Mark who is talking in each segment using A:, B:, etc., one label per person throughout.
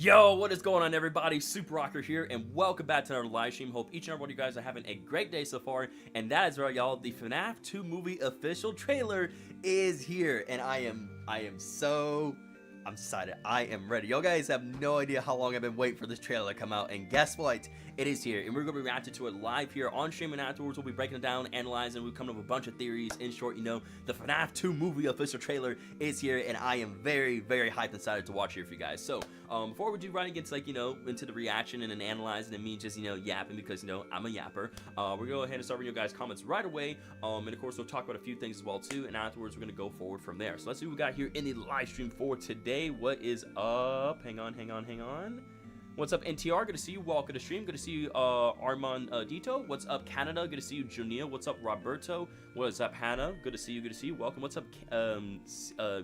A: Yo, what is going on, everybody? Super Rocker here, and welcome back to another live stream. Hope each and every one of you guys are having a great day so far, and that is right, y'all. The FNAF 2 movie official trailer is here, and I'm excited. I am ready. Y'all guys have no idea how long I've been waiting for this trailer to come out, and guess what? It is here, and we're going to be reacting to it live here on stream, and afterwards we'll be breaking it down, analyzing, we'll come up with a bunch of theories. In short, you know, the FNAF 2 movie official trailer is here, and I am very, very hyped and excited to watch here for you guys. So, before we do right against, like, you know, into the reaction and then analyzing and me just, you know, yapping because, you know, I'm a yapper, we're going to go ahead and start reading your guys' comments right away, and of course we'll talk about a few things as well too, and afterwards we're going to go forward from there. So let's see what we got here in the live stream for today. What is up? Hang on. What's up, NTR? Good to see you. Welcome to stream. Good to see you, Armand Dito. What's up, Canada? Good to see you, Junia. What's up, Roberto? What's up, Hannah? Good to see you. Welcome. What's up,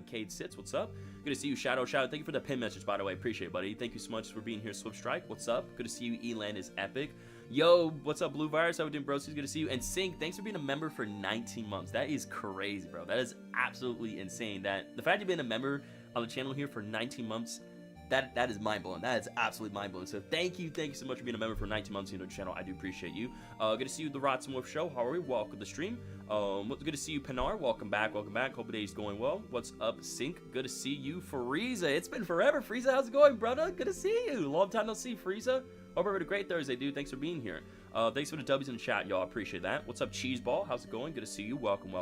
A: Cade Sits? What's up? Good to see you, Shadow. Thank you for the pin message, by the way. Appreciate it, buddy. Thank you so much for being here, Swift Strike. What's up? Good to see you. Elan is epic. Yo, what's up, Blue Virus? How we doing, bro? Good to see you. And Sync, thanks for being a member for 19 months. That is crazy, bro. That is absolutely insane. That the fact you've been a member on the channel here for 19 months. That is mind-blowing. That is absolutely mind-blowing. So thank you so much for being a member for 19 months here on the channel. I do appreciate you. Good to see you, the Rots and Wolf Show. How are we? Welcome to the stream. Good to see you, Pinar. Welcome back. Hope the day's going well. What's up, Sync? Good to see you, Frieza. It's been forever, Frieza. How's it going, brother? Good to see you. Long time no see, Frieza. Hope you're having a great Thursday, dude. Thanks for being here. Thanks for the W's in the chat, y'all. Appreciate that. What's up, Cheeseball? How's it going? Good to see you. Welcome.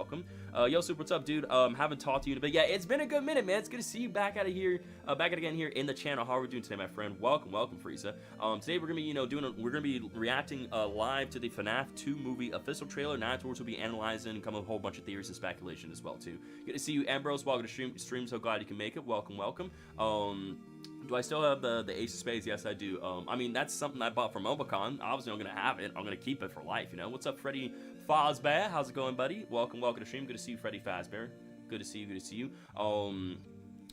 A: Yo, Super, what's up, dude? Haven't talked to you in a bit. Yeah, it's been a good minute, man. It's good to see you back out of here, back again here in the channel. How are we doing today, my friend? Welcome, Frieza. Today we're gonna be, you know, we're gonna be reacting live to the FNAF 2 movie official trailer. And afterwards we'll be analyzing and come up with a whole bunch of theories and speculation as well too. Good to see you, Ambrose. Welcome to stream. So glad you can make it. Welcome. Do I still have the Ace of Spades? Yes, I do. I mean, that's something I bought from Obacon. Obviously, I'm going to have it. I'm going to keep it for life, you know? What's up, Freddy Fazbear? How's it going, buddy? Welcome to stream. Good to see you, Freddy Fazbear. Good to see you.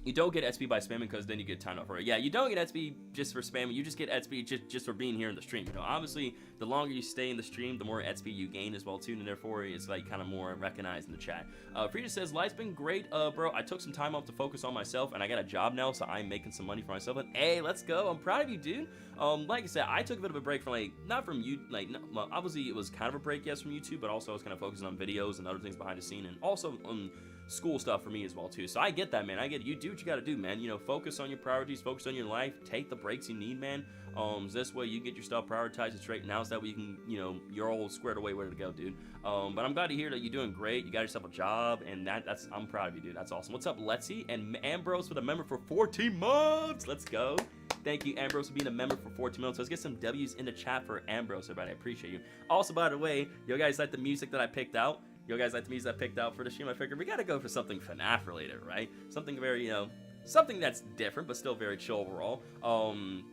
A: You don't get XP by spamming because then you get timed out for it. Yeah, you don't get XP just for spamming. You just get XP just for being here in the stream. You know, obviously, the longer you stay in the stream, the more XP you gain as well too, and therefore it's like kind of more recognized in the chat. Frida says, life's been great, bro. I took some time off to focus on myself, and I got a job now, so I'm making some money for myself. And hey, let's go. I'm proud of you, dude. Like I said, I took a bit of a break from not from you, well, obviously it was kind of a break, yes, from YouTube, but also I was kind of focusing on videos and other things behind the scene, and also school stuff for me as well too. So I get that, man. I get it. You do what you got to do, man. You know, focus on your priorities, focus on your life, take the breaks you need, man. This way you get your stuff prioritized and straight. Now so that way you can, you know, you're all squared away, ready to go, dude. But I'm glad to hear that you're doing great. You got yourself a job, and I'm proud of you, dude. That's awesome. What's up, Letsy and Ambrose with a member for 14 months? Let's go. Thank you, Ambrose, for being a member for 14 months. Let's get some W's in the chat for Ambrose, everybody. I appreciate you. Also, by the way, you guys like the music that I picked out? You guys like the music I picked out for the stream? I figured we gotta go for something FNAF related, right? Something very, you know, something that's different, but still very chill overall.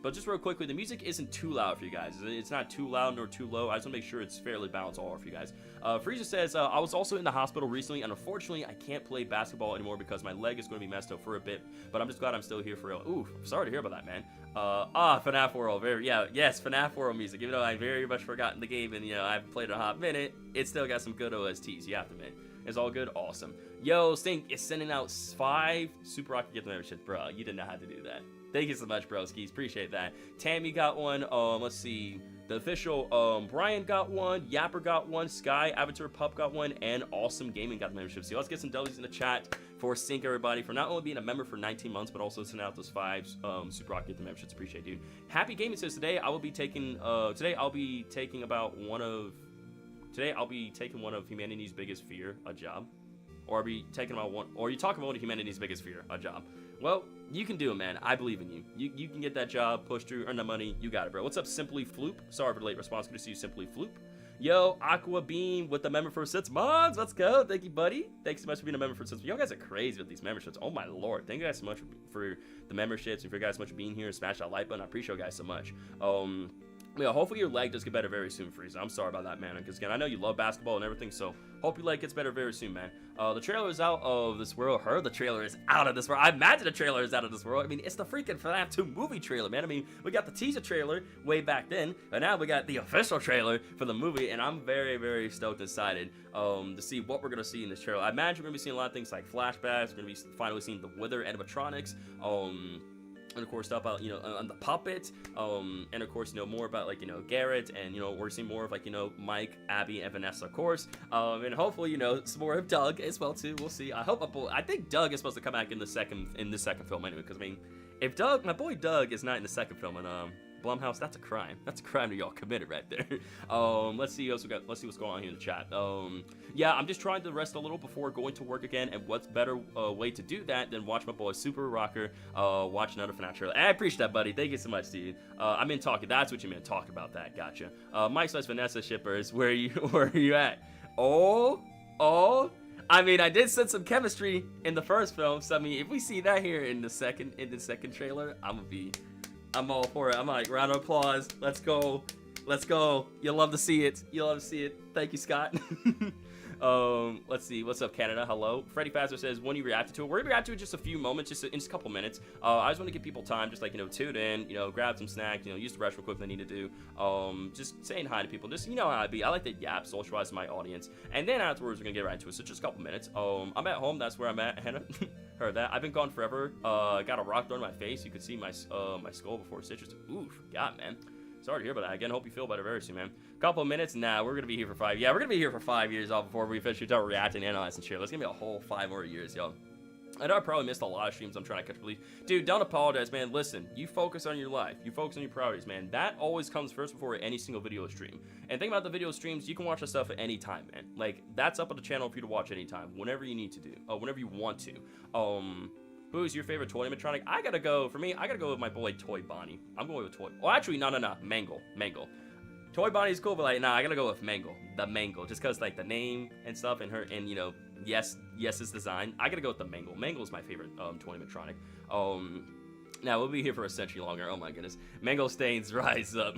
A: But just real quickly, the music isn't too loud for you guys. It's not too loud nor too low. I just want to make sure it's fairly balanced all over for you guys. Frieza says, I was also in the hospital recently, and unfortunately, I can't play basketball anymore because my leg is going to be messed up for a bit, but I'm just glad I'm still here for real. Ooh, sorry to hear about that, man. FNAF World. Yes, FNAF World music. Even though I very much forgotten the game and, you know, I haven't played it a hot minute, it's still got some good OSTs, you have to admit. It's all good. Awesome. Yo, Stink is sending out 5 Super Rocket gift memberships. Bro, you didn't know how to do that. Thank you so much, broskies. Appreciate that. Tammy got one. Let's see. The official, Brian got one. Yapper got one. Sky, Avatar Pup got one. And Awesome Gaming got the membership. So let's get some W's in the chat for Sync, everybody, for not only being a member for 19 months, but also sending out those 5 Super Rocket gift memberships. Appreciate you. Happy Gaming says, today I'll be taking one of humanity's biggest fear, a job. Or are you talking about one of humanity's biggest fear, a job? Well, you can do it, man. I believe in you. You can get that job, push through, earn the money. You got it, bro. What's up, Simply Floop? Sorry for the late response. Good to see you, Simply Floop. Yo, Aqua Beam with the member for 6 months. Let's go. Thank you, buddy. Thanks so much for being a member for 6 months. Y'all guys are crazy with these memberships. Oh, my Lord. Thank you guys so much for the memberships and for you guys so much for being here and smash that like button. I appreciate you guys so much. Yeah, hopefully your leg does get better very soon, Frieza. I'm sorry about that, man. Because, again, I know you love basketball and everything, so hope your leg gets better very soon, man. The trailer is out of this world. The trailer is out of this world. I imagine the trailer is out of this world. I mean, it's the freaking FNAF 2 movie trailer, man. I mean, we got the teaser trailer way back then, and now we got the official trailer for the movie, and I'm very, very stoked and excited to see what we're going to see in this trailer. I imagine we're going to be seeing a lot of things like flashbacks. We're going to be finally seeing the Wither animatronics. and of course stuff about, you know, on the puppet, and of course, you know, more about, like, you know, Garrett, and, you know, we're seeing more of, like, you know, Mike, Abby, and Vanessa, of course, and hopefully, you know, some more of Doug as well too. We'll see. I think Doug is supposed to come back in the second film anyway, because I mean, if Doug, my boy Doug, is not in the second film, and Blumhouse, that's a crime. That's a crime that y'all committed right there. Let's see what we got. Let's see what's going on here in the chat. Yeah, I'm just trying to rest a little before going to work again, and what's better way to do that than watch my boy Super Rocker watch another FNAF trailer. I appreciate that, buddy. Thank you so much, dude. I meant talking. That's what you meant. Talk about that. Gotcha. Mike slash Vanessa shippers, where are you at? Oh. I mean, I did sense some chemistry in the first film, so I mean, if we see that here in the second trailer, I'm all for it. I'm like, round of applause. Let's go. You'll love to see it. Thank you, Scott. Let's see. What's up, Canada? Hello. Freddy Fazzer says, when you reacted to it, we're gonna react to it in just a few moments, in just a couple minutes. I just want to give people time, just like, you know, tune in, you know, grab some snacks, you know, use the restroom quick if they need to do. Just saying hi to people. Just, you know how I be. I like to yap, socialize my audience. And then afterwards, we're gonna get right into it. So just a couple minutes. I'm at home. That's where I'm at, Hannah. Heard that. I've been gone forever. Got a rock thrown in my face. You could see my skull before stitches. Oof. God, man. Sorry to hear about that. Again, hope you feel better very soon, man. Couple of minutes. Nah, we're gonna be here for 5. Yeah, we're gonna be here for 5 years off before we officially start reacting, analyzing, shit. It's gonna be a whole 5 more years, yo. I know I probably missed a lot of streams. I'm trying to catch release. Dude, don't apologize, man. Listen, you focus on your life. You focus on your priorities, man. That always comes first before any single video stream. And think about the video streams. You can watch the stuff at any time, man. Like, that's up on the channel for you to watch anytime, whenever you need to do, whenever you want to. Who's your favorite toy animatronic? I gotta go with my boy Toy Bonnie. I'm going with Toy. Oh, actually, no. Mangle. Toy Bonnie's cool, but like, nah, I gotta go with Mangle. The Mangle, just cause like the name and stuff, and her, and you know, Yes's design. I gotta go with the Mangle. Mangle's my favorite toy animatronic. Now we'll be here for a century longer. Oh my goodness. Mango stains rise up.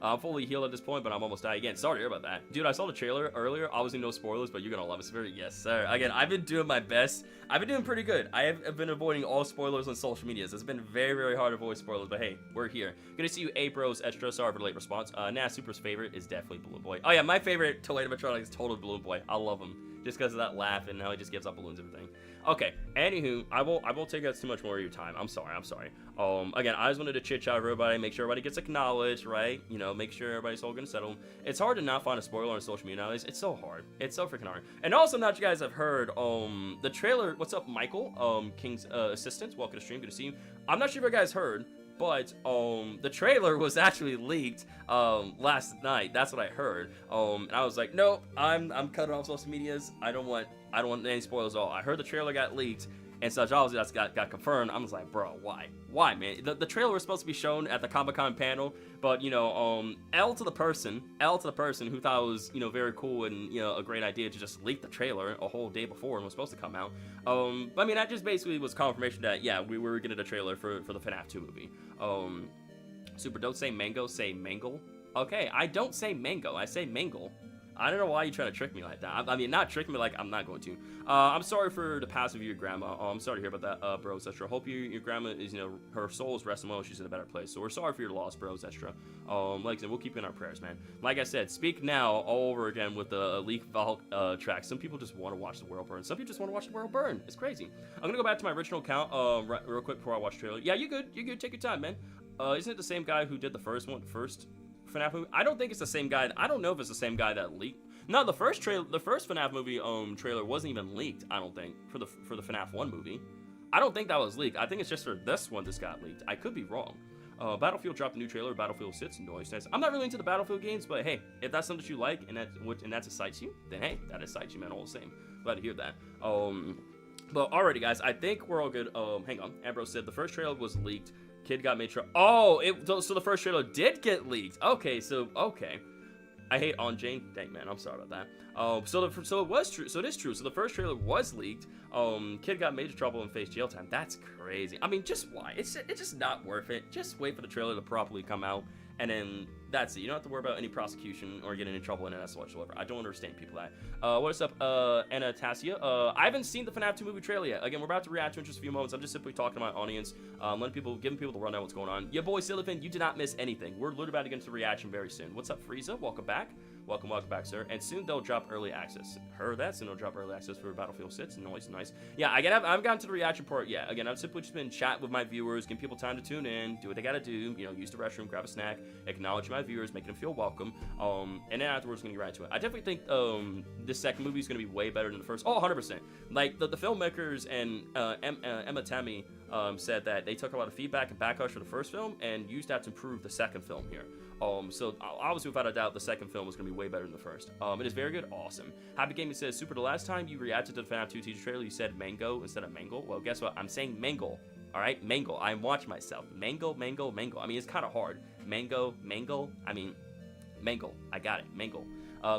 A: I'm fully healed at this point, but I'm almost dying again. Sorry to hear about that. Dude, I saw the trailer earlier. Obviously no spoilers, but you're gonna love it. Very yes, sir. Again, I've been doing my best. I've been doing pretty good. I have been avoiding all spoilers on social medias. It's been very, very hard to avoid spoilers, but hey, we're here. Good to see you, Apros Extra. Sorry for the late response. Super's favorite is definitely Balloon Boy. Oh yeah, my favorite toy animatronic is totally Balloon Boy. I love him. Just because of that laugh and how he just gives up balloons and everything. Okay, anywho, I won't take up too much more of your time. I'm sorry. Again, I just wanted to chit chat with everybody, make sure everybody gets acknowledged, right? You know, make sure everybody's all gonna settle. It's hard to not find a spoiler on social media nowadays. It's so hard. It's so freaking hard. And also, now that you guys have heard, the trailer. What's up, Michael? King's assistant. Welcome to stream. Good to see you. I'm not sure if you guys heard, but the trailer was actually leaked last night. That's what I heard. And I was like, nope, I'm cutting off social medias. I don't want any spoilers at all. I heard the trailer got leaked and such. Obviously that's got confirmed. I was like, bro, why, man? The trailer was supposed to be shown at the Comic-Con panel, but you know, L to the person who thought it was, you know, very cool and, you know, a great idea to just leak the trailer a whole day before and was supposed to come out. I mean, that just basically was confirmation that yeah, we were getting a trailer for the FNAF 2 movie. Super, don't say mango, say mangle. Okay, I don't say mango, I say mangle. I don't know why you're trying to trick me like that. I mean, not trick me, like, I'm not going to. I'm sorry for the passing of your grandma. I'm sorry to hear about that, bro, etc. Hope your grandma is, you know, her soul is resting well. She's in a better place. So we're sorry for your loss, bro, etc. Like I said, we'll keep you in our prayers, man. Like I said, speak now all over again with the Leak Vault track. Some people just want to watch the world burn. Some people just want to watch the world burn. It's crazy. I'm going to go back to my original account real quick before I watch the trailer. Yeah, you're good. Take your time, man. Isn't it the same guy who did the first FNAF movie? I don't think it's the same guy. I don't know if it's the same guy that leaked. No, the first FNAF movie trailer wasn't even leaked, I don't think, for the FNAF 1 movie. I don't think that was leaked. I think it's just for this one this got leaked. I could be wrong. Battlefield dropped a new trailer, Battlefield 6, noise. I'm not really into the Battlefield games, but hey, if that's something that you like and that excites you, then hey, that excites you, man, all the same. Glad to hear that. But alrighty, guys, I think we're all good. Hang on. Ambrose said the first trailer was leaked. Kid got made trouble. Oh, so the first trailer did get leaked. Okay, okay. I hate On Jane. Dang, man, I'm sorry about that. So it was true. So it is true. So the first trailer was leaked. Kid got major trouble and faced jail time. That's crazy. I mean, just why? It's just not worth it. Just wait for the trailer to properly come out, and then that's it. You don't have to worry about any prosecution or getting in trouble in NS whatsoever. I don't understand people that. What's up, Anastasia? I haven't seen the FNAF 2 movie trailer yet. Again, we're about to react to it in just a few moments. I'm just simply talking to my audience, giving people the rundown what's going on. Your boy Silifin, you did not miss anything. We're literally about to get into the reaction very soon. What's up, Frieza? Welcome back. Welcome back, sir. And soon they'll drop early access. Soon they'll drop early access for Battlefield 6. Nice. Yeah, I've gotten to the reaction part yet. Again, I've simply just been chatting with my viewers, giving people time to tune in, do what they gotta do, you know, use the restroom, grab a snack, acknowledge my viewers, making them feel welcome. And then afterwards, we're gonna get right into it. I definitely think this second movie is gonna be way better than the first. Oh, 100%. Like, the filmmakers and Emma Tammy said that they took a lot of feedback and backlash for the first film and used that to improve the second film here. So obviously, without a doubt, the second film was going to be way better than the first. It is very good, awesome. Happy Gaming says, Super, the last time you reacted to the FNAF 2 teaser trailer, you said mango instead of mangle. Well, guess what? I'm saying mangle. All right, mangle. I'm watching myself. Mango. I mean, it's kind of hard. Mango. I mean, mangle. I got it. Mangle.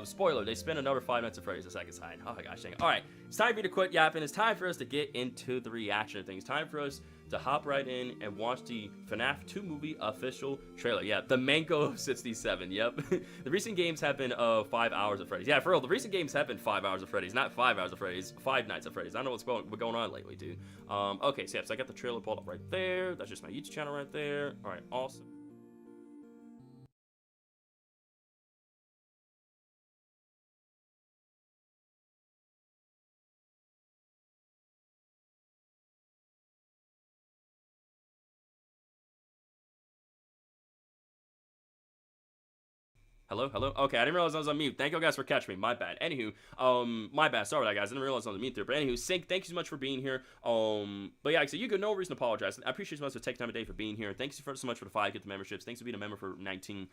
A: Spoiler, they spent another 5 minutes of Freddy's the second side. Oh my gosh, dang it. All right, it's time for you to quit yapping. It's time for us to get into the reaction of things. Time for us to hop right in and watch the FNAF 2 movie official trailer. Yeah, the Mango 67. Yep. The recent games have been 5 hours of Freddy's. Yeah, for real, the recent games have been 5 hours of Freddy's, not 5 hours of Freddy's. 5 nights of Freddy's. I don't know what's going on lately, dude. Okay, so I got the trailer pulled up right there. That's just my YouTube channel right there. All right, awesome. Hello? Okay, I didn't realize I was on mute. Thank you guys for catching me. My bad. Anywho, my bad. Sorry about that, guys. I didn't realize I was on mute there. But anywho, Sync, thank you so much for being here. But yeah, so you got no reason to apologize. I appreciate you so much for taking time today for being here. Thanks so much for the 5 gift memberships. Thanks for being a member for 19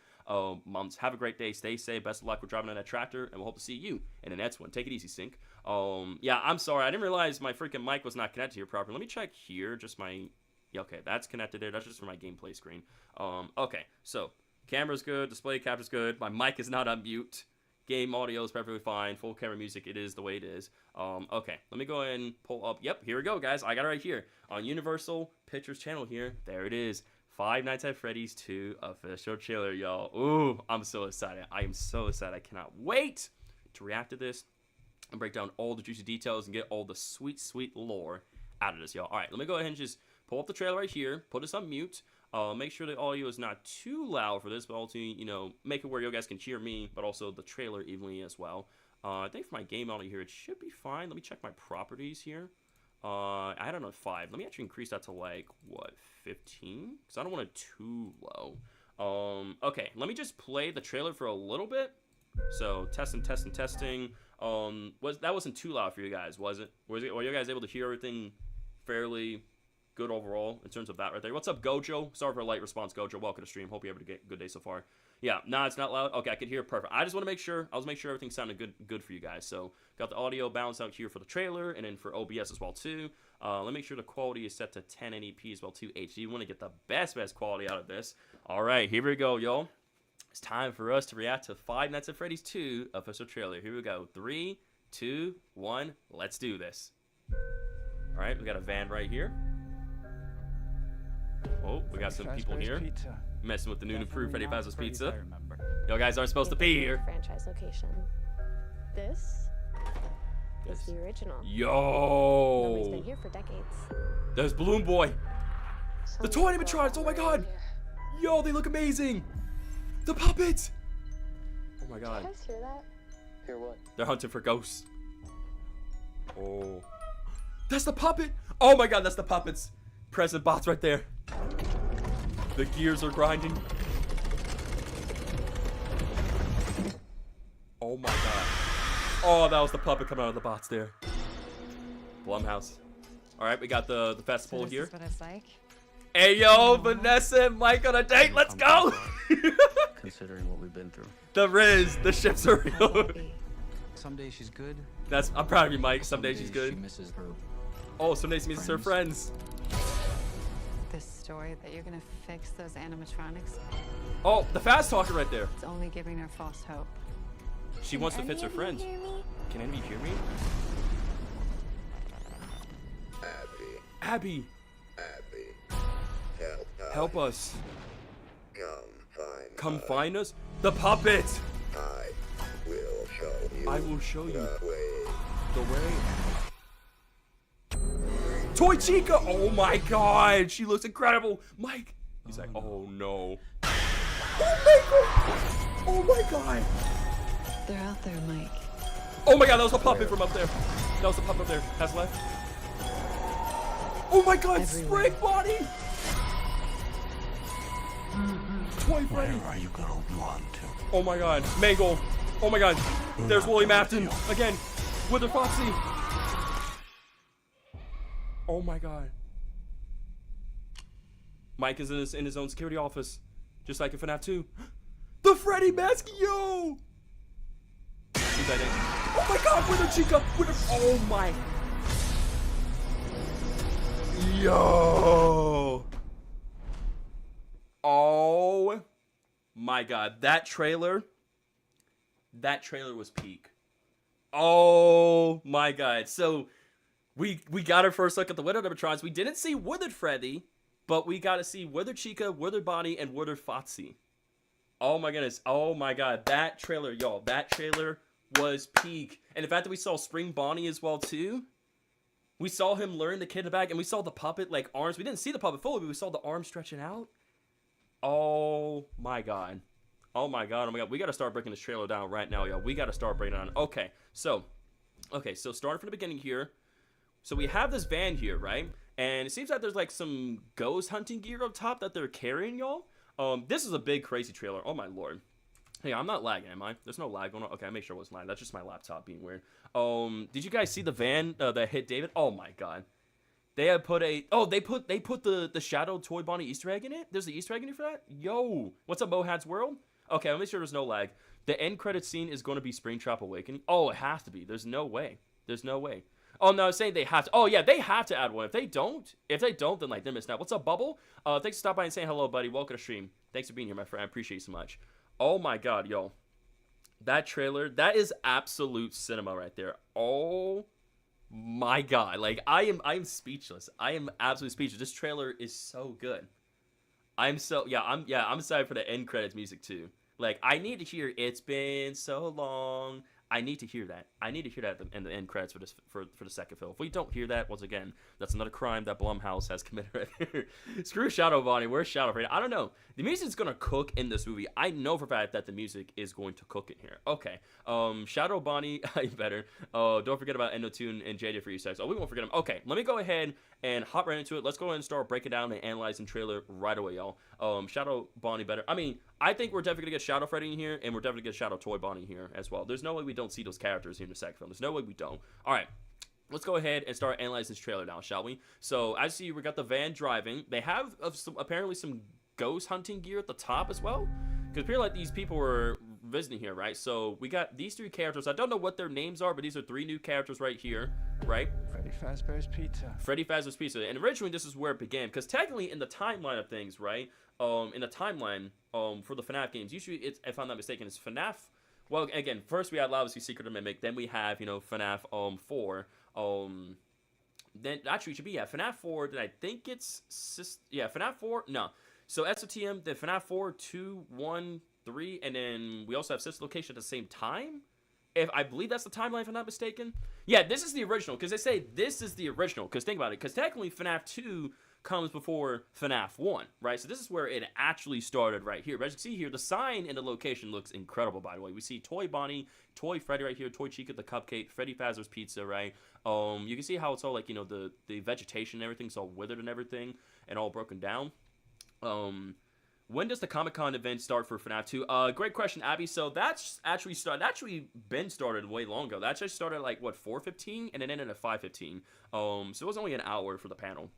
A: months. Have a great day. Stay safe. Best of luck with driving on that tractor, and we'll hope to see you in the next one. Take it easy, Sync. Yeah, I'm sorry. I didn't realize my freaking mic was not connected here properly. Let me check here. Just my... Yeah, okay, that's connected there. That's just for my gameplay screen. Okay, so... Camera's good, display capture's good, my mic is not on mute, game audio is perfectly fine, full camera music, it is the way it is. Okay, let me go ahead and pull up, yep, here we go, guys, I got it right here, on Universal Pictures channel here, there it is, Five Nights at Freddy's 2 official trailer, y'all. Ooh, I'm so excited, I am so excited, I cannot wait to react to this, and break down all the juicy details, and get all the sweet, sweet lore out of this, y'all. Alright, let me go ahead and just pull up the trailer right here, put this on mute. Make sure the audio is not too loud for this, but also, you know, make it where you guys can cheer me, but also the trailer evenly as well. I think for my game audio here, it should be fine. Let me check my properties here. I had it on 5. Let me actually increase that to, like, what, 15? Because I don't want it too low. Okay, let me just play the trailer for a little bit. So, testing. That wasn't too loud for you guys, was it? Were you guys able to hear everything fairly... good overall in terms of that right there. What's up, Gojo? Sorry for a light response, Gojo. Welcome to stream. Hope you have a good day so far. Yeah, nah, it's not loud. Okay, I could hear perfect. I just want to make sure. Everything sounded good for you guys. So got the audio balanced out here for the trailer, and then for OBS as well too. Let me make sure the quality is set to 1080p as well too. HD. You want to get the best quality out of this. All right, here we go, y'all. It's time for us to react to Five Nights at Freddy's 2 official trailer. Here we go. 3, 2, 1. Let's do this. All right, we got a van right here. Oh, we got some people here messing with the new and improved Freddy Fazbear's Pizza. Y'all guys aren't supposed to be here.
B: Franchise location. This is the original.
A: Yo!
B: Nobody's been here for decades.
A: There's Balloon Boy. The toy animatronics. Oh my god. Yo, they look amazing. The puppets. Oh my god.
B: Did you guys hear that?
C: Hear what?
A: They're hunting for ghosts. Oh. That's the puppet. Oh my god, that's the puppets. Present bots right there. The gears are grinding. Oh my god. Oh, that was the puppet coming out of the bots there. Blumhouse. Alright, we got the festival here.
D: Is what it's like.
A: Hey yo, Vanessa and Mike on a date. Let's go.
C: Considering what we've been through.
A: The Riz, the ships are real.
C: Some days she's good.
A: I'm proud of you, Mike. Some days she's
C: She
A: good.
C: misses her.
A: Oh, some days she misses her friends.
D: This story that you're gonna fix those animatronics,
A: Oh, the fast talker right there.
D: it's only giving her false hope.
A: She wants to fix her friends. Can anybody hear me? Abby. Help us. Come find us. The puppet. I will show you the way. Toy Chica. Oh my god, she looks incredible. Mike. He's like, oh no. Oh my god. Oh my god.
D: They're out there, Mike.
A: Oh my god, that was a puppet from up there. That was a puppet up there. Has left. Oh my god,
D: Everywhere.
A: Spring Body! Toy Freddy.
E: Where are you gonna run to?
A: Oh my god, Mangle. Oh my god, there's William Afton again. Wither Foxy. Oh my god. Mike is in his own security office, just like in FNAF 2. The Freddy mask, yo! Oh my god, Wither Chica! Wither, oh my. Yo! Oh my god, that trailer was peak. Oh my god. So we got our first look at the Wither animatronics. We didn't see Withered Freddy, but we got to see Withered Chica, Withered Bonnie, and Withered Foxy. Oh my goodness. Oh my god, that trailer, y'all. That trailer was peak. And the fact that we saw Spring Bonnie as well too. We saw him learn the kid in the back, and we saw the puppet like arms. We didn't see the puppet fully, but we saw the arms stretching out. Oh my god. Oh my god. Oh my god. We got to start breaking this trailer down right now, y'all. We got to start breaking it down. Okay. So starting from the beginning here. So we have this van here, right? And it seems like there's like some ghost hunting gear up top that they're carrying, y'all. This is a big crazy trailer. Oh my lord. Hey, I'm not lagging, am I? There's no lag going on. Okay, I made sure it wasn't lagging. That's just my laptop being weird. Did you guys see the van that hit David? Oh my god. They had put a they put the Shadow Toy Bonnie Easter egg in it. There's the Easter egg in here for that. Yo, what's up, Mohad's World? Okay, I'll make sure there's no lag. The end credit scene is going to be Springtrap Awakening. Oh, it has to be. There's no way. There's no way. Oh no, I was saying they have to. Oh yeah, they have to add one. If they don't, then like they're missing out. What's up, Bubble? Thanks for stopping by and saying hello, buddy. Welcome to stream. Thanks for being here, my friend. I appreciate you so much. Oh my god, yo. That trailer, that is absolute cinema right there. Oh my god. Like I am speechless. I am absolutely speechless. This trailer is so good. I'm excited for the end credits music too. Like I need to hear "It's Been So Long." I need to hear that. I need to hear that in the end credits for this for the second film. If we don't hear that, once again, that's another crime that Blumhouse has committed right here. Screw Shadow Bonnie. Where's Shadow Freddy? I don't know. The music's gonna cook in this movie. I know for a fact that the music is going to cook in here. Okay. Shadow Bonnie, you better. Don't forget about Endotune and JJ for you sex. Oh, we won't forget them. Okay, let me go ahead and hop right into it. Let's go ahead and start breaking down and analyzing trailer right away, y'all. Shadow Bonnie better. I mean, I think we're definitely gonna get Shadow Freddy in here, and we're definitely gonna get Shadow Toy Bonnie here as well. There's no way we don't see those characters here in the second film. There's no way we don't. All right, let's go ahead and start analyzing this trailer now, shall we? So as you see, we got the van driving. They have apparently some ghost hunting gear at the top as well, because apparently like these people were visiting here, right? So we got these three characters. I don't know what their names are, but these are three new characters right here, right?
E: Freddy Fazbear's Pizza.
A: Freddy Fazbear's Pizza. And originally this is where it began, because technically in the timeline of things, right? In the timeline for the FNAF games, usually it's, if I'm not mistaken, it's FNAF. Well, again, first we had obviously Secret of Mimic, then we have, you know, FNAF 4. Then actually it should be FNAF 4. Then I think it's FNAF 4. No, so SOTM, then FNAF 4, 2, 1, 3, and then we also have Sister Location at the same time. If I believe that's the timeline, if I'm not mistaken. Yeah, this is the original, because they say this is the original. Because think about it, because technically FNAF 2 comes before FNAF 1, right? So this is where it actually started right here. But as you can see here, the sign and the location looks incredible, by the way. We see Toy Bonnie, Toy Freddy right here, Toy Chica, the Cupcake, Freddy Fazbear's Pizza, right? You can see how it's all like, you know, the vegetation and everything's all withered and everything and all broken down. When does the Comic-Con event start for FNAF 2? Great question, Abby. So that's actually been started way long ago. That actually started at like, what, 4:15? And it ended at 5:15. So it was only an hour for the panel.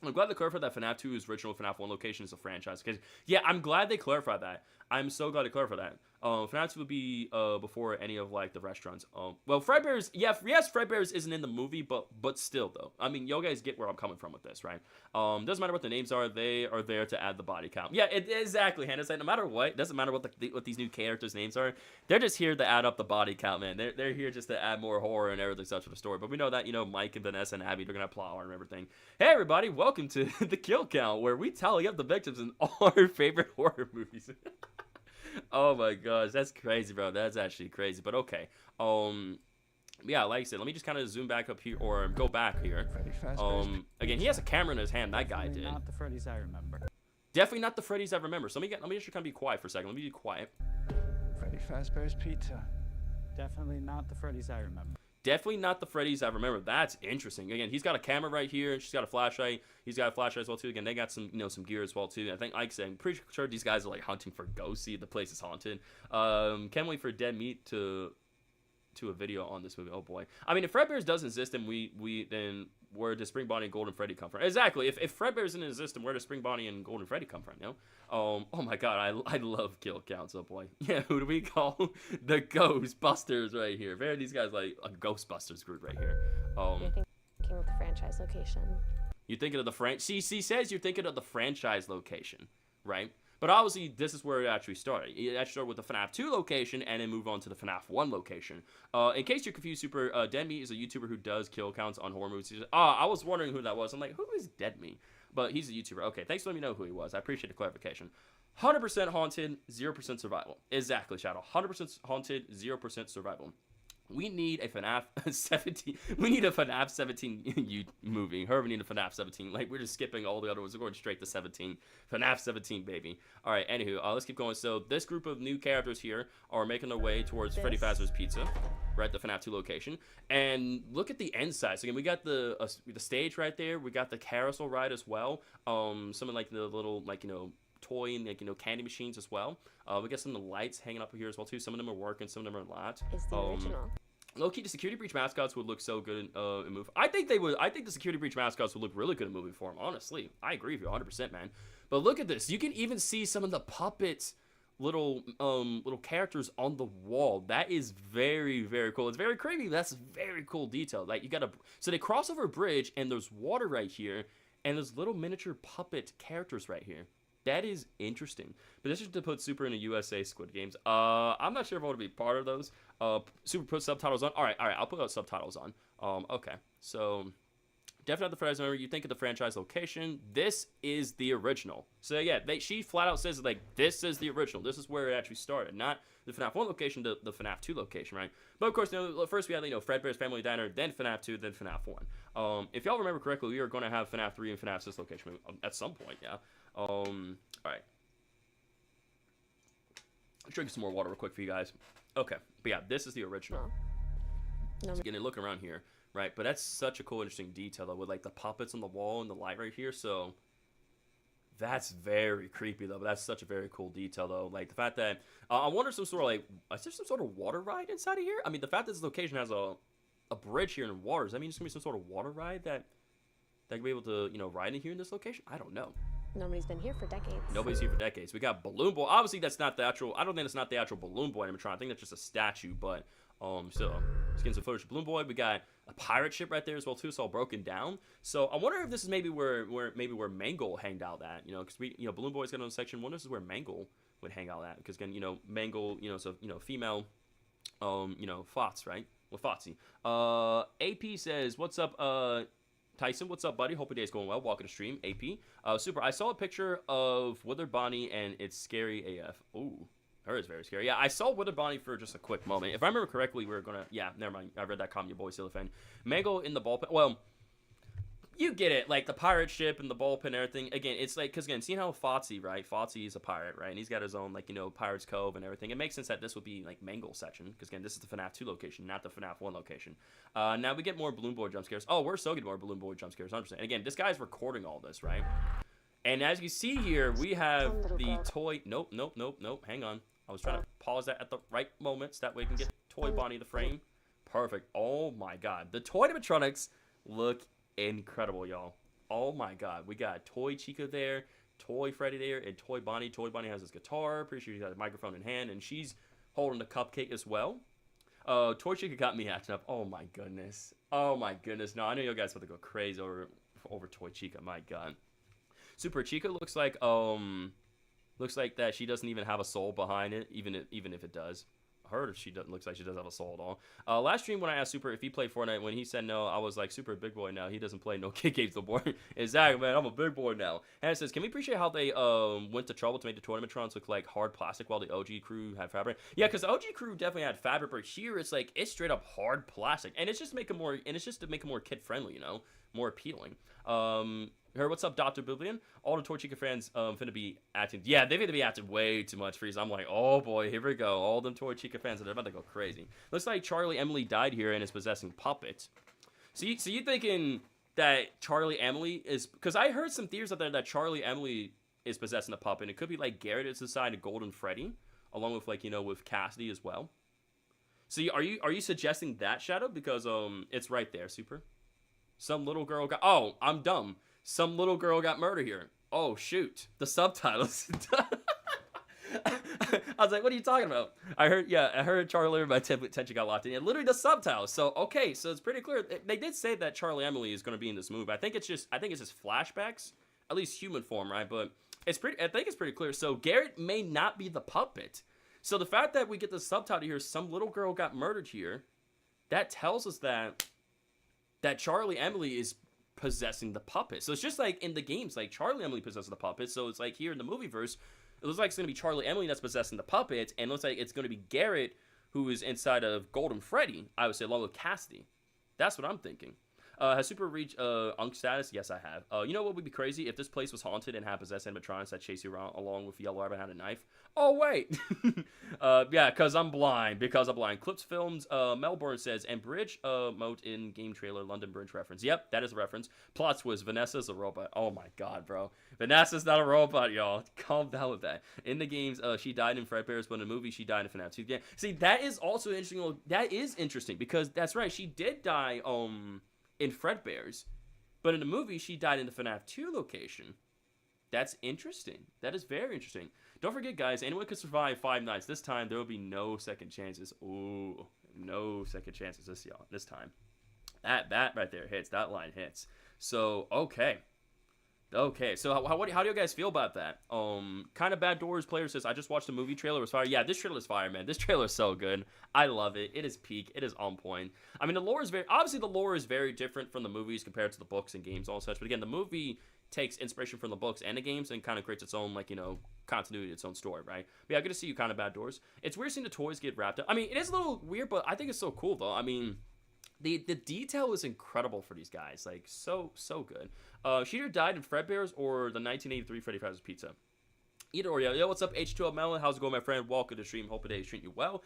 A: I'm glad they clarified that FNAF 2's original FNAF 1 location is a franchise. Because, yeah, I'm glad they clarified that. I'm so glad they clarified that. FNAF 2 would be before any of, like, the restaurants. Well, Fredbear's, yes, Fredbear's isn't in the movie, but still, though. I mean, you guys get where I'm coming from with this, right? Doesn't matter what the names are. They are there to add the body count. Yeah, exactly, Hannah said. No matter what, doesn't matter what these new characters' names are. They're just here to add up the body count, man. They're here just to add more horror and everything such for the story. But we know that, you know, Mike and Vanessa and Abby, they're going to plow and everything. Hey, everybody, welcome to the Kill Count, where we tally up the victims in all our favorite horror movies. Oh my gosh, that's crazy, bro. That's actually crazy. But okay. Yeah, like I said, let me just kind of zoom back up here or go back here. Again, he has a camera in his hand. That guy did.
C: Not the Freddy's I remember.
A: Definitely not the Freddy's I remember. So let me just kind of be quiet for a second. Let me be quiet.
E: Freddy Fazbear's Pizza. Definitely not the Freddy's I remember.
A: Definitely not the Freddy's I remember. That's interesting. Again, he's got a camera right here. She's got a flashlight. He's got a flashlight as well too. Again, they got some, some gear as well too. I think, like I said, I'm pretty sure these guys are like hunting for ghosts. See, the place is haunted. Can't wait for Dead Meat to a video on this movie. Oh boy. I mean, if Fredbear's doesn't exist, then then where does Spring Bonnie and Golden Freddy come from? Exactly. If Fredbear's doesn't exist, then where does Spring Bonnie and Golden Freddy come from? You know? Oh my God, I love kill counts. Oh boy. Yeah. Who do we call the Ghostbusters right here? Very these guys like a Ghostbusters group right here.
B: You're thinking of the franchise location.
A: You're thinking of the she says you're thinking of the franchise location, right? But obviously, this is where it actually started. It actually started with the FNAF 2 location and then moved on to the FNAF 1 location. In case you're confused, Super, Dead Meat is a YouTuber who does kill counts on horror movies. I was wondering who that was. I'm like, who is Dead Meat? But he's a YouTuber. Okay, thanks for letting me know who he was. I appreciate the clarification. 100% haunted, 0% survival. Exactly, Shadow. 100% haunted, 0% survival. We need a FNAF 17. We need a FNAF 17 movie. Her, we need a FNAF 17. Like, we're just skipping all the other ones. We're going straight to 17. FNAF 17, baby. All right, anywho, let's keep going. So, this group of new characters here are making their way towards Freddy Fazbear's Pizza, right? The FNAF 2 location. And look at the inside. So, again, we got the stage right there. We got the carousel ride as well. Something like the little, like, toy and, like, candy machines as well. We got some of the lights hanging up here as well too. Some of them are working, some of them are not.
B: Is the original.
A: Low-key, the security breach mascots would look so good in movie. I think they would. I think the security breach mascots would look really good in movie form. Honestly, I agree with you 100%, man. But look at this. You can even see some of the puppets, little characters on the wall. That is very, very cool. It's very creepy. That's very cool detail. Like, you got so they cross over a bridge and there's water right here, and there's little miniature puppet characters right here. That is interesting. But this is to put Super in a USA Squid Games. I'm not sure if I want to be part of those. Super put subtitles on. All right. I'll put subtitles on. Okay. So definitely not the franchise. Remember, you think of the franchise location. This is the original. So yeah, she flat out says like this is the original. This is where it actually started, not the FNAF 1 location, the FNAF 2 location, right? But of course, first we had Fredbear's Family Diner, then FNAF 2, then FNAF 1. If y'all remember correctly, we are going to have FNAF 3 and FNAF 6 location at some point. Yeah. All right. Let's drink some more water real quick for you guys. Okay, but yeah, this is the original. So again, looking around here, right? But that's such a cool, interesting detail though, with like the puppets on the wall and the light right here. So that's very creepy though. But that's such a very cool detail though. Like the fact that I wonder some sort of like, is there some sort of water ride inside of here? I mean, the fact that this location has a bridge here in water, does that mean it's gonna be some sort of water ride that can be able to ride in here in this location? I don't know.
B: Nobody's been here for decades.
A: Nobody's here for decades. We got Balloon Boy. Obviously, that's not the actual. I don't think it's not the actual Balloon Boy animatronic. I think that's just a statue. But so let's get some footage of Balloon Boy. We got a pirate ship right there as well too. It's all broken down. So I wonder if this is maybe where Mangle hanged out at. Because Balloon Boy's got on section. I wonder if this is where Mangle would hang out at. Because again, Mangle, so female, Fots, right? With Fotsy. AP says, "What's up, Tyson, what's up, buddy? Hope your day's going well. Welcome to stream, AP. Super, I saw a picture of Withered Bonnie, and it's scary AF. Ooh, her is very scary. Yeah, I saw Withered Bonnie for just a quick moment. If I remember correctly, we were gonna... Yeah, never mind. I read that comment. Your boy still a fan. Mango in the ballpen. Well, you get it. Like, the pirate ship and the ballpen and everything. Again, it's like... Because, again, seeing how Fotsy, right? Fotsy is a pirate, right? And he's got his own, like, Pirate's Cove and everything. It makes sense that this would be, like, Mangle section. Because, again, this is the FNAF 2 location, not the FNAF 1 location. Now we get more Balloon Boy jump scares. Oh, we're so getting more Balloon Boy jump scares, 100%. And, again, this guy's recording all this, right? And as you see here, we have the toy... Nope. Hang on. I was trying to pause that at the right moments. That way we can get Toy Bonnie the frame. Perfect. Oh, my God. The toy animatronics look incredible, y'all. Oh my God, we got Toy Chica there, Toy Freddy there, and Toy Bonnie. Toy Bonnie has his guitar. Pretty sure she's got a microphone in hand, and she's holding the cupcake as well. Toy Chica got me acting up. Oh my goodness. No, I know you guys want to go crazy over Toy Chica. My God. Super Chica looks like that she doesn't even have a soul behind it, even if it does. She doesn't looks like she doesn't have a soul at all. Last stream when I asked Super if he played Fortnite, when he said no, I was like, Super, big boy now. He doesn't play no kid games no more. Exactly, man. I'm a big boy now. And it says, can we appreciate how they went to trouble to make the toy animatronics look like hard plastic while the OG crew had fabric? Yeah, because the OG crew definitely had fabric, but here it's like it's straight up hard plastic, and it's just to make it more kid friendly, more appealing. Her, what's up, Dr. Biblian? All the Toy Chica fans finna be acting. Yeah, they're finna be acting way too much Freeze. I'm like, oh boy, here we go. All them Toy Chica fans, they're about to go crazy. Looks like Charlie Emily died here and is possessing puppets. So you thinking that Charlie Emily is... Because I heard some theories out there that Charlie Emily is possessing a puppet. It could be like Garrett is inside of Golden Freddy, along with like, you know, with Cassidy as well. So are you suggesting that, Shadow? Because it's right there, Super. Some little girl got... Oh, I'm dumb. Some little girl got murdered here. Oh, shoot. The subtitles. I was like, what are you talking about? I heard Charlie, my attention got locked in. Yeah, literally the subtitles. So, okay, so it's pretty clear. They did say that Charlie Emily is going to be in this movie. I think it's just flashbacks, at least human form, right? But I think it's pretty clear. So Garrett may not be the puppet. So the fact that we get the subtitle here, some little girl got murdered here, that tells us that Charlie Emily is possessing the puppet. So it's just like in the games, like Charlie Emily possesses the puppet. So it's like here in the movie verse, it looks like it's going to be Charlie Emily that's possessing the puppet, and it looks like it's going to be Garrett who is inside of Golden Freddy, I would say, along with Cassidy. That's what I'm thinking. Has Super reached Unk status? Yes, I have. You know what would be crazy? If this place was haunted and had possessed animatronics that chase you around along with Yellow Rabbit had a knife. Oh, wait. Yeah, because I'm blind. Clips Films, Melbourne says, and Bridge moat in game trailer, London Bridge reference. Yep, that is a reference. Plot twist, Vanessa's a robot. Oh, my God, bro. Vanessa's not a robot, y'all. Calm down with that. In the games, she died in Fredbear's, but in the movie, she died in FNAF 2. Yeah. See, that is also interesting. That is interesting because that's right. She did die, in Fredbear's, but in the movie she died in the FNAF 2 location. That's interesting. That is very interesting. Don't forget, guys, anyone could survive 5 nights. This time there will be no second chances. Ooh, no second chances this time. That right there hits. That line hits. So okay. So how do you guys feel about that? Kind of Bad Doors player says, I just watched the movie trailer. It was fire. Yeah, this trailer is fire, man. This trailer is so good. I love it. It is peak. It is on point. I mean, the lore is very different from the movies compared to the books and games and all such. But again, the movie takes inspiration from the books and the games and kind of creates its own, like, you know, continuity, its own story, right? But yeah, good to see you, Kind of Bad Doors. It's weird seeing the toys get wrapped up. I mean, it is a little weird, but I think it's so cool, though. I mean, the detail is incredible for these guys. Like, so good. She either died in Fredbear's or the 1983 Freddy Fazbear's Pizza. Either or, yeah. Yo, what's up, H2O Melon? How's it going, my friend? Welcome to the stream. Hope today is treating you well.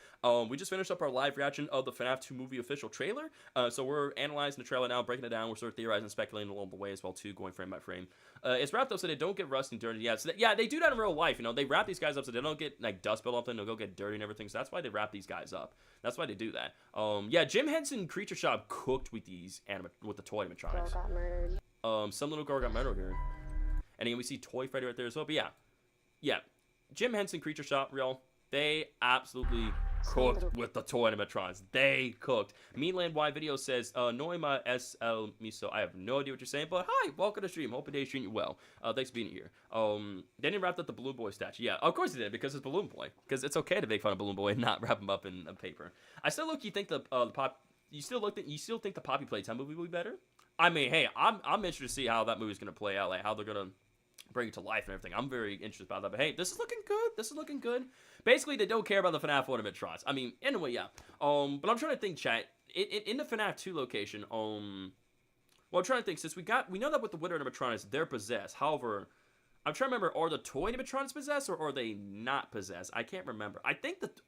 A: We just finished up our live reaction of the FNAF 2 movie official trailer. So we're analyzing the trailer now, breaking it down. We're sort of theorizing and speculating along the way as well, too, going frame by frame. It's wrapped up so they don't get rusty and dirty. Yeah, so they do that in real life. You know, they wrap these guys up so they don't get like dust built up and they'll go get dirty and everything. So that's why they wrap these guys up. That's why they do that. Yeah, Jim Henson Creature Shop cooked with these with the toy animatronics.
B: Girl got murdered.
A: Some little girl got murdered here. And again, we see Toy Freddy right there as well. But yeah. Jim Henson Creature Shop, real. They absolutely cooked with the toy animatronics. They cooked. Meanland Y Video says, Noima SL Miso. I have no idea what you're saying, but hi, welcome to the stream. Hope today's treating you well. Thanks for being here. Then he wrapped up the Balloon Boy statue. Yeah, of course he did, because it's Balloon Boy. Because it's okay to make fun of Balloon Boy and not wrap him up in paper. I still look. You think you still think the Poppy Playtime movie will be better? I mean, hey, I'm interested to see how that movie's gonna play out, like how they're gonna bring it to life and everything. I'm very interested about that. But hey, this is looking good. Basically, they don't care about the FNAF animatronics. I mean, anyway, yeah. But I'm trying to think, chat. In the FNAF 2 location, well, I'm trying to think, since we know that with the Widow animatronics, they're possessed. However, I'm trying to remember, are the toy animatronics possessed or are they not possessed? I can't remember. I think that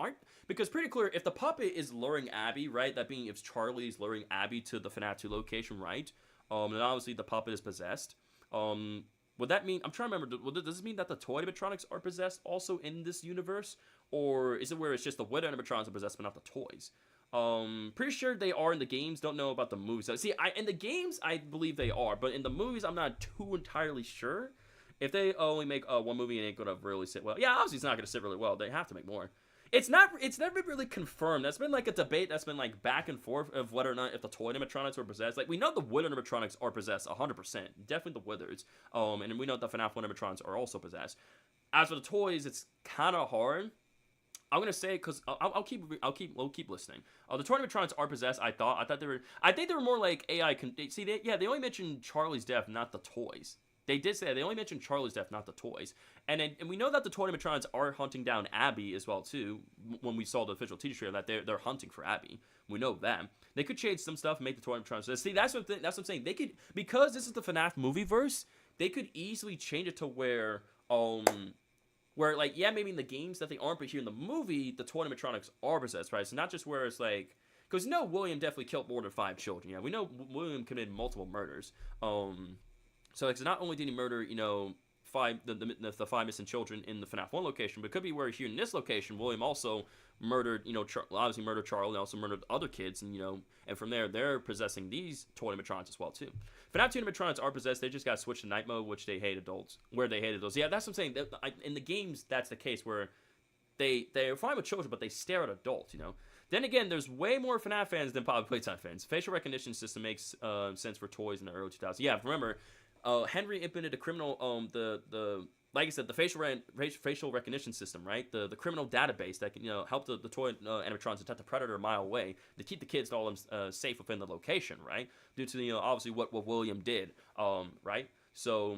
A: because pretty clear, if the puppet is luring Abby, right? That being if Charlie's luring Abby to the FNAF 2 location, right? And obviously the puppet is possessed. Would that mean, I'm trying to remember, does this mean that the toy animatronics are possessed also in this universe? Or is it where it's just the Widow animatronics are possessed but not the toys? Pretty sure they are in the games, don't know about the movies. So, see, in the games, I believe they are, but in the movies, I'm not too entirely sure. If they only make one movie and it ain't gonna really sit well. Yeah, obviously it's not gonna sit really well. They have to make more. It's never been really confirmed. That's been like a debate that's been like back and forth of whether or not if the toy animatronics were possessed. Like we know the wood animatronics are possessed 100%, definitely the Withers. And we know the FNAF 1 animatronics are also possessed. As for the toys, it's kind of hard. I'm gonna say because I'll keep listening. The toy animatronics are possessed. I think they were more like AI. They only mentioned Charlie's death, not the toys. They did say that. They only mentioned Charlie's death, not the toys. And we know that the toy animatronics are hunting down Abby as well, too, when we saw the official teaser trailer, that they're hunting for Abby. We know that. They could change some stuff and make the toy animatronics. See, that's what I'm saying. They could, because this is the FNAF movie verse, they could easily change it to where like, yeah, maybe in the games that they aren't, but here in the movie, the toy animatronics are possessed, right? So not just where it's like, because William definitely killed more than 5 children. Yeah, we know William committed multiple murders. So it's not only did he murder, the 5 missing children in the FNAF 1 location, but it could be where here in this location, William also murdered, obviously murdered Charlie, and also murdered other kids, and and from there, they're possessing these toy animatronics as well, too. FNAF 2 animatronics are possessed, they just got switched to night mode, which they hate adults, Yeah, that's what I'm saying. In the games, that's the case, where they're fine with children, but they stare at adults, Then again, there's way more FNAF fans than probably Playtime fans. Facial recognition system makes sense for toys in the early 2000s. Yeah, remember, Henry implemented a criminal, like I said, the facial recognition system, right? The criminal database that can, help the toy animatronics detect a predator a mile away to keep the kids all safe within the location, right? Due to, obviously what William did, right? So,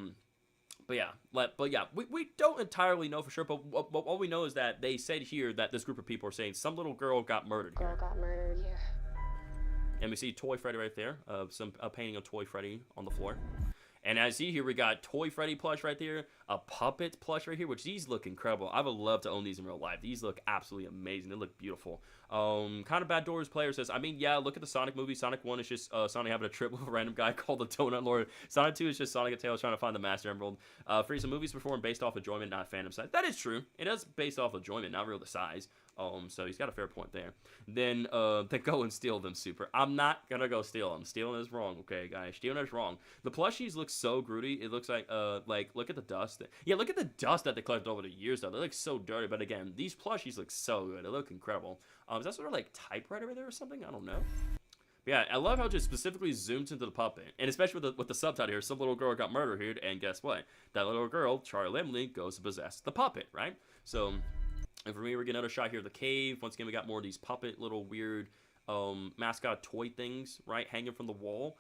A: but yeah, we don't entirely know for sure, but what we know is that they said here that this group of people are saying some little girl got murdered here. And we see Toy Freddy right there, a painting of Toy Freddy on the floor. And as you see here, we got Toy Freddy plush right there, a puppet plush right here, which these look incredible. I would love to own these in real life. These look absolutely amazing. They look beautiful. Kind of Bad Doors player says, I mean, yeah, look at the Sonic movie. Sonic 1 is just Sonic having a trip with a random guy called the Donut Lord. Sonic 2 is just Sonic and Tails trying to find the Master Emerald. Freeza movies performed based off enjoyment, not fandom size. That is true. It is based off enjoyment, not real the size. So he's got a fair point there. Then they go and steal them, Super. I'm not gonna go steal them. Stealing is wrong, okay, guys? Stealing is wrong. The plushies look so grody. It looks like look at the dust. Yeah, look at the dust that they collected over the years, though. They look so dirty, but again, these plushies look so good. They look incredible. Is that sort of like typewriter right there or something? I don't know. But yeah, I love how it just specifically zooms into the puppet, and especially with the subtitle here, some little girl got murdered here, and guess what? That little girl, Charlie Emily, goes to possess the puppet, right? So, and for me, we're getting another shot here of the cave. Once again, we got more of these puppet little weird mascot toy things, right, hanging from the wall.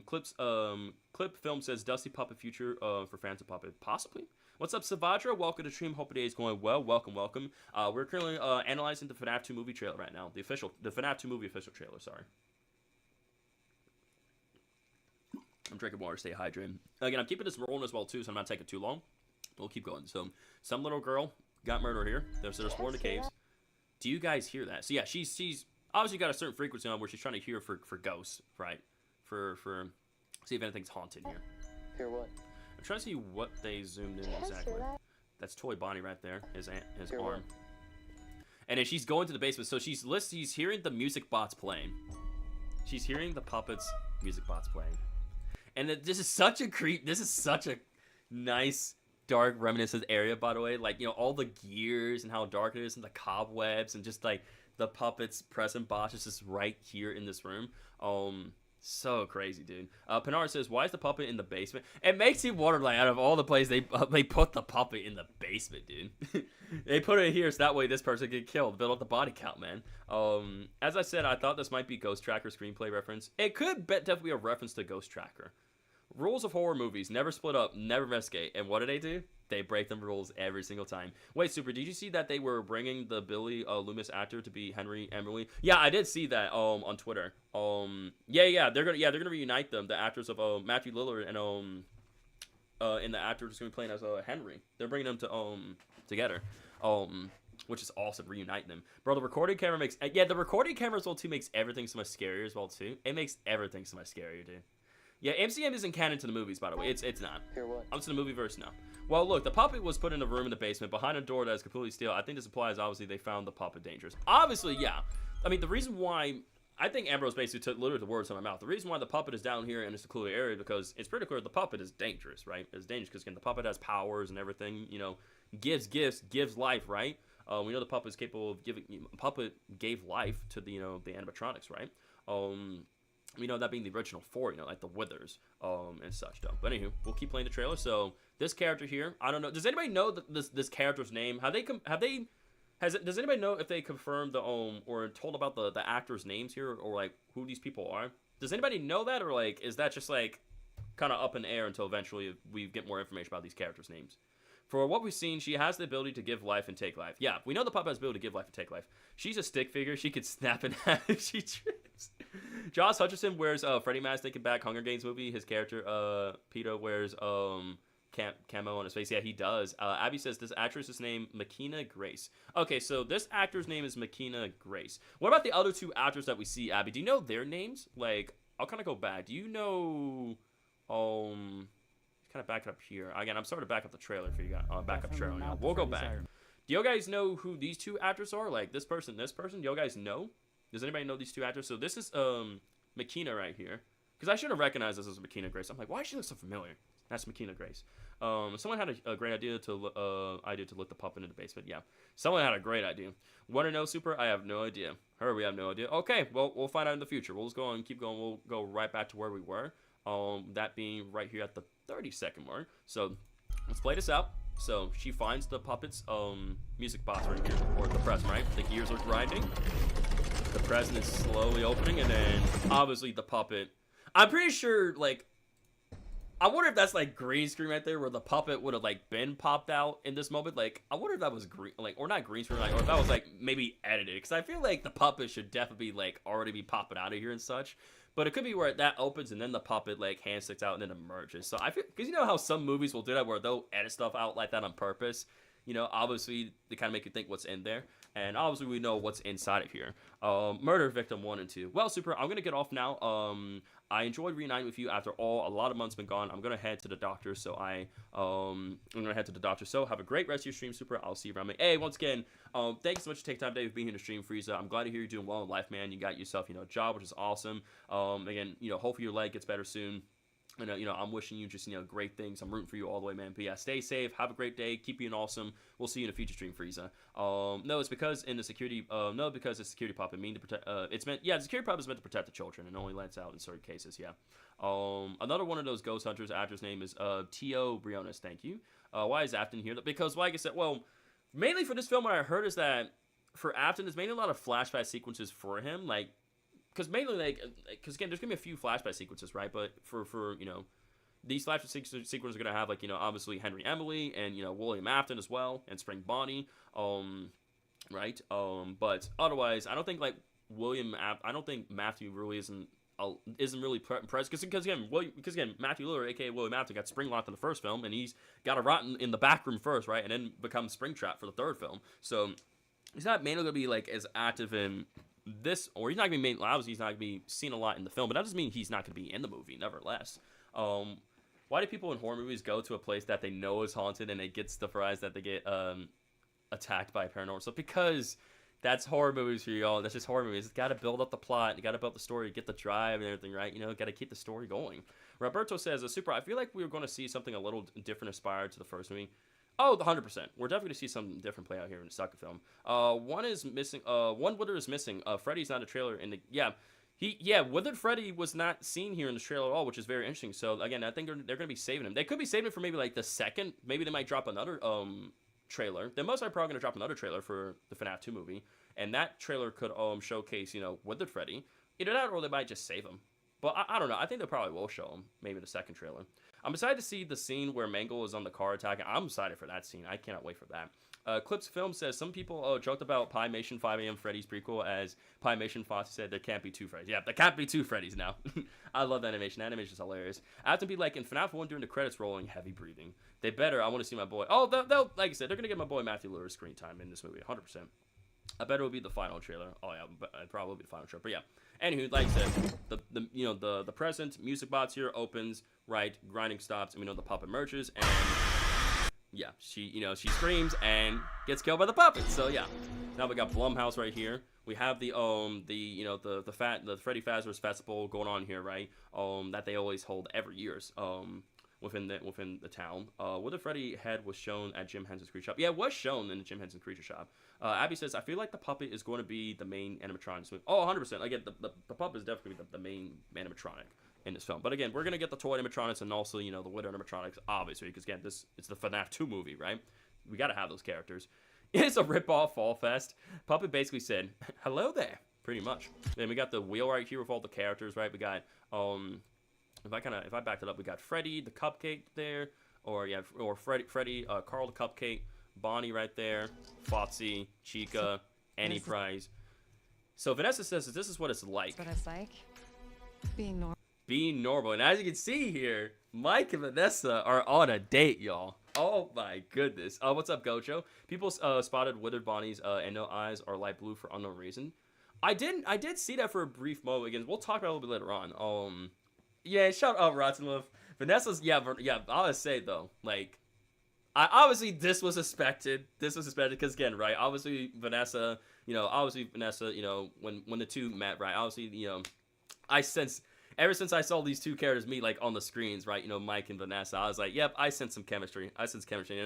A: Clip film says Dusty Puppet future for fans of Puppet, possibly. What's up, Savadra? Welcome to stream. Hope your day is going well. Welcome. We're currently analyzing the FNAF 2 movie trailer right now. The FNAF 2 movie official trailer. Sorry. I'm drinking water. Stay hydrated. Again, I'm keeping this rolling as well too, so I'm not taking too long. We'll keep going. So, some little girl got murdered here. They're exploring the caves. Do you guys hear that? So yeah, she's obviously got a certain frequency on where she's trying to hear for ghosts, right? For see if anything's haunted here.
C: Hear what?
A: I'm trying to see what they zoomed in exactly. That's Toy Bonnie right there, his arm. And then she's going to the basement, so she's hearing the music bots playing. She's hearing the puppets music bots playing. And this is such a creep. This is such a nice, dark, reminiscent area, by the way. Like, all the gears and how dark it is, and the cobwebs, and just like the puppets present bots is just right here in this room. So crazy, dude. Pinar says, why is the puppet in the basement? It makes me wonder, like, out of all the places they put the puppet in the basement, dude. They put it here so that way this person can get killed. Build up the body count, man. As I said, I thought this might be Ghost Tracker screenplay reference. It could definitely be a reference to Ghost Tracker. Rules of horror movies: never split up, never investigate. And what do? They break them rules every single time. Wait, Super, did you see that they were bringing the Billy Loomis actor to be Henry Emily? Yeah, I did see that on Twitter. Yeah, they're gonna reunite them, the actors of Matthew Lillard and the actor who's gonna be playing as Henry. They're bringing them to together. Which is awesome, reuniting them. Bro, the recording camera the recording camera as well too makes everything so much scarier as well too. It makes everything so much scarier, dude. Yeah, MCM isn't canon to the movies, by the way. It's not.
C: Hear what?
A: I'm to the movie verse now. Well, look, the puppet was put in a room in the basement behind a door that is completely steel. I think this implies, obviously, they found the puppet dangerous. Obviously, yeah. I mean, the reason why... I think Ambrose basically took literally the words out of my mouth. The reason why the puppet is down here in this secluded area because it's pretty clear the puppet is dangerous, right? It's dangerous because, again, the puppet has powers and everything, gives gifts, gives life, right? We know the puppet is capable of giving... Puppet gave life to the, the animatronics, right? We know that being the original 4, like the Withers, and such, though. But anywho, we'll keep playing the trailer. So this character here, I don't know. Does anybody know this character's name? Does anybody know if they confirmed or told about the actors' names here, or like who these people are? Does anybody know that, or like is that just like kind of up in the air until eventually we get more information about these characters' names? For what we've seen, she has the ability to give life and take life. Yeah, we know the puppet has the ability to give life and take life. She's a stick figure. She could snap in half if she tried. Josh Hutcherson wears Freddy mask taken back Hunger Games movie. His character Peter wears camo on his face. Yeah, he does. Abby says this actress is named Makina Grace. Okay, so this actor's name is Makina Grace. What about the other two actors that we see, Abby? Do you know their names? Like, I'll kind of go back. Do you know? Kind of back it up here. Again, I'm sorry to back up the trailer for you guys. Back up the trailer. Now. We'll go back. Do you guys know who these two actors are? Like this person, this person. Do you guys know? Does anybody know these two actors? So this is Makina right here. Because I should have recognized this as Makina Grace. I'm like, why does she look so familiar? That's Makina Grace. Someone had a great idea to look the puppet in the basement. Yeah, someone had a great idea. Want to know, Super? I have no idea. Her, we have no idea. Okay, well, we'll find out in the future. We'll just go and keep going. We'll go right back to where we were. That being right here at the 30-second mark. So let's play this out. So she finds the puppet's music box right here, or the press, right? The gears are grinding. The present is slowly opening, and then obviously the puppet. I'm pretty sure, like, I wonder if that's like green screen right there, where the puppet would have like been popped out in this moment. Like, I wonder if that was green, like, or not green screen, like, or if that was like maybe edited, because I feel like the puppet should definitely be like already be popping out of here and such. But it could be where that opens and then the puppet like hand sticks out and then emerges. So I feel, because you know how some movies will do that where they'll edit stuff out like that on purpose. You know, obviously they kind of make you think what's in there, and obviously we know what's inside of here. Murder Victim 1 and 2. Well, Super, I'm gonna get off now. I enjoyed reuniting with you after a lot of months been gone. I'm gonna head to the doctor, so I'm gonna head to the doctor. So have a great rest of your stream, Super. I'll see you around. Hey, once again, thank you so much for taking time today for being here to stream, Frieza. I'm glad to hear you're doing well in life, man. You got yourself, a job, which is awesome. Again, hopefully your leg gets better soon. And, I'm wishing you just, great things. I'm rooting for you all the way, man. But yeah, stay safe. Have a great day. Keep being awesome. We'll see you in a future stream, Frieza. No, it's because in the security, because it's security puppet mean to protect, the security puppet is meant to protect the children and only lets out in certain cases, yeah. Another one of those ghost hunters, actor's name is, T.O. Briones, thank you. Why is Afton here? Because, like I said, well, mainly for this film, what I heard is that for Afton, there's mainly a lot of flashback sequences for him, like, because mainly, because again, there's gonna be a few flashback sequences, right? But for these flashback sequences are gonna have obviously Henry Emily and William Afton as well and Spring Bonnie, right? But otherwise, I don't think I don't think Matthew really isn't really impressed because again Matthew Lillard, aka William Afton, got spring locked in the first film and he's got a rotten in the back room first, right? And then becomes Springtrap for the third film, so he's not mainly gonna be as active in this, or he's not gonna be obviously he's not gonna be seen a lot in the film, but that doesn't mean he's not gonna be in the movie nevertheless. Why do people in horror movies go to a place that they know is haunted and they get surprised that they get attacked by paranormal stuff? Because that's horror movies for y'all. That's just horror movies. It's got to build up the plot. You got to build the story, get the drive and everything, right? Got to keep the story going. Roberto says, Super, I feel like we were going to see something a little different inspired to the first movie. Oh, 100%. We're definitely going to see something different play out here in the second film. One is missing. One Wither is missing. Freddy's not a trailer in the. Yeah. Withered Freddy was not seen here in the trailer at all, which is very interesting. So again, I think they're going to be saving him. They could be saving it for maybe the second. Maybe they might drop another trailer. They're most likely probably going to drop another trailer for the FNAF 2 movie, and that trailer could showcase Withered Freddy. Either that or they might just save him. But I don't know. I think they probably will show him maybe the second trailer. I'm excited to see the scene where Mangle is on the car attack. I'm excited for that scene. I cannot wait for that. Clips Film says, some people joked about Piemation 5 AM Freddy's prequel as Piemation Fox said there can't be two Freddys. Yeah, there can't be two Freddys now. I love that animation. That animation is hilarious. I have to be in FNAF 1 during the credits rolling, heavy breathing. They better. I want to see my boy. Oh, they'll like I said, they're going to get my boy Matthew Lillard screen time in this movie, 100%. I bet it will be the final trailer. Oh yeah, it probably will be the final trailer. But yeah. Anywho, like I said, the present music box here opens, right? Grinding stops, and we know the puppet emerges, and yeah, she screams and gets killed by the puppet. So yeah, now we got Blumhouse right here. We have the Freddy Fazbear's Festival going on here, right? That they always hold every year. Within the town. Withered Freddy head was shown at Jim Henson's Creature Shop. Yeah, it was shown in the Jim Henson Creature Shop. Abby says, I feel like the puppet is going to be the main animatronic. Oh, 100%. Again, the puppet is definitely the main animatronic in this film. But again, we're going to get the toy animatronics and also, the Withered animatronics, obviously, because again, it's the FNAF 2 movie, right? We got to have those characters. It's a rip-off Fall Fest. Puppet basically said, hello there, pretty much. Then we got the wheel right here with all the characters, right? We got, if I backed it up, we got Freddy, the cupcake there, or Freddy, Carl the cupcake, Bonnie right there, Foxy, Chica, Annie Prize. So Vanessa says that this is what it's like.
D: That's what it's like. Being normal.
A: Being normal. And as you can see here, Mike and Vanessa are on a date, y'all. Oh my goodness. What's up, Gojo? People spotted withered Bonnie's and no eyes are light blue for unknown reason. I did see that for a brief moment. Again, we'll talk about it a little bit later on. Yeah, shout out Rotsmouth. Vanessa's I would say though, like, obviously this was suspected. This was suspected because again, right? Obviously Vanessa, you know, when the two met, right? Obviously, you know, I sense. Ever since I saw these two characters meet, like, on the screens, right, you know, Mike and Vanessa, I was like, yep, I sense some chemistry. And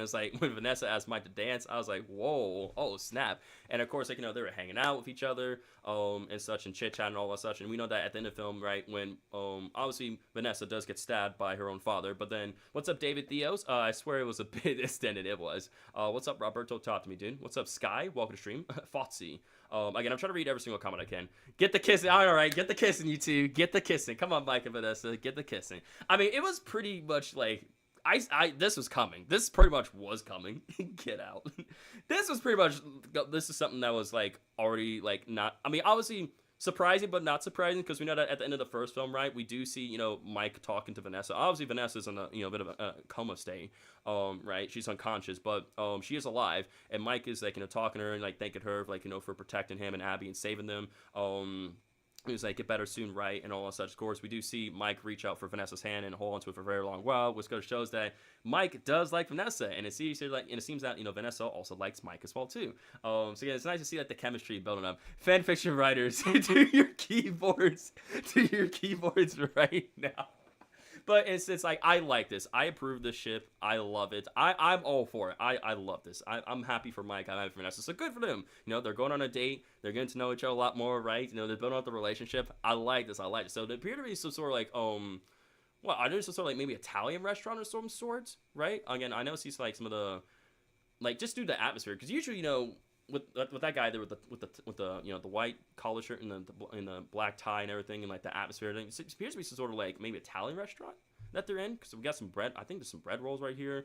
A: it's like, when Vanessa asked Mike to dance, I was like, whoa, oh, snap. And, of course, like, you know, they were hanging out with each other, and such, and chit-chat and all that such. And we know that at the end of the film, right, when, obviously, Vanessa does get stabbed by her own father. But then, what's up, David Theos? I swear it was a bit extended, it was. What's up, Roberto? Talk to me, dude. What's up, Sky? Welcome to stream. Fotsy. Again, I'm trying to read every single comment I can. Get the kissing. All right, get the kissing, you two. Get the kissing. Come on, Mike and Vanessa. Get the kissing. I mean, it was pretty much like, this was coming. This pretty much was coming. Get out. This is something that was, like, already, like, not, I mean, obviously surprising, but not surprising, because we know that at the end of the first film, right, we do see, you know, Mike talking to Vanessa. Obviously, Vanessa's in a, you know, bit of a coma state, right? She's unconscious, but she is alive, and Mike is, like, you know, talking to her and, like, thanking her, like, you know, for protecting him and Abby and saving them. He was like, get better soon, right? And all that such. Of course, we do see Mike reach out for Vanessa's hand and hold onto it for a very long while, which shows that Mike does like Vanessa, and it seems that, you know, Vanessa also likes Mike as well too. So yeah, it's nice to see like the chemistry building up. Fan fiction writers, do your keyboards right now. But it's like, I like this. I approve this ship. I love it. I'm all for it. I love this. I'm happy for Mike. I'm happy for Vanessa. So good for them. You know, they're going on a date. They're getting to know each other a lot more, right? You know, they're building up the relationship. I like this. So there appear to be some sort of like, I know some sort of like maybe Italian restaurant or some sorts, right? Again, I know it's like some of the, like, just do the atmosphere. Because usually, you know, with that guy there with the you know, the white collar shirt and the black tie and everything, and like the atmosphere, it appears to be some sort of like maybe Italian restaurant that they're in, because we got some bread. I think there's some bread rolls right here,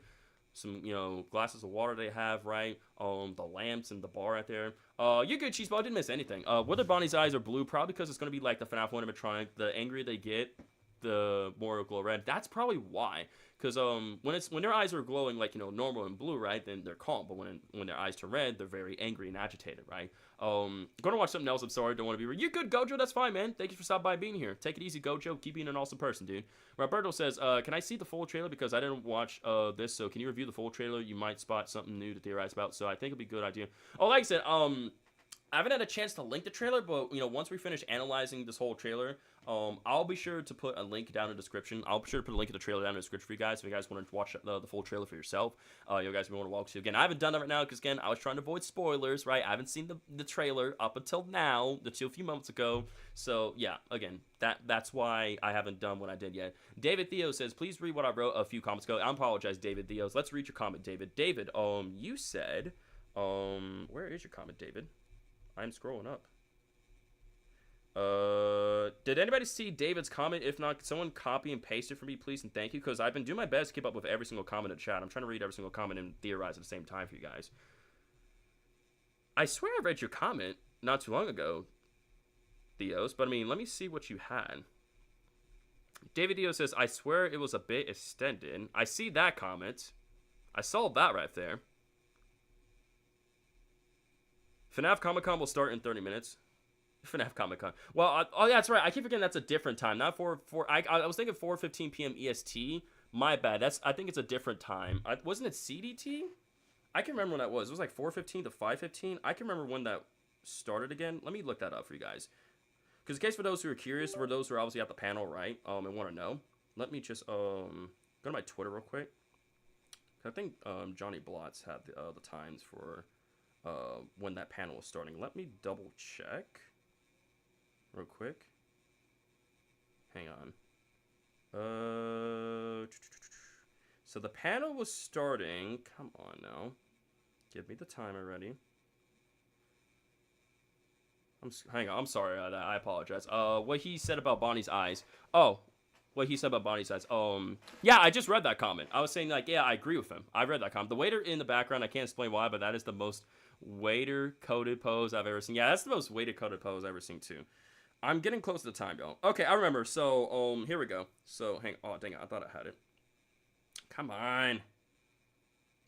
A: some, you know, glasses of water they have, right? The lamps and the bar right there. You're good, Cheeseball. I didn't miss anything. Whether Bonnie's eyes are blue, probably because it's gonna be like the FNAF 1 animatronic. The angrier they get, the more glow red. That's probably why. Because when their eyes are glowing, like, you know, normal and blue, right, then they're calm. But when their eyes turn red, they're very angry and agitated, right? Gonna watch something else. I'm sorry, don't want to be rude. You good, Gojo? That's fine, man. Thank you for stopping by being here. Take it easy, Gojo. Keep being an awesome person, dude. Roberto says, can I see the full trailer? Because I didn't watch this, so can you review the full trailer? You might spot something new to theorize about. So I think it'd be a good idea. Oh, like I said, I haven't had a chance to link the trailer, but, you know, once we finish analyzing this whole trailer, I'll be sure to put a link down in the description. I'll be sure to put a link to the trailer down in the description for you guys, if you guys want to watch the full trailer for yourself. You guys may want to walk to. Again, I haven't done that right now because, again, I was trying to avoid spoilers, right? I haven't seen the trailer up until now, until a few moments ago. So, yeah, again, that's why I haven't done what I did yet. David Theo says, please read what I wrote a few comments ago. I apologize, David Theos. Let's read your comment, David. David, you said, where is your comment, David? I'm scrolling up. Did anybody see David's comment? If not, could someone copy and paste it for me, please, and thank you, because I've been doing my best to keep up with every single comment in chat. I'm trying to read every single comment and theorize at the same time for you guys. I swear I read your comment not too long ago, Theos, but I mean, let me see what you had. David Theo says, I swear it was a bit extended. I see that comment. I saw that right there. FNAF Comic-Con will start in 30 minutes. FNAF Comic-Con. Well, oh yeah, that's right. I keep forgetting that's a different time. Not I was thinking 4:15 p.m. EST. My bad. I think it's a different time. Wasn't it CDT? I can remember when that was. It was like 4:15 to 5:15. I can remember when that started again. Let me look that up for you guys. Because in case for those who are curious, or those who are obviously at the panel, right, and want to know, let me just go to my Twitter real quick. I think Johnny Blotz had the times for when that panel was starting. Let me double check real quick. Hang on. So the panel was starting. Come on now. Give me the timer ready. Hang on. I'm sorry. I apologize. What he said about Bonnie's eyes. Oh, what he said about body size. Yeah, I just read that comment. I was saying, like, yeah, I agree with him. I read that comment. The waiter in the background, I can't explain why, but that is the most waiter-coded pose I've ever seen. Yeah, that's the most waiter-coded pose I've ever seen, too. I'm getting close to the time, y'all. Okay, I remember. So, here we go. So, oh, dang it. I thought I had it. Come on.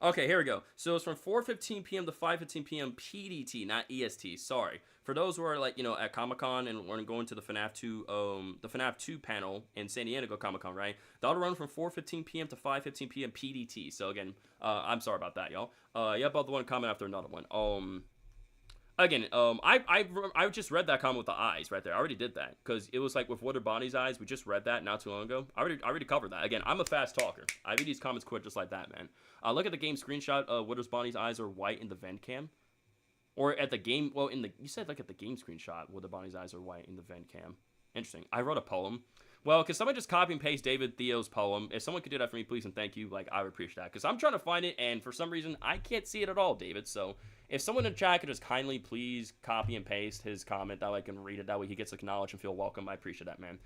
A: Okay, here we go. So it's from 4:15 p.m. to 5:15 p.m. PDT, not EST. Sorry. For those who are, like, you know, at Comic-Con and we're going to the FNAF 2 panel in San Diego Comic-Con, right? That'll run from 4:15 p.m. to 5:15 p.m. PDT. So again, I'm sorry about that, y'all. Yep, I'll the one comment after another one. Again, I just read that comment with the eyes right there. I already did that because it was like with Water Bonnie's eyes. We just read that not too long ago. I already covered that. Again, I'm a fast talker. I read these comments quick just like that, man. Look at the game screenshot. Water Bonnie's eyes are white in the vent cam, or at the game. Well, you said like at the game screenshot, Water Bonnie's eyes are white in the vent cam. Interesting. I wrote a poem. Well, could someone just copy and paste David Theo's poem? If someone could do that for me, please and thank you. Like, I would appreciate that because I'm trying to find it and for some reason I can't see it at all, David. So. If someone in the chat could just kindly please copy and paste his comment, that way I can read it, that way he gets acknowledged and feel welcome, I appreciate that, man.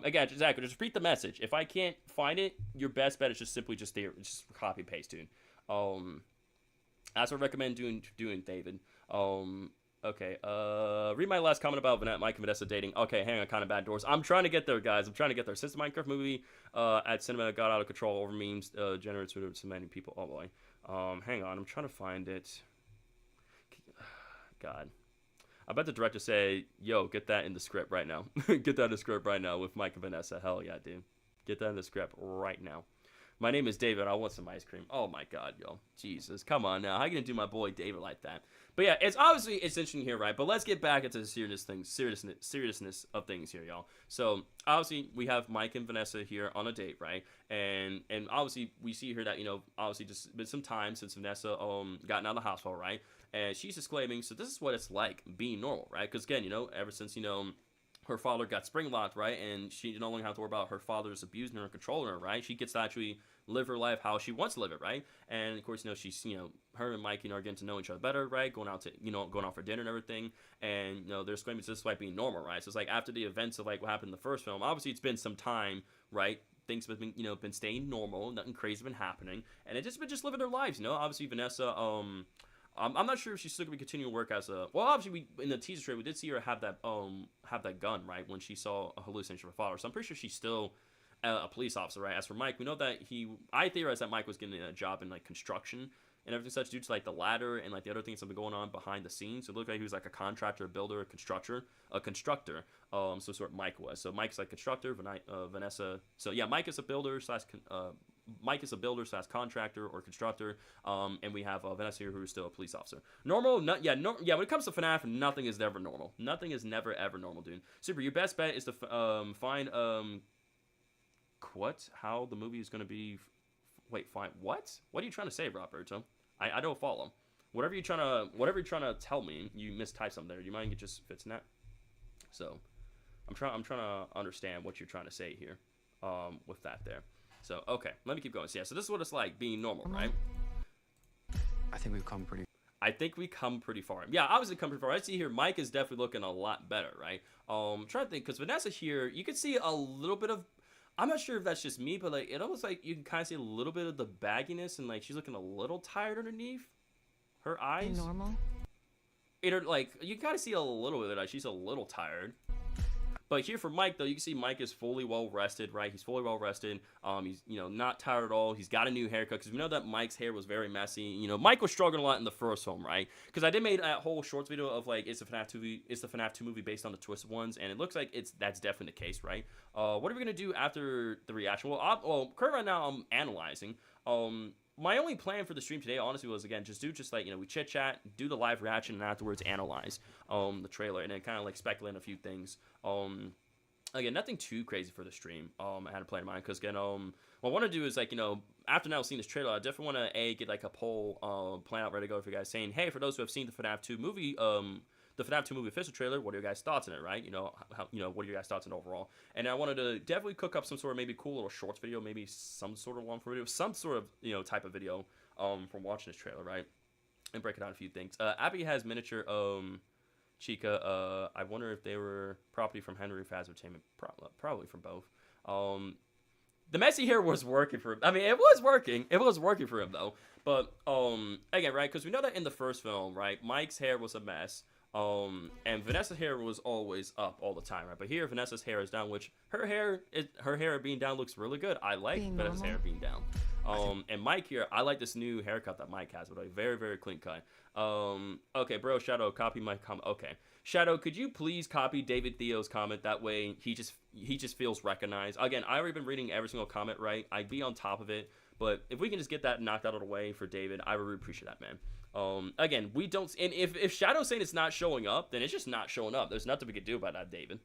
A: Again, exactly, just read the message. If I can't find it, your best bet is just simply just copy and paste, dude. That's what I recommend doing, David. Okay, read my last comment about Mike and Vanessa dating. Okay, hang on, kind of bad doors. I'm trying to get there, guys. I'm trying to get there. Since the Minecraft movie at cinema got out of control over memes, generates with so many people. Oh boy. Hang on, I'm trying to find it. God. I bet the director say, yo, get that in the script right now. Get that in the script right now with Mike and Vanessa. Hell yeah, dude. Get that in the script right now. My name is David. I want some ice cream. Oh my God, yo. Jesus. Come on now. How you gonna do my boy David like that? But yeah, it's interesting here, right? But let's get back into the seriousness of things here, y'all. So obviously we have Mike and Vanessa here on a date, right? And obviously we see here that, you know, obviously just been some time since Vanessa gotten out of the hospital, right? And she's exclaiming, so this is what it's like being normal, right? Because again, you know, ever since, you know, her father got spring locked, right? And she no longer have to worry about her father's abusing her and controlling her, right? She gets to actually live her life how she wants to live it, right? And of course, you know, she's, you know, her and Mike, you know, are getting to know each other better, right? Going out for dinner and everything. And, you know, they're exclaiming, this is like being normal, right? So it's like after the events of like what happened in the first film, obviously it's been some time, right? Things have been, you know, been staying normal, nothing crazy been happening, and it just been living their lives, you know. Obviously Vanessa, I'm not sure if she's still gonna be continuing to work as a. Well, obviously, in the teaser trailer, we did see her have that gun, right, when she saw a hallucination of her father. So I'm pretty sure she's still a police officer, right? As for Mike, we know that I theorized that Mike was getting a job in like construction and everything such due to like the ladder and like the other things that have been going on behind the scenes. So it looked like he was like a contractor, a builder, a constructor. So sort of Mike was. So Mike's like constructor, Vanessa. So yeah, Mike is a builder slash contractor or constructor, and we have Vanessa here, who is still a police officer. Normal, when it comes to FNAF, nothing is ever normal. Nothing is never ever normal, dude. Super, your best bet is to find how the movie is going to be. Wait, find what? What are you trying to say, Roberto? I don't follow. Whatever you're trying to tell me, you mistyped something there. Do you mind it just fits in that? So, I'm trying to understand what you're trying to say here, with that there. So, okay, let me keep going. So, yeah, so this is what it's like being normal, right?
C: I think we've come pretty
A: far. Yeah, obviously come pretty far. I see here Mike is definitely looking a lot better, right? I'm trying to think, because Vanessa here, you can see a little bit of, I'm not sure if that's just me, but like it almost like you can kind of see a little bit of the bagginess, and like she's looking a little tired underneath her eyes.
D: Normal.
A: Like you kind of see a little bit of that. She's a little tired. But here for Mike, though, you can see Mike is fully well rested, right? He's fully well rested. He's, you know, not tired at all. He's got a new haircut because we know that Mike's hair was very messy. You know, Mike was struggling a lot in the first film, right? Because I did make a whole shorts video of like, is the FNAF 2 movie based on the Twisted ones? And it looks like that's definitely the case, right? What are we gonna do after the reaction? Well, currently right now I'm analyzing. My only plan for the stream today, honestly, was again just like, you know, we chit chat, do the live reaction, and afterwards analyze the trailer, and then kind of like speculate on a few things. Again, nothing too crazy for the stream. I had a plan in mind because again, what I want to do is like, you know, after now seeing this trailer, I definitely want to get like a poll plan out ready to go for you guys, saying, hey, for those who have seen the FNAF 2 movie, the FNAF 2 movie official trailer, what are your guys' thoughts on it, right? You know, what are your guys' thoughts on it overall? And I wanted to definitely cook up some sort of maybe cool little shorts video, maybe some sort of long form video, some sort of, you know, type of video from watching this trailer, right? And break it down a few things. Abby has miniature Chica. I wonder if they were property from Henry Faz Entertainment. Probably from both. The messy hair was working for him. I mean, it was working. It was working for him, though. But, again, right, because we know that in the first film, right, Mike's hair was a mess. And Vanessa's hair was always up all the time, right? But here, Vanessa's hair is down, which her hair being down looks really good. I like Vanessa's hair being down. And Mike here, I like this new haircut that Mike has, but a very, very clean cut. Okay, bro, Shadow, copy my comment. Okay, Shadow, could you please copy David Theo's comment? That way, he just feels recognized. Again, I already been reading every single comment, right? I'd be on top of it, but if we can just get that knocked out of the way for David, I would really appreciate that, man. Again, we don't, and if Shadow's saying it's not showing up, then it's just not showing up. There's nothing we can do about that, David.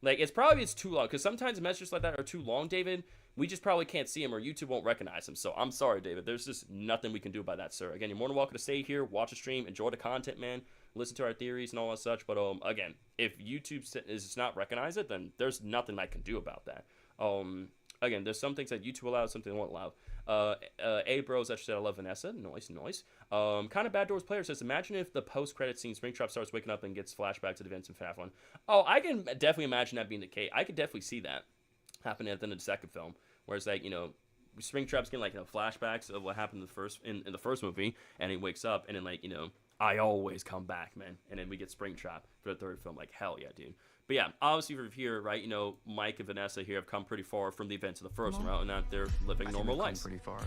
A: Like, it's too long, because sometimes messages like that are too long, David. We just probably can't see him, or YouTube won't recognize him. So I'm sorry, David. There's just nothing we can do about that, sir. Again, you're more than welcome to stay here, watch the stream, enjoy the content, man. Listen to our theories and all that such. But again, if YouTube is not recognize it, then there's nothing I can do about that. Again, there's some things that YouTube allows, something they won't allow. Bros actually said, I love Vanessa. Nice. Kind of Bad Doors player says, imagine if the post-credit scene, Springtrap starts waking up and gets flashback to the events in FNAF 1. Oh, I can definitely imagine that being the case. I could definitely see that happening at the end of the second film, where it's like, Springtrap's getting like flashbacks of what happened in the first movie, and he wakes up, and then like I always come back, man, and then we get Springtrap for the third film. Like, hell yeah, dude. But yeah, obviously we're here, right? Mike and Vanessa here have come pretty far from the events of the first round, and now they're living normal lives.
C: Pretty far.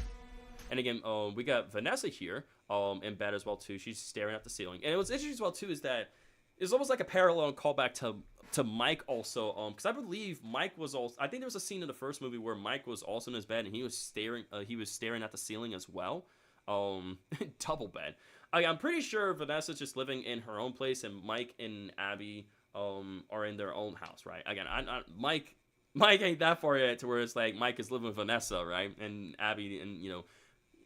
A: And again, we got Vanessa here, in bed as well too. She's staring at the ceiling, and what's interesting as well too is that it's almost like a parallel callback to Mike also, because I believe Mike was also. I think there was a scene in the first movie where Mike was also in his bed and he was staring at the ceiling as well. Double bed. I'm pretty sure Vanessa's just living in her own place, and Mike and Abby are in their own house, right? Again, Mike ain't that far yet to where it's like Mike is living with Vanessa, right? And Abby, and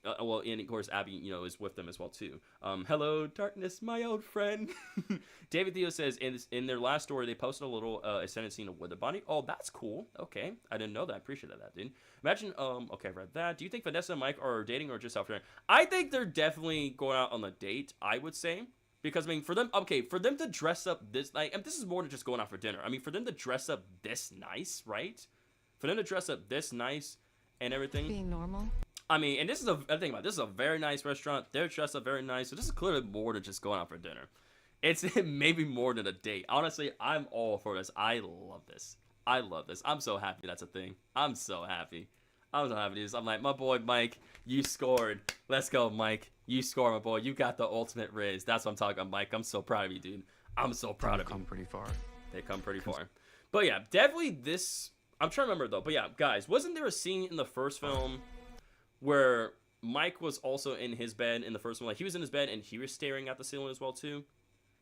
A: and of course Abby, is with them as well too. Hello, darkness, my old friend. David Theo says in their last story they posted a little extended scene of with the bunny. Oh, that's cool. Okay, I didn't know that. I appreciate that, dude. Imagine. Okay, I've read that. Do you think Vanessa and Mike are dating or just out there? I think they're definitely going out on a date. I would say. Because, I mean, for them to dress up this, like, and this is more than just going out for dinner. I mean, for them to dress up this nice, right? For them to dress up this nice and everything.
D: Being normal.
A: I mean, and this is this is a very nice restaurant. They're dressed up very nice. So this is clearly more than just going out for dinner. It's maybe more than a date. Honestly, I'm all for this. I love this. I'm so happy that's a thing. I'm so happy. I'm like, my boy, Mike, you scored. Let's go, Mike. You scored, my boy. You got the ultimate Riz. That's what I'm talking about, Mike. I'm so proud of you, dude. I'm so proud of you.
C: They come pretty far.
A: They come pretty far. But yeah, definitely this. I'm trying to remember, though. But yeah, guys, wasn't there a scene in the first film where Mike was also in his bed in the first one? Like, he was in his bed and he was staring at the ceiling as well, too.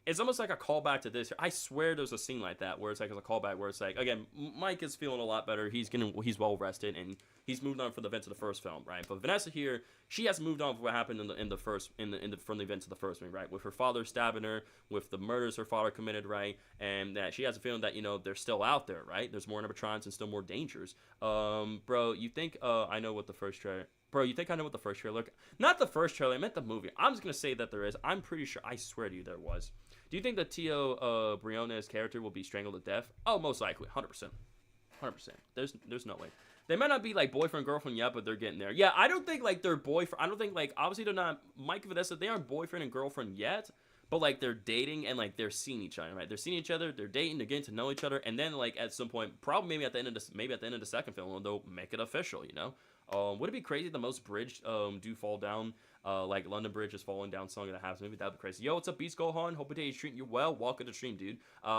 A: It's almost like a callback to this. I swear there's a scene like that where it's like a callback where it's like, again, Mike is feeling a lot better. He's well rested and he's moved on from the events of the first film, right? But Vanessa here, she has moved on from what happened from the events of the first movie, right? With her father stabbing her, with the murders her father committed, right? And that she has a feeling that they're still out there, right? There's more animatronics and still more dangers. Bro, you think I know what the first trailer? Bro, you think I know what the first trailer? Not the first trailer. I meant the movie. I'm just gonna say that there is. I'm pretty sure. I swear to you, there was. Do you think that Tio Briones' character will be strangled to death? Oh, most likely, 100%. 100%. There's no way. They might not be like boyfriend girlfriend yet, but they're getting there. Yeah, I don't think like they're boyfriend. I don't think like obviously they're not. Mike and Vanessa, they aren't boyfriend and girlfriend yet, but like they're dating and like they're seeing each other, right? They're seeing each other, they're dating, they're getting to know each other, and then like at some point, probably maybe at the end of the second film, they'll make it official. Would it be crazy if the most bridge do fall down? Like London Bridge is falling down song in the half movie. That'd be crazy. Yo, what's up, Beast Gohan? Hope today's treating you well. Welcome to the stream, dude.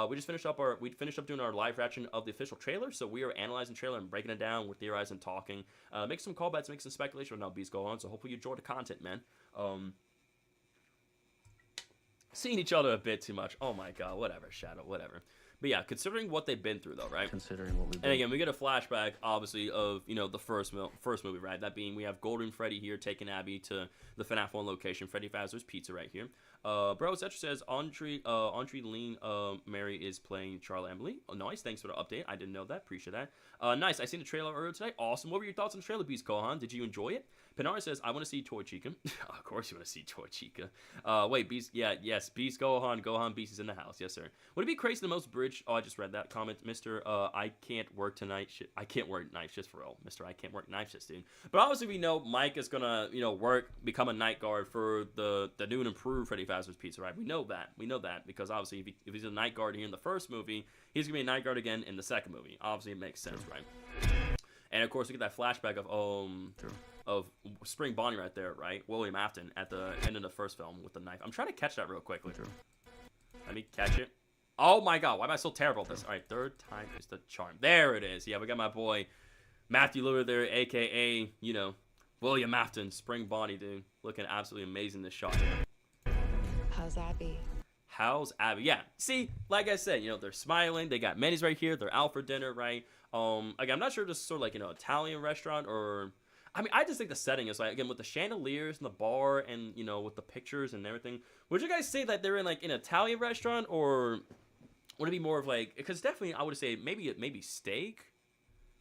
A: We finished up doing our live reaction of the official trailer. So we are analyzing the trailer and breaking it down. We're theorizing, talking, make some callbacks, make some speculation on how Beast Gohan. So hopefully you enjoy the content, man. Seeing each other a bit too much. Oh my god, whatever, Shadow, whatever. But yeah, considering what they've been through, though, right?
C: Considering what we've been.
A: And again, we get a flashback, obviously, of the first movie, right? That being, we have Golden Freddy here taking Abby to the FNAF 1 location, Freddy Fazbear's Pizza, right here. Bro, Cetera says Andre Lean Mary is playing Charlie Emily. Oh, nice. Thanks for the update. I didn't know that. Appreciate that. Nice. I seen the trailer earlier today. Awesome. What were your thoughts on the trailer, Beast Gohan? Did you enjoy it? Pinar says, I want to see Toy Chica. Of course you want to see Toy Chica. Wait, Beast. Yeah, yes. Beast Gohan. Gohan Beast is in the house. Yes, sir. Would it be crazy the most bridge courage. Oh, I just read that comment, Mr. I can't work tonight. I can't work night shifts for real, Mr. I can't work night shifts, dude. But obviously we know Mike is gonna, become a night guard for the new and improved Freddy Fazbear's Pizza, right? We know that because obviously if he's a night guard here in the first movie, he's gonna be a night guard again in the second movie. Obviously it makes sense, right? And of course we get that flashback of Spring Bonnie right there, right? William Afton at the end of the first film with the knife. I'm trying to catch that real quickly. Let me catch it. Oh my god, why am I so terrible at this? All right, third time is the charm. There it is. Yeah, we got my boy Matthew Lillard there, aka, William Afton, Spring Bonnie, dude. Looking absolutely amazing this shot here.
D: How's Abby?
A: How's Abby? Yeah, see, like I said, they're smiling. They got Manny's right here. They're out for dinner, right? Again, I'm not sure if this is sort of like, Italian restaurant or... I mean, I just think the setting is like, again, with the chandeliers and the bar and, with the pictures and everything. Would you guys say that they're in like an Italian restaurant, or would it be more of like, because definitely I would say maybe steak.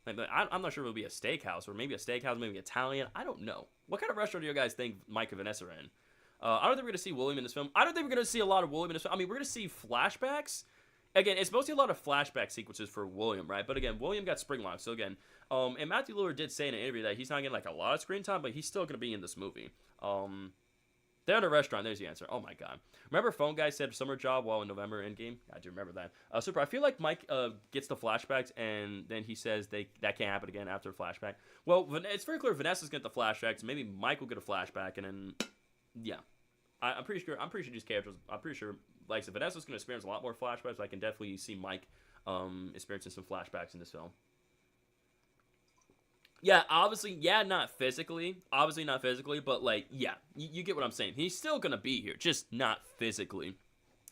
A: Like, I'm not sure if it would be a steakhouse or maybe a steakhouse, maybe Italian. I don't know. What kind of restaurant do you guys think Mike and Vanessa are in? I don't think we're going to see William in this film. I don't think we're going to see a lot of William in this film. I mean, we're going to see flashbacks. Again, it's mostly a lot of flashback sequences for William, right? But again, William got spring lock. So again, and Matthew Lillard did say in an interview that he's not getting like a lot of screen time, but he's still going to be in this movie. They're in a restaurant. There's the answer. Oh my god. Remember Phone Guy said summer job while in November Endgame? I do remember that. Super. I feel like Mike gets the flashbacks and then he says that can't happen again after a flashback. Well, it's very clear Vanessa's getting the flashbacks. Maybe Mike will get a flashback and then, yeah. I'm pretty sure these characters, like I said, Vanessa's going to experience a lot more flashbacks. I can definitely see Mike experiencing some flashbacks in this film. Yeah, obviously, not physically. Obviously not physically, but, like, yeah, you get what I'm saying. He's still going to be here, just not physically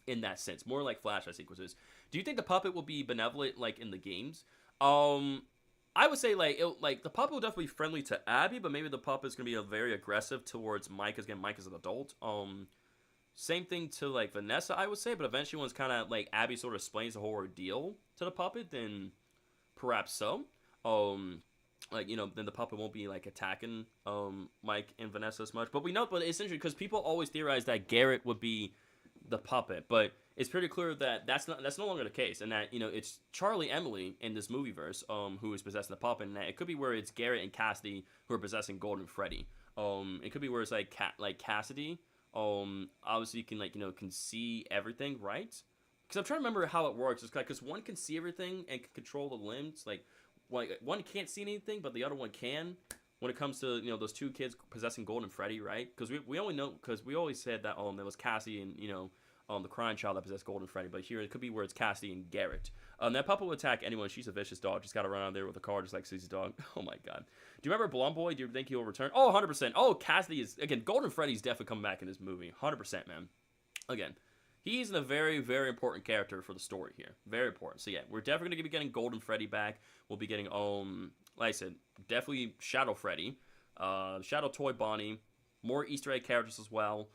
A: in that sense. More like flashback sequences. Do you think the puppet will be benevolent, like, in the games? I would say, like, the puppet will definitely be friendly to Abby, but maybe the puppet's going to be very aggressive towards Mike, because, again, Mike is an adult. Same thing to, like, Vanessa, I would say, but eventually once kind of, like, Abby sort of explains the whole ordeal to the puppet, then perhaps so. Like, then the puppet won't be, like, attacking Mike and Vanessa as much. But we know, but it's interesting, because people always theorize that Garrett would be the puppet, but it's pretty clear that that's no longer the case, and that it's Charlie Emily in this movie verse who is possessing the puppet, and that it could be where it's Garrett and Cassidy who are possessing Golden Freddy. It could be where it's like Cassidy obviously can can see everything, right? Because I'm trying to remember how it works. It's like because one can see everything and can control the limbs, like one can't see anything, but the other one can. When it comes to those two kids possessing Golden Freddy, right? Because we only know because we always said that there was Cassie and the crying child that possessed Golden Freddy, but here it could be where it's Cassie and Garrett. That puppet will attack anyone. She's a vicious dog. Just got to run out there with a car just like Susie's dog. Oh my god. Do you remember Blonde Boy? Do you think he'll return? Oh, 100%. Oh, Cassidy is again. Golden Freddy's definitely coming back in this movie. 100%, man. Again, he's a very, very important character for the story here. Very important. So yeah, we're definitely gonna be getting Golden Freddy back. We'll be getting like I said, definitely Shadow Freddy, Shadow Toy Bonnie, more Easter egg characters as well.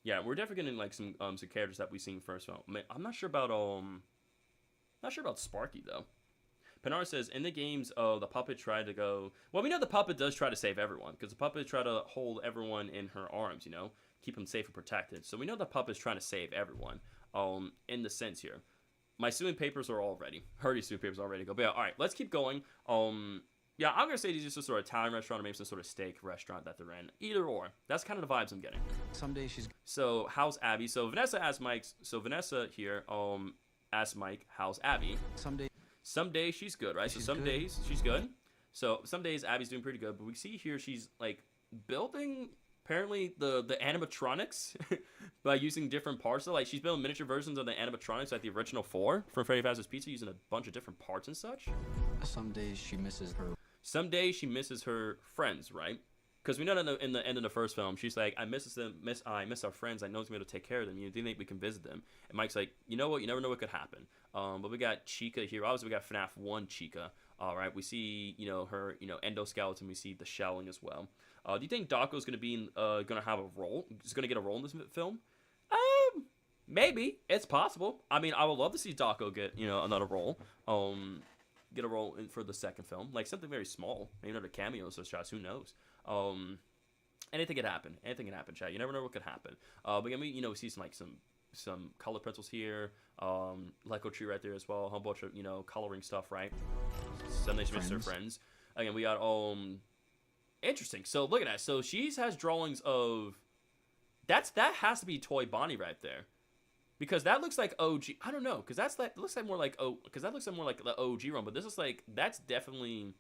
A: Yeah, we're definitely getting like some characters that we've seen first film. I'm not sure about Sparky though. Pinar says in the games, the puppet tried to go. Well, we know the puppet does try to save everyone because the puppet tried to hold everyone in her arms, keep them safe and protected. So we know the puppet's trying to save everyone. In the sense here. My sewing papers are all ready. Herdy's sewing papers are all ready to go. But yeah, all right, let's keep going. Yeah, I'm going to say these are just a sort of Italian restaurant or maybe some sort of steak restaurant that they're in. Either or. That's kind of the vibes I'm getting.
C: Someday she's...
A: So, how's Abby? So, Vanessa asked Mike... So, Vanessa here asked Mike, how's Abby? Some days she's good, right? So, some days she's good. So, some days Abby's doing pretty good. But we see here she's, like, building... Apparently, the animatronics by using different parts. So, like, she's building miniature versions of the animatronics, like the original 4 from Freddy Fazbear's Pizza, using a bunch of different parts and such.
C: Some days she misses her.
A: Some days she misses her friends, right? Because we know in the end of the first film, she's like, I miss our friends. I know it's going to take care of them. Do you think we can visit them? And Mike's like, you know what? You never know what could happen. But we got Chica here. Obviously, we got FNAF 1 Chica. All right, we see her endoskeleton. We see the shelling as well. Do you think Daco's going to have a role? Is going to get a role in this film? Maybe it's possible. I mean, I would love to see Daco get another role. Get a role for the second film, like something very small, maybe another cameo or shots. Who knows? Anything could happen. Anything can happen, chat. You never know what could happen. But we see some some color pencils here, Lego tree right there as well, a whole bunch of coloring stuff, right? Some they should miss their friends. Again, we got interesting. So look at that. So she has drawings of that has to be Toy Bonnie right there. Because that looks like OG. I don't know, because looks like more like the OG one, but this is like that's definitely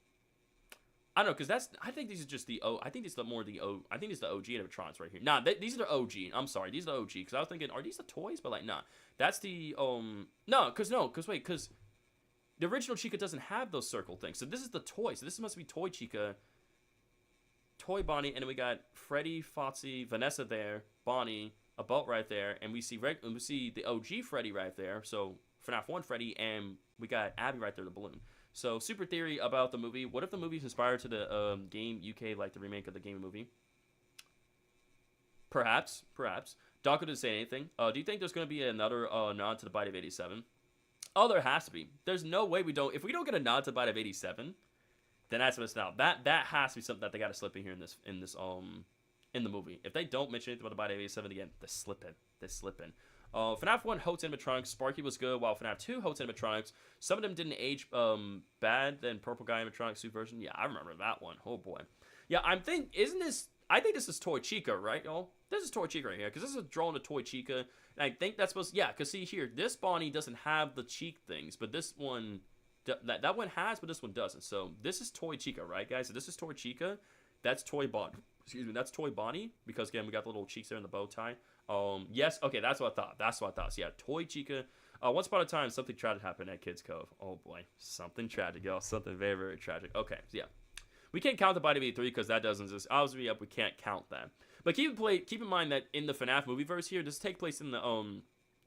A: I don't know, because I think these are just the I think these are more the I think it's the OG animatronics right here. Nah, these are the OG. I'm sorry, these are the OG, because I was thinking, are these the toys? But like, nah, that's the no, because the original Chica doesn't have those circle things. So this is the toy. So this must be Toy Chica, Toy Bonnie, and then we got Freddy, Foxy, Vanessa there, Bonnie, a boat right there, and we see the OG Freddy right there. So FNAF 1 Freddy, and we got Abby right there, the balloon. So super theory about the movie. What if the movie's inspired to the game UK, like the remake of the game movie? Perhaps. Doc didn't say anything. Do you think there's going to be another nod to the Bite of 87? Oh, there has to be. There's no way we don't. If we don't get a nod to the Bite of 87, then that's missing out. That has to be something that they got to slip in here in the movie. If they don't mention anything about the Bite of 87 again, they're slipping. FNAF 1 Hote's animatronics. Sparky was good, while FNAF 2 Hote's animatronics. Some of them didn't age bad. Then Purple Guy animatronic suit version. Yeah, I remember that one. Oh boy. Yeah, I think this is Toy Chica, right, y'all? This is Toy Chica right here, because this is a drawing of Toy Chica. And I think that's supposed to, yeah, because see here, this Bonnie doesn't have the cheek things, but this one, that one has, but this one doesn't. So this is Toy Chica, right, guys? So this is Toy Chica. That's Toy Bonnie. Excuse me, that's Toy Bonnie, because again, we got the little cheeks there in the bow tie. Yes, okay, that's what I thought. So yeah, Toy Chica. Once upon a time, something tragic happened at Kids Cove. Oh boy, something tragic, y'all. Something very, very tragic. Okay, so yeah. We can't count the Bite of 83 because that doesn't exist. Obviously, we can't count that. But keep in mind that in the FNAF movie verse here, this takes place in the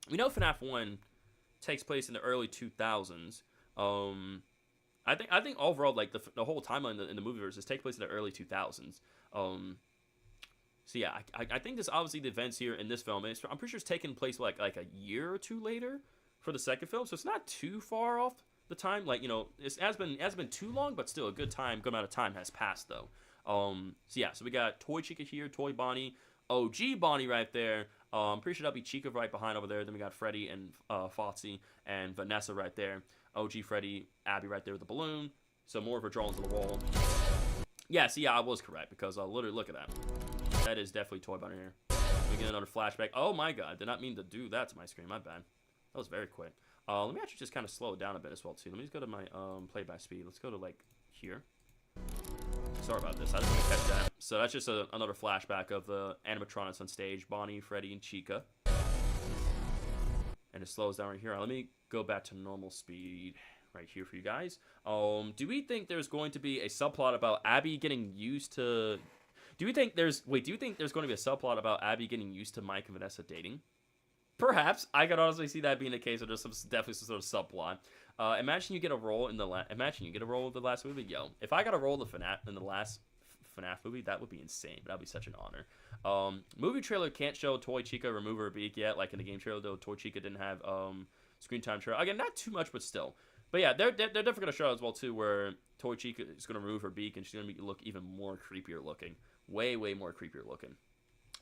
A: we know FNAF 1 takes place in the early 2000s. I think overall, like the whole timeline in the movie verse takes place in the early 2000s. So yeah, I think this obviously the events here in this film. I'm pretty sure it's taking place like a year or two later for the second film, so it's not too far off the time. Like it hasn't been too long, but still a good amount of time has passed though. So yeah, so we got Toy Chica here, Toy Bonnie, OG Bonnie right there. I'm pretty sure that'll be Chica right behind over there. Then we got Freddy and Foxy and Vanessa right there. OG Freddy, Abby right there with the balloon. So more of her drawings on the wall. Yeah, see, yeah, I was correct because literally look at that. That is definitely Toy Bonnie here. We get another flashback. Oh my god, I did not mean to do that to my screen. My bad. That was very quick. Let me actually just kind of slow it down a bit as well too. Let me just go to my play by speed. Let's go to like here. Sorry about this. I didn't really catch that. So that's just another flashback of the animatronics on stage. Bonnie, Freddy, and Chica. And it slows down right here. Let me go back to normal speed right here for you guys. Do we think there's going to be a subplot about Abby getting used to... Do you think there's going to be a subplot about Abby getting used to Mike and Vanessa dating? Perhaps. I could honestly see that being the case, or there's definitely some sort of subplot. Imagine you get a role in the last movie. Yo, if I got a role in the last FNAF movie, that would be insane. That would be such an honor. Movie trailer can't show Toy Chica remove her beak yet, like in the game trailer though. Toy Chica didn't have screen time trailer. Again, not too much, but still. But yeah, they're definitely gonna show as well too, where Toy Chica is gonna remove her beak and she's gonna look even more creepier looking. Way more creepier looking.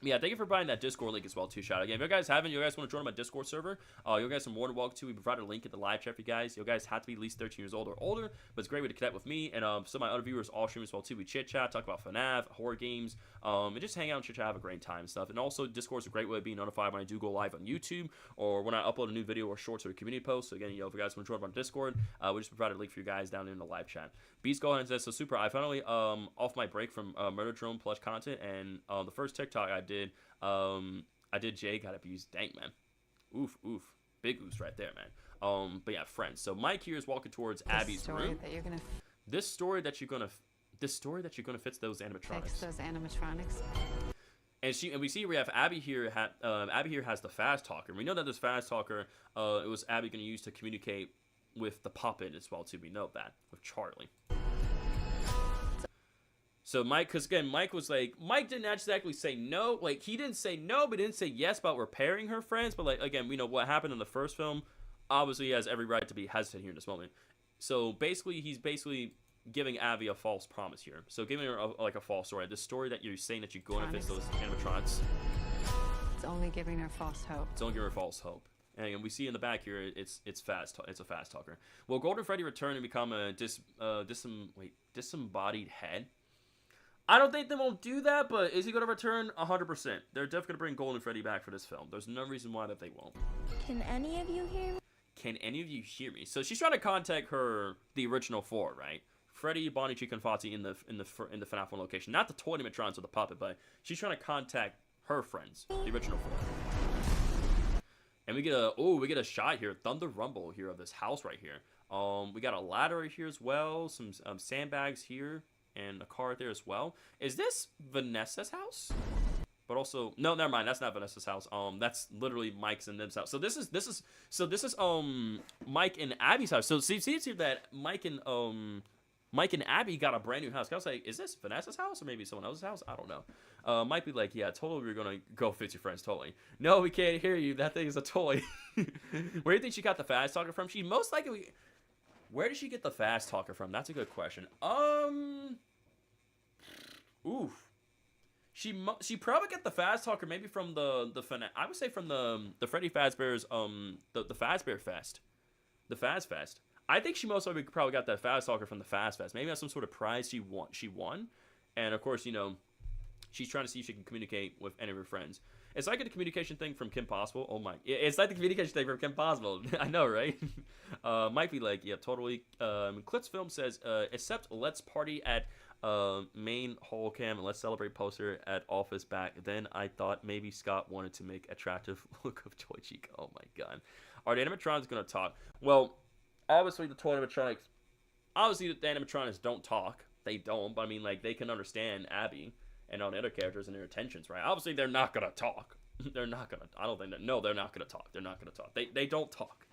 A: Yeah, thank you for buying that Discord link as well, too. Shout out again. If you guys haven't, you guys want to join my Discord server, you guys are more than welcome to. We provided a link in the live chat for you guys. You guys have to be at least 13 years old or older, but it's a great way to connect with me and some of my other viewers all stream as well, too. We chit chat, talk about FNAF, horror games, and just hang out and chit chat, have a great time and stuff. And also, Discord is a great way of being notified when I do go live on YouTube or when I upload a new video or shorts or a community post. So again, if you guys want to join my Discord, we just provided a link for you guys down in the live chat. Beast go ahead and says, so Super, I finally off my break from Murder Drone plush content, and the first TikTok I did Jay got abused. Dang, man. Oof. Big oof right there, man. But yeah, friends. So Mike here is walking towards Abby's room. This story that you're gonna fix those animatronics.
D: Fix those animatronics.
A: And we see we have Abby here. Abby here has the fast talker. And we know that this fast talker, it was Abby gonna use to communicate with the puppet as well too. We know that with Charlie. So Mike, because again, Mike didn't exactly say no. Like, he didn't say no, but didn't say yes about repairing her friends. But like, again, we know what happened in the first film. Obviously, he has every right to be hesitant here in this moment. So basically, he's giving Abby a false promise here. So giving her a false story. The story that you're saying that you're going to fix those animatronics.
D: only giving her false hope.
A: It's only giving her false hope. And we see in the back here, it's a fast talker. Will Golden Freddy return and become a disembodied head? I don't think they won't do that, but is he going to return? 100%. They're definitely going to bring Golden Freddy back for this film. There's no reason why that they won't.
F: Can any of you hear me?
A: Can any of you hear me? So she's trying to contact the original four, right? Freddy, Bonnie, Chica, and Fozzie in the FNAF 1 location. Not the toy animatronics or the puppet, but she's trying to contact her friends, the original four. And we get a shot here, Thunder Rumble here of this house right here. We got a ladder right here as well, some sandbags here, and a car right there as well. Is this Vanessa's house? But also, no, never mind. That's not Vanessa's house. That's literally Mike's and Nim's house. So this is Mike and Abby's house. So see it's here that Mike and Abby got a brand new house. I was like, is this Vanessa's house or maybe someone else's house? I don't know. Mike be like, yeah, totally. We're gonna go fix your friends. Totally. No, we can't hear you. That thing is a toy. Where do you think she got the fast talker from? She most likely. Where did she get the fast talker from? That's a good question. Oof. She probably got the fast talker maybe from the FNAF. I would say from the Freddy Fazbear's the Fazbear Fest, the Faz Fest. I think she most likely probably got that fast talker from the Faz Fest. Maybe that's some sort of prize she won, and of course she's trying to see if she can communicate with any of her friends. It's like a communication thing from Kim Possible. Oh my, it's like the communication thing from Kim Possible. I know, right? Might be like, yeah, totally. Clips Film says, except let's party at main hall cam and let's celebrate poster at office back then. I thought maybe Scott wanted to make attractive look of Toy Chica. Oh my god. Are the animatronics gonna talk? Well, obviously the animatronics don't talk. They don't, but I mean, like, they can understand Abby and all the other characters and their intentions, right? Obviously they're not gonna talk. They're not gonna talk. They don't talk.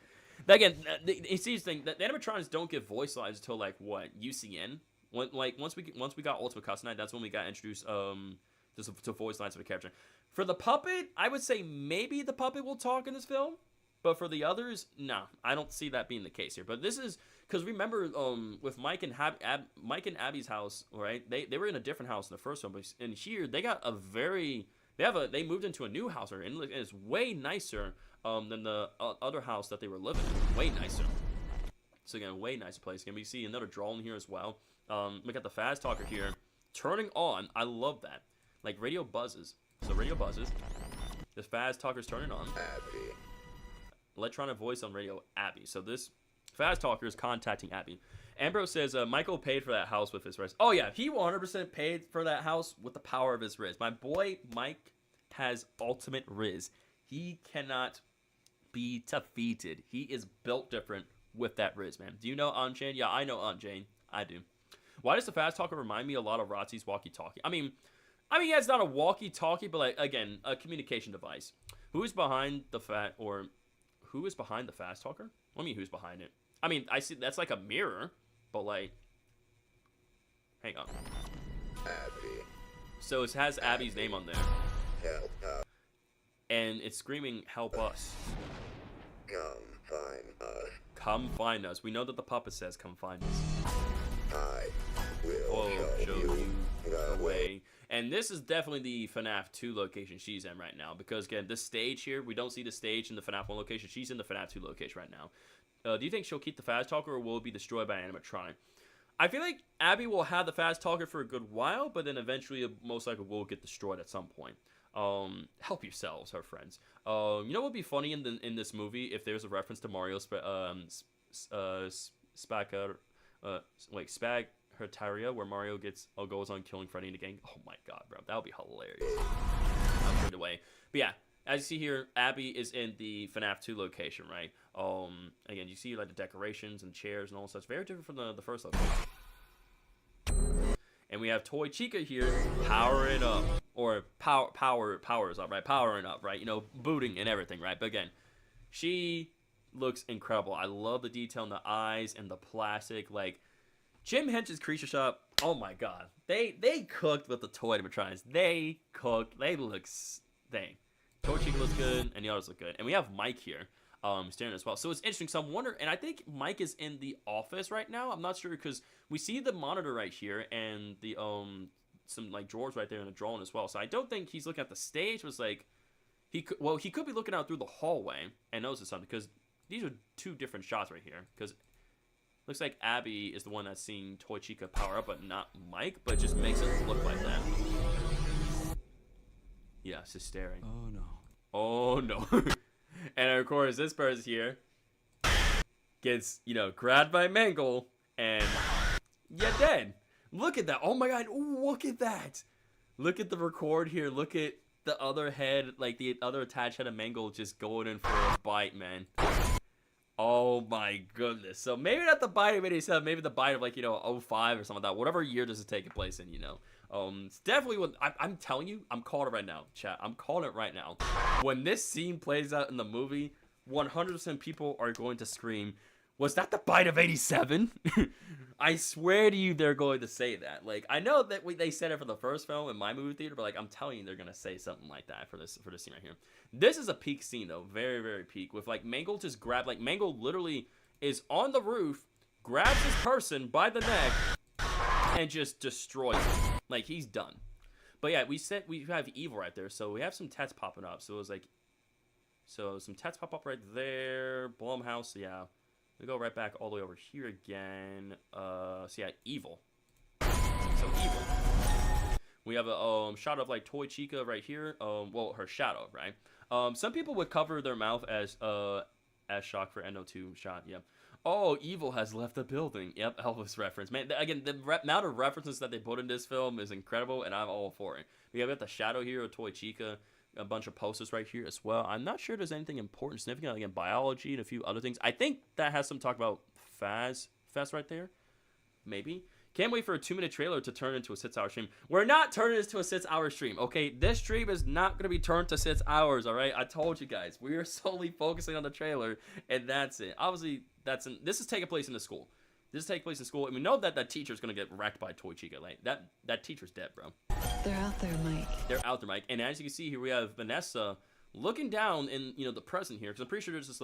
A: Again, you see this thing, the animatronics don't get voice lines until like what, UCN? Once we got Ultimate Custom Night, that's when we got introduced to voice lines of the character. For the puppet, I would say maybe the puppet will talk in this film, but for the others, no, I don't see that being the case here. But this is because remember, with Mike and Abby's house, right? They were in a different house in the first one, but in here they got they moved into a new house, and it's way nicer than the other house that they were living in. Way nicer. So again, way nicer place. Again, we see another drone here as well. We got the fast talker here, turning on. I love that. Like radio buzzes. So radio buzzes. This fast talker's turning on. Abby. Electronic voice on radio, Abby. So this fast talker is contacting Abby. Ambrose says Michael paid for that house with his wrist. Oh yeah, he 100% paid for that house with the power of his wrist. My boy Mike has ultimate riz. He cannot be defeated. He is built different with that riz, man. Do you know Aunt Jane? Yeah, I know Aunt Jane. I do. Why does the fast talker remind me a lot of Rotzi's walkie-talkie? I mean, yeah, it's not a walkie-talkie, but like, again, a communication device. Who is behind the fast talker? I mean, who's behind it? I mean, I see that's like a mirror, but like, hang on. Abby. So it has Abby's name on there. Help us. And it's screaming, "Help us." Come find us. Come find us. We know that the puppet says, "Come find us." I will show you the way. And this is definitely the FNAF 2 location she's in right now. Because, again, this stage here, we don't see the stage in the FNAF 1 location. She's in the FNAF 2 location right now. Do you think she'll keep the fast talker or will it be destroyed by animatronic? I feel like Abby will have the fast talker for a good while, but then eventually it most likely will get destroyed at some point. Help yourselves, her friends. You know what would be funny in this movie if there's a reference to Mario Spag Hertaria, where Mario goes on killing Freddy and the gang. Oh my god, bro, that would be hilarious. I'm turned away. But yeah, as you see here, Abby is in the FNAF 2 location, right? Again, you see like the decorations and chairs and all such. Very different from the first location. And we have Toy Chica here powering up, or powers up, right? Powering up, right? You know, booting and everything, right? But again, she looks incredible. I love the detail in the eyes and the plastic. Like Jim Hench's Creature Shop. Oh my god, they cooked with the toy animatronics. They cooked. They look. Toy Chica looks good, and the others look good. And we have Mike here, staring as well. So it's interesting. So I'm wondering, and I think Mike is in the office right now. I'm not sure because we see the monitor right here and the some like drawers right there in the drawing as well. So I don't think he's looking at the stage. But it's like he could be looking out through the hallway and notices something, because these are two different shots right here. Because looks like Abby is the one that's seeing Toy Chica power up, but not Mike. But it just makes it look like that. Yeah, it's just staring.
C: Oh no.
A: Oh no. And of course, this person here gets, grabbed by Mangle and dead. Look at that. Oh my god. Look at that. Look at the record here. Look at the other head, like the other attached head of Mangle just going in for a bite, man. Oh my goodness. So maybe not the bite of 87, maybe the bite of 05 or something like that. Whatever year does it take place in, It's definitely what I'm telling you, I'm calling it right now, chat. I'm calling it right now. When this scene plays out in the movie, 100% people are going to scream, "Was that the bite of 87?" I swear to you, they're going to say that. I know that they said it for the first film in my movie theater, but I'm telling you, they're gonna say something like that for this scene right here. This is a peak scene though, very very peak. With Mangle just Mangle literally is on the roof, grabs this person by the neck, and just destroys him. He's done. But yeah, we have Evil right there, so we have some tests popping up. So it was some tests pop up right there. Blumhouse, yeah. We go right back all the way over here again. So yeah, Evil. So Evil. We have a shot of Toy Chica right here. Well, her shadow, right? Some people would cover their mouth as shock for NO2 shot. Yeah. Oh, Evil has left the building. Yep, Elvis reference. Man, again, the amount of references that they put in this film is incredible, and I'm all for it. We have got the shadow here of Toy Chica. A bunch of posters right here as well. I'm not sure there's anything important, significant, in biology and a few other things. I think that has some talk about Fest right there. Maybe. Can't wait for a 2-minute trailer to turn into a 6-hour stream. We're not turning this to a 6-hour stream, okay? This stream is not going to be turned to 6 hours, all right? I told you guys. We are solely focusing on the trailer, and that's it. Obviously, this is taking place in the school. This is taking place in school, and we know that teacher's going to get wrecked by Toy Chica. That teacher's dead, bro.
D: They're out there, Mike.
A: They're out there, Mike. And as you can see here, we have Vanessa looking down in, the present here. Because I'm pretty sure there's just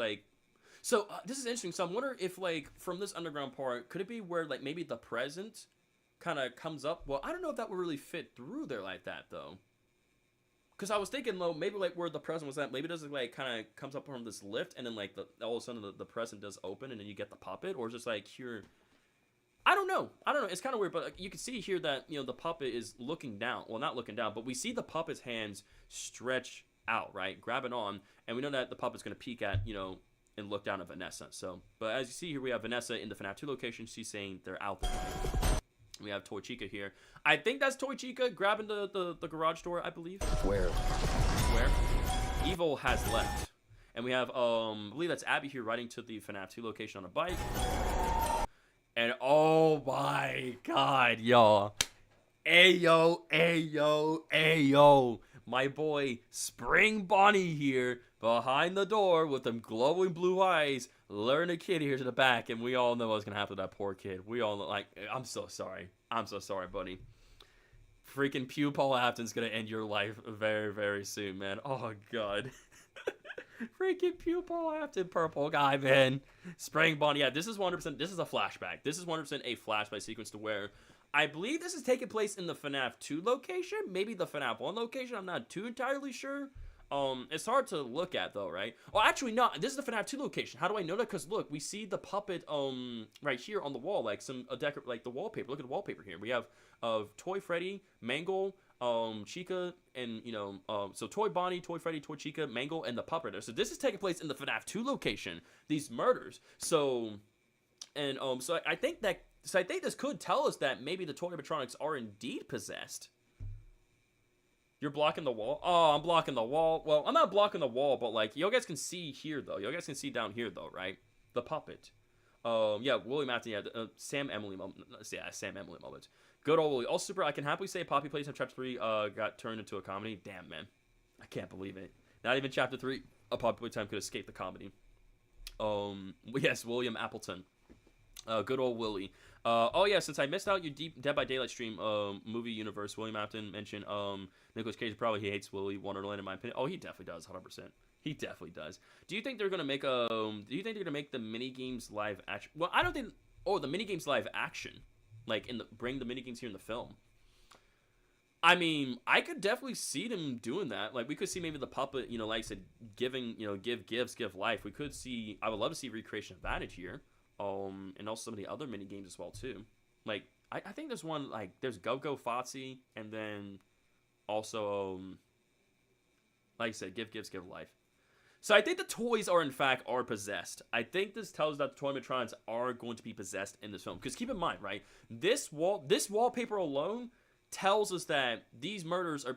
A: So, this is interesting. So, I'm wondering if, from this underground part, could it be where, maybe the present kind of comes up? Well, I don't know if that would really fit through there like that, though. Because I was thinking, maybe, where the present was at, maybe it does, kind of comes up from this lift, and then, all of a sudden, the present does open, and then you get the puppet, or just, here... I don't know. It's kind of weird, but you can see here that, the puppet is looking down. Well, not looking down, but we see the puppet's hands stretch out, right? Grabbing on, and we know that the puppet's going to peek at, and look down at Vanessa. So, but as you see here, we have Vanessa in the FNAF 2 location. She's saying they're out there. We have Toy Chica here. I think that's Toy Chica grabbing the garage door, I believe.
C: Where?
A: Evil has left. And we have, I believe that's Abby here riding to the FNAF 2 location on a bike. And oh my god, y'all. Ayo. My boy Spring Bonnie here behind the door with them glowing blue eyes, luring a kid here to the back, and we all know what's gonna happen to that poor kid. We all know, I'm so sorry. I'm so sorry, buddy. Freaking Pew Paul Afton's gonna end your life very, very soon, man. Oh god. Freaking Pew Paul Afton, purple guy, man. Spring Bonnie. Yeah, this is 100%. This is a flashback. This is 100% a flashback sequence to where I believe this is taking place in the FNAF 2 location, maybe the FNAF 1 location. I'm not too entirely sure. It's hard to look at though, right? Oh, actually, no. This is the FNAF 2 location. How do I know that? Because look, we see the puppet right here on the wall, the wallpaper. Look at the wallpaper here. We have Toy Freddy, Mangle, Chica, and so Toy Bonnie, Toy Freddy, Toy Chica, Mangle, and the puppet. So this is taking place in the FNAF 2 location. These murders. So I think this could tell us that maybe the toy animatronics are indeed possessed. You're blocking the wall? Oh, I'm blocking the wall. Well, I'm not blocking the wall, but you guys can see here though. You guys can see down here though, right? The puppet. Yeah, William Afton. Yeah, Sam Emily moment. Yeah, Sam Emily moment. Good old Willie. Also, super. I can happily say Poppy Playtime Chapter 3 got turned into a comedy. Damn, man. I can't believe it. Not even Chapter 3. A Poppy Playtime could escape the comedy. Yes, William Appleton. Good old Willie. Oh yeah, since I missed out your Dead by Daylight stream movie universe, William Afton mentioned Nicolas Cage probably hates Willie Wonderland in my opinion. Oh, he definitely does, 100%. He definitely does. Do you think they're gonna make Do you think they're gonna make the mini games live action? Well, I don't think. Oh, the mini games live action, bring the mini games here in the film. I mean, I could definitely see them doing that. Like, we could see maybe the puppet, you know, like I said, giving, you know, give life. We could see, I would love to see recreation of Vantage here. And also some of the other mini games as well, too. Like, I think there's one, like, there's Go-Go Fotsy, and then also, like I said, give life. So I think the toys are possessed. I think this tells us that the Toymatrons are going to be possessed in this film. Because keep in mind, right, this wallpaper alone tells us that these murders are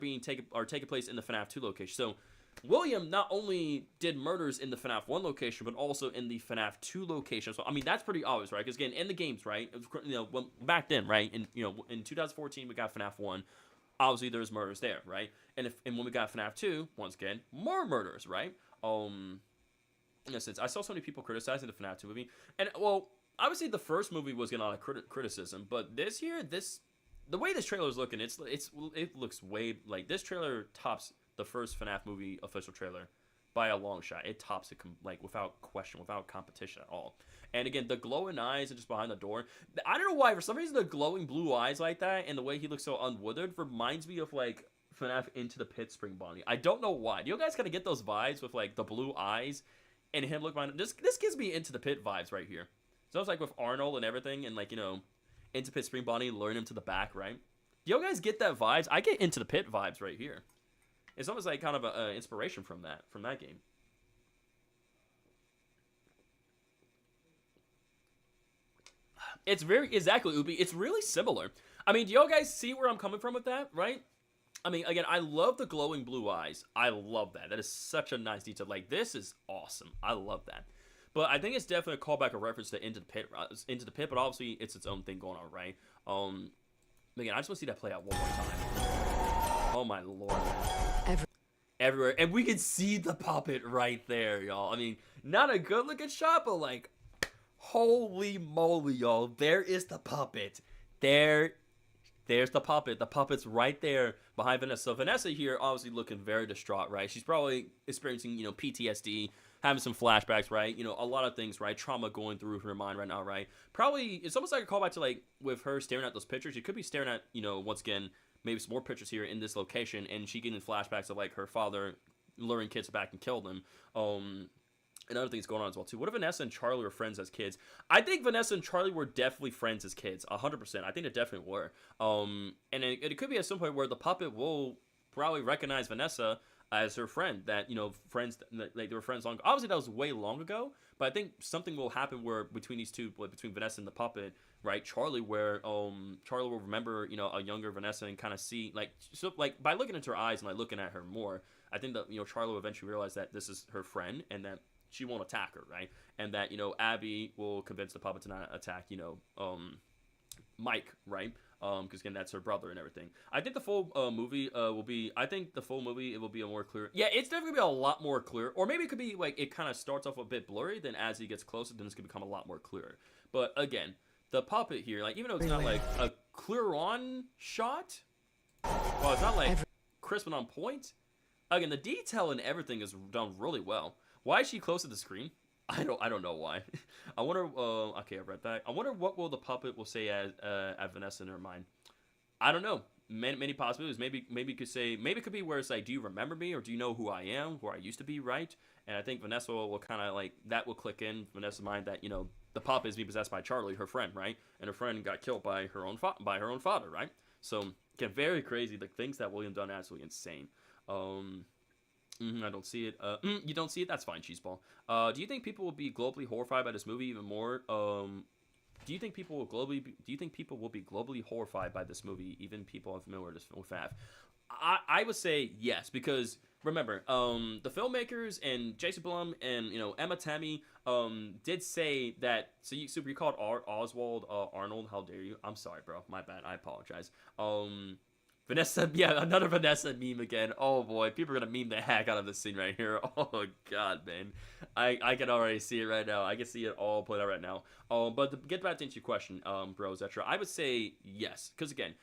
A: taking place in the FNAF 2 location. So William not only did murders in the FNAF 1 location, but also in the FNAF 2 location. So I mean, that's pretty obvious, right? Because again, in the games, right, you know, back then, right, in 2014 we got FNAF 1. Obviously, there's murders there, right? And when we got FNAF 2, once again, more murders, right? In a sense, I saw so many people criticizing the FNAF 2 movie, and well, obviously the first movie was getting a lot of criticism, but the way this trailer is looking, it looks way, like, this trailer tops the first FNAF movie official trailer by a long shot. It tops it like without question, without competition at all. And again, the glowing eyes are just behind the door. I don't know why, for some reason, the glowing blue eyes like that and the way he looks so unwithered reminds me of like FNAF Into the Pit Spring Bonnie. I don't know why. Do you guys kind of get those vibes with like the blue eyes and him looking behind? This gives me Into the Pit vibes right here. So it's like with Arnold and everything, and like, you know, Into Pit Spring Bonnie, luring him to the back, right? Do you guys get that vibes? I get Into the Pit vibes right here. It's almost like kind of an inspiration from that game. It's very, exactly, Ubi. It's really similar. I mean, do y'all guys see where I'm coming from with that, right? I mean, again, I love the glowing blue eyes. I love that. That is such a nice detail. Like, this is awesome. I love that. But I think it's definitely a callback, a reference to Into the Pit, but obviously it's its own thing going on, right? Again, I just want to see that play out one more time. Oh my lord. Everywhere. And we can see the puppet right there, y'all. I mean, not a good looking shot, but like, holy moly, y'all. There is the puppet. There's the puppet. The puppet's right there behind Vanessa. So Vanessa here, obviously looking very distraught, right? She's probably experiencing, you know, PTSD, having some flashbacks, right? You know, a lot of things, right? Trauma going through her mind right now, right? Probably, it's almost like a callback to, like, with her staring at those pictures. She could be staring at, you know, once again, maybe some more pictures here in this location, and she getting flashbacks of, like, her father luring kids back and kill them. And other things going on as well, too. What if Vanessa and Charlie were friends as kids? I think Vanessa and Charlie were definitely friends as kids, 100%. I think they definitely were. And it could be at some point where the puppet will probably recognize Vanessa as her friend, that, you know, friends, like, they were friends long ago. Obviously, that was way long ago, but I think something will happen where between these two, like, between Vanessa and the puppet, right, Charlie, where Charlie will remember, you know, a younger Vanessa and kind of see, like, so, like, by looking into her eyes and, like, looking at her more, I think that, you know, Charlie will eventually realize that this is her friend and that she won't attack her, right? And that, you know, Abby will convince the puppet to not attack, you know, Mike, right? Because again, that's her brother and everything. I think the full movie will be. I think the full movie, it will be a more clear. Yeah, it's definitely gonna be a lot more clear. Or maybe it could be like, it kind of starts off a bit blurry. Then as he gets closer, then it's gonna become a lot more clear. But again, the puppet here, like, even though it's not like a clear on shot, well, it's not like crisp and on point. Again, the detail and everything is done really well. Why is she close to the screen? I don't know why. I wonder. Okay, I read that. I wonder what will the puppet will say as Vanessa in her mind. I don't know. Many possibilities. Maybe it could say. Maybe it could be where it's like, do you remember me, or do you know who I am, who I used to be, right? And I think Vanessa will kind of like, that will click in Vanessa's mind that, you know, the puppet is being possessed by Charlie, her friend, right? And her friend got killed by her own father, right? So again, very crazy. The things that William done, absolutely insane. I don't see it. You don't see it? That's fine, Cheeseball. Do you think people will be globally horrified by this movie even more? Do you think people will be globally horrified by this movie, even people unfamiliar with FNAF? I would say yes, because remember, the filmmakers and Jason Blum and, you know, Emma Tammy did say that. So you called Oswald Arnold? How dare you? I'm sorry, bro. My bad. I apologize. Vanessa, yeah, another Vanessa meme again. Oh boy, people are gonna meme the heck out of this scene right here. Oh god, man, I can already see it right now. I can see it all played out right now. But to get back to your question, bro, etc. I would say yes, because again,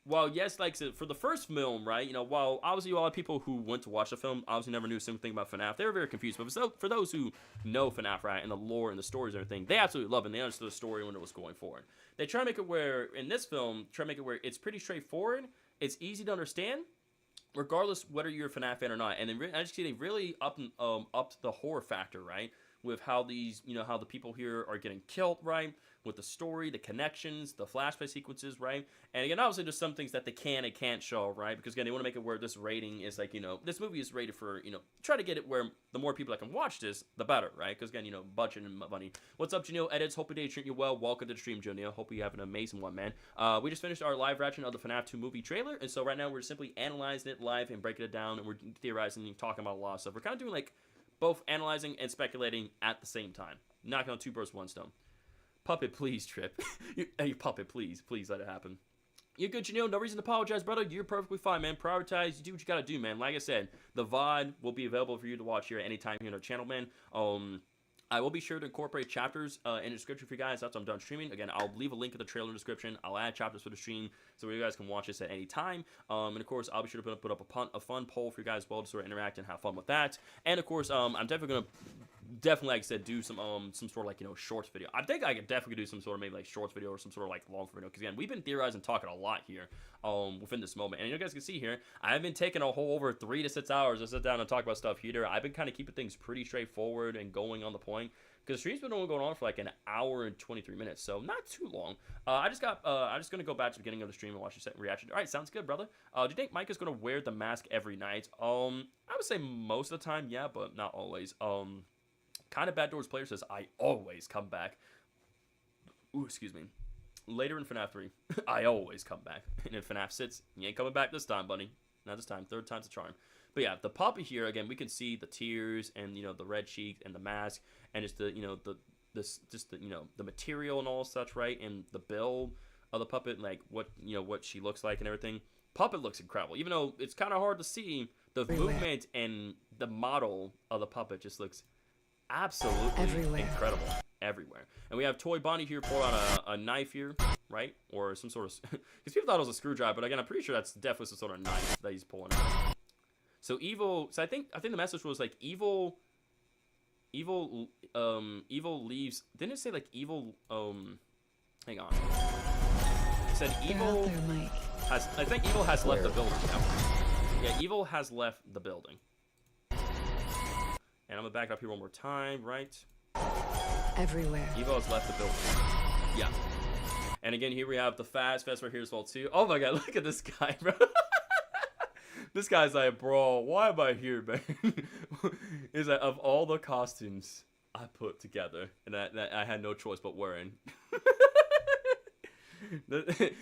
A: while yes, like for the first film, right, you know, while obviously a lot of people who went to watch the film obviously never knew something about FNAF, they were very confused. But for those who know FNAF, right, and the lore and the stories and everything, they absolutely love it. And they understood the story when it was going forward. They try to make it where, in this film, it's pretty straightforward, it's easy to understand, regardless whether you're a FNAF fan or not. And then I just see they really upped the horror factor, right? With how these, how the people here are getting killed, right? With the story, the connections, the flashback sequences, right? And again, obviously, there's some things that they can and can't show, right? Because again, they want to make it where this rating is like, this movie is rated for, try to get it where the more people that can watch this, the better, right? Because again, budget and money. What's up, Janelle Edits? Hope your day treating you well. Welcome to the stream, Janelle. Hope you have an amazing one, man. We just finished our live reaction of the FNAF 2 movie trailer, and so right now we're simply analyzing it live and breaking it down, and we're theorizing and talking about a lot of stuff. We're kind of doing like both analyzing and speculating at the same time. Knocking on two birds, one stone. Puppet, please, Trip. Hey, Puppet, please let it happen. You're good, Janelle. No reason to apologize, brother. You're perfectly fine, man. Prioritize. You do what you gotta do, man. Like I said, the VOD will be available for you to watch here at any time here on our channel, man. I will be sure to incorporate chapters in the description for you guys after I'm done streaming. Again, I'll leave a link in the trailer in the description. I'll add chapters for the stream so you guys can watch this at any time. And of course, I'll be sure to put up a fun poll for you guys as well to sort of interact and have fun with that. And of course, I'm definitely gonna like I said, do some sort of like shorts video. I think I could definitely do some sort of maybe like shorts video or some sort of like long video, because again, we've been theorizing and talking a lot here within this moment. And you guys can see here, I've been taking a whole over 3 to 6 hours to sit down and talk about stuff here. I've been kind of keeping things pretty straightforward and going on the point, because the stream's been only going on for like an hour and 23 minutes, so not too long. I'm just gonna go back to the beginning of the stream and watch your second reaction. All right, sounds good, brother. Do you think Mike is gonna wear the mask every night? I would say most of the time, yeah, but not always. Kind of Bad Doors player says, I always come back. Ooh, excuse me. Later in FNAF 3, I always come back. And in FNAF 6, you ain't coming back this time, buddy. Not this time. Third time's a charm. But yeah, the puppy here, again, we can see the tears and, the red cheek and the mask. And it's the, the material and all such, right? And the build of the puppet, like what she looks like and everything. Puppet looks incredible. Even though it's kind of hard to see, the movement and the model of the puppet just looks absolutely incredible everywhere. And we have Toy Bonnie here pull out a knife here, right? Or some sort of, because people thought it was a screwdriver, but again, I'm pretty sure that's definitely some sort of knife that he's pulling out. So evil. So I think the message was like evil leaves. Didn't it say like evil? Hang on. It said evil has. I think evil has left the building. Yeah, evil has left the building. And I'm gonna back it up here one more time, right?
D: Everywhere.
A: Evo has left the building. Yeah. And again, here we have the Fast Fest right here as well too. Oh my god, look at this guy, bro. This guy's like, bro, why am I here, man? Is that of all the costumes I put together, and that I had no choice but wearing.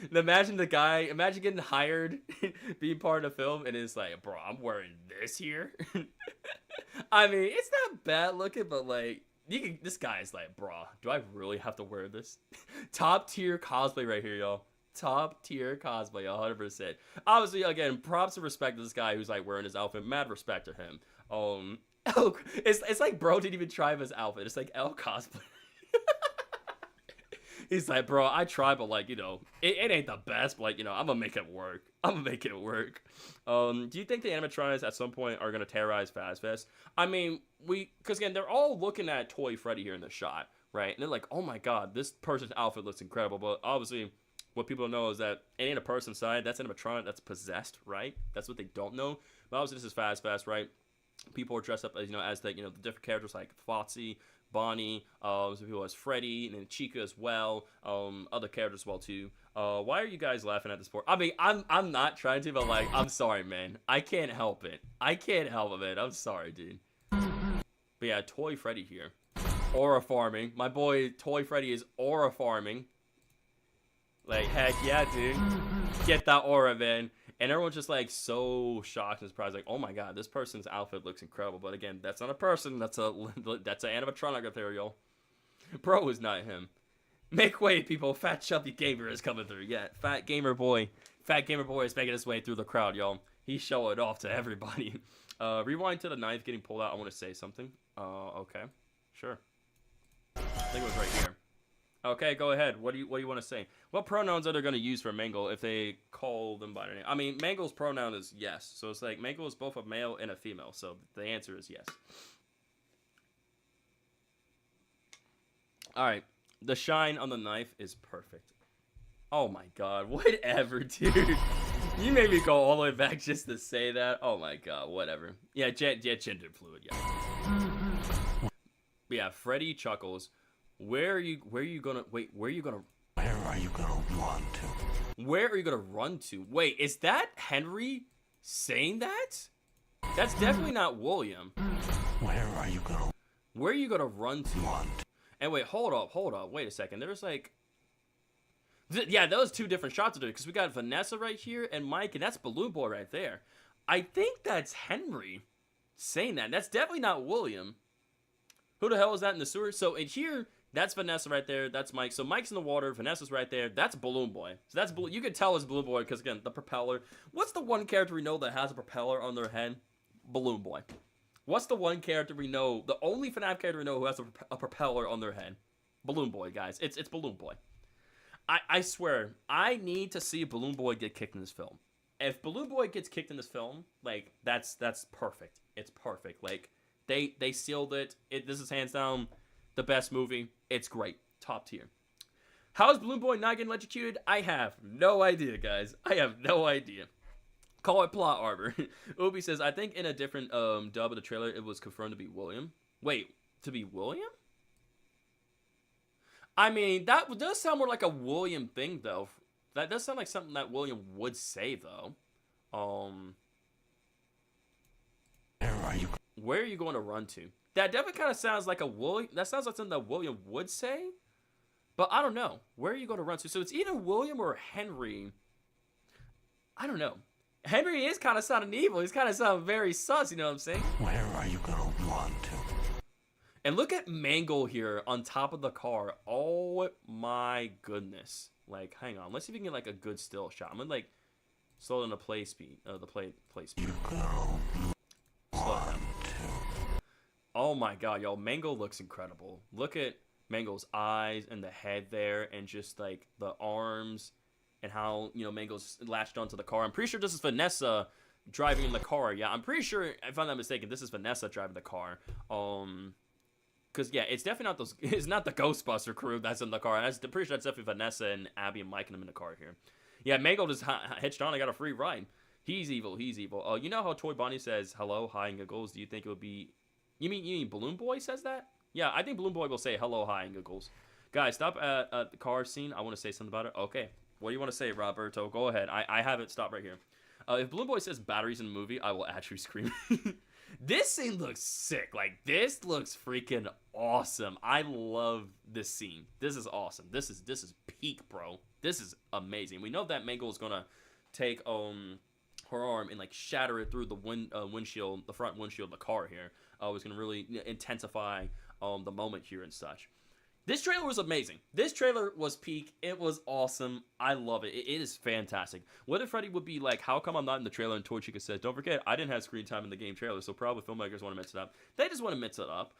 A: Imagine getting hired, being part of the film, and it's like, bro, I'm wearing this here. I mean, it's not bad looking, but like, this guy's like, bro, do I really have to wear this? Top tier cosplay right here, y'all. Top tier cosplay, 100%. Obviously, again, props and respect to this guy who's like wearing his outfit. Mad respect to him. It's like bro didn't even try his outfit. It's like L cosplay. He's like, bro, I tried, but like, it ain't the best, but like, I'm gonna make it work. Do you think the animatronics at some point are gonna terrorize Fast Fest? I mean, because again, they're all looking at Toy Freddy here in the shot, right? And they're like, oh my god, this person's outfit looks incredible. But obviously, what people don't know is that it ain't a person side. That's animatronic that's possessed, right? That's what they don't know. But obviously, this is Fast Fest, right? People are dressed up as, as the different characters like Foxy, Bonnie, some people as Freddy, and then Chica as well, other characters as well too. Why are you guys laughing at this part? I mean, I'm not trying to, but like, I'm sorry, man. I can't help it, man. I'm sorry, dude. But yeah, Toy Freddy here. Aura farming. My boy Toy Freddy is aura farming. Like, heck yeah, dude. Get that aura, man. And everyone's just like so shocked and surprised, like, oh my god, this person's outfit looks incredible. But again, that's not a person, that's an animatronic up there, y'all. Bro is not him. Make way, people. Fat chubby gamer is coming through. Yeah, fat gamer boy is making his way through the crowd, y'all. He's showing off to everybody. Rewind to the knife getting pulled out. I want to say something. Okay, sure. I think it was right here. Okay, go ahead. What do you want to say? What pronouns are they going to use for Mangle if they call them by their name? I mean, Mangle's pronoun is yes. So it's like Mangle is both a male and a female. So the answer is yes. All right. The shine on the knife is perfect. Oh my god. Whatever, dude. You made me go all the way back just to say that. Oh my god, whatever. Yeah, gender fluid, yeah. Yeah, Freddy chuckles. Where are you gonna run to? Wait, is that Henry saying that? That's definitely not William. Where are you gonna run to? And wait, hold up, wait a second. There's like, yeah, those two different shots of it, because we got Vanessa right here and Mike, and that's Balloon Boy right there. I think that's Henry saying that. That's definitely not William. Who the hell is that in the sewer? So in here, that's Vanessa right there. That's Mike. So Mike's in the water. Vanessa's right there. That's Balloon Boy. So that's you can tell it's Balloon Boy because again, the propeller. What's the one character we know that has a propeller on their head? Balloon Boy. What's the one character we know? The only FNAF character we know who has a propeller on their head? Balloon Boy, guys. It's Balloon Boy. I swear, I need to see Balloon Boy get kicked in this film. If Balloon Boy gets kicked in this film, like that's perfect. It's perfect. Like they sealed it. This is hands down the best movie. It's great. Top tier. How is Balloon Boy not getting electrocuted? I have no idea, guys. I have no idea. Call it plot armor. Obi says, I think in a different dub of the trailer, it was confirmed to be William. Wait, to be William? I mean, that does sound more like a William thing, though. That does sound like something that William would say, though. Where are you going to run to? That definitely kind of sounds like a William. That sounds like something that William would say. But I don't know. Where are you going to run to? So it's either William or Henry. I don't know. Henry is kind of sounding evil. He's kind of sounding very sus, you know what I'm saying? Where are you going to run to? And look at Mangle here on top of the car. Oh my goodness. Like, hang on. Let's see if we can get like a good still shot. I'm gonna like slow down the play speed. The play speed. Slow down. Oh my god, y'all. Mangle looks incredible. Look at Mangle's eyes and the head there, and just like the arms and how, you know, Mangle's latched onto the car. I'm pretty sure this is Vanessa driving in the car. Yeah, I'm pretty sure, if I'm not mistaken, this is Vanessa driving the car. Because, yeah, it's definitely not those. It's not the Ghostbuster crew that's in the car. I'm pretty sure that's definitely Vanessa and Abby and Mike and them in the car here. Yeah, Mangle just hitched on. I got a free ride. He's evil. He's evil. You know how Toy Bonnie says hello, hi, and giggles? Do you think it would be? You mean Balloon Boy says that? Yeah, I think Balloon Boy will say hello, hi, and giggles. Guys, stop at the car scene. I want to say something about it. Okay, what do you want to say, Roberto? Go ahead. I have it. Stop right here. If Balloon Boy says batteries in the movie, I will actually scream. This scene looks sick. Like, this looks freaking awesome. I love this scene. This is awesome. This is peak, bro. This is amazing. We know that Mangle is gonna take her arm and like shatter it through the windshield, the front windshield of the car here. It's gonna really intensify the moment here and such. This trailer was amazing. This trailer was peak. It was awesome. I love it. It is fantastic. What if Freddy would be like, how come I'm not in the trailer? And Toy Chica says, don't forget, I didn't have screen time in the game trailer, so probably filmmakers want to mix it up. They just want to mix it up,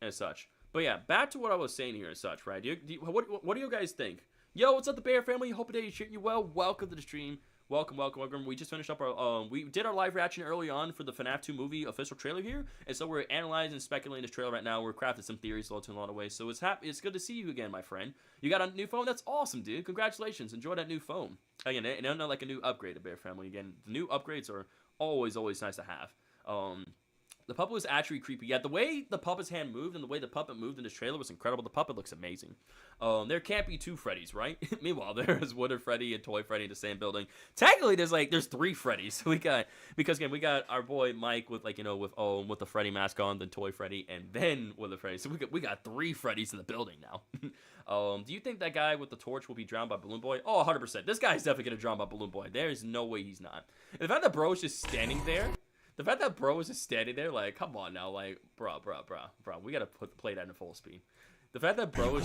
A: as such. But yeah, back to what I was saying here as such, right? What do you guys think? Yo, what's up, the Bear family? Hope today is treating you well. Welcome to the stream. Welcome. We just finished up our, we did our live reaction early on for the FNAF 2 movie official trailer here, and so we're analyzing and speculating this trailer right now. We're crafting some theories in a lot of ways, so it's good to see you again, my friend. You got a new phone? That's awesome, dude. Congratulations. Enjoy that new phone. Again, and not like a new upgrade, the Bear family. Again, the new upgrades are always nice to have. The puppet was actually creepy. Yeah, the way the puppet's hand moved and the way the puppet moved in this trailer was incredible. The puppet looks amazing. There can't be two Freddys, right? Meanwhile, there's Wooden Freddy and Toy Freddy in the same building. Technically, there's three Freddys. We got our boy Mike with with the Freddy mask on, then Toy Freddy, and then Wooden Freddy. So we got three Freddys in the building now. Do you think that guy with the torch will be drowned by Balloon Boy? Oh, 100%. This guy's definitely gonna drown by Balloon Boy. There is no way he's not. And the fact that bro is just standing there. The fact that bro is just standing there, like, come on now, like, bro, we gotta play that in full speed. The fact that bro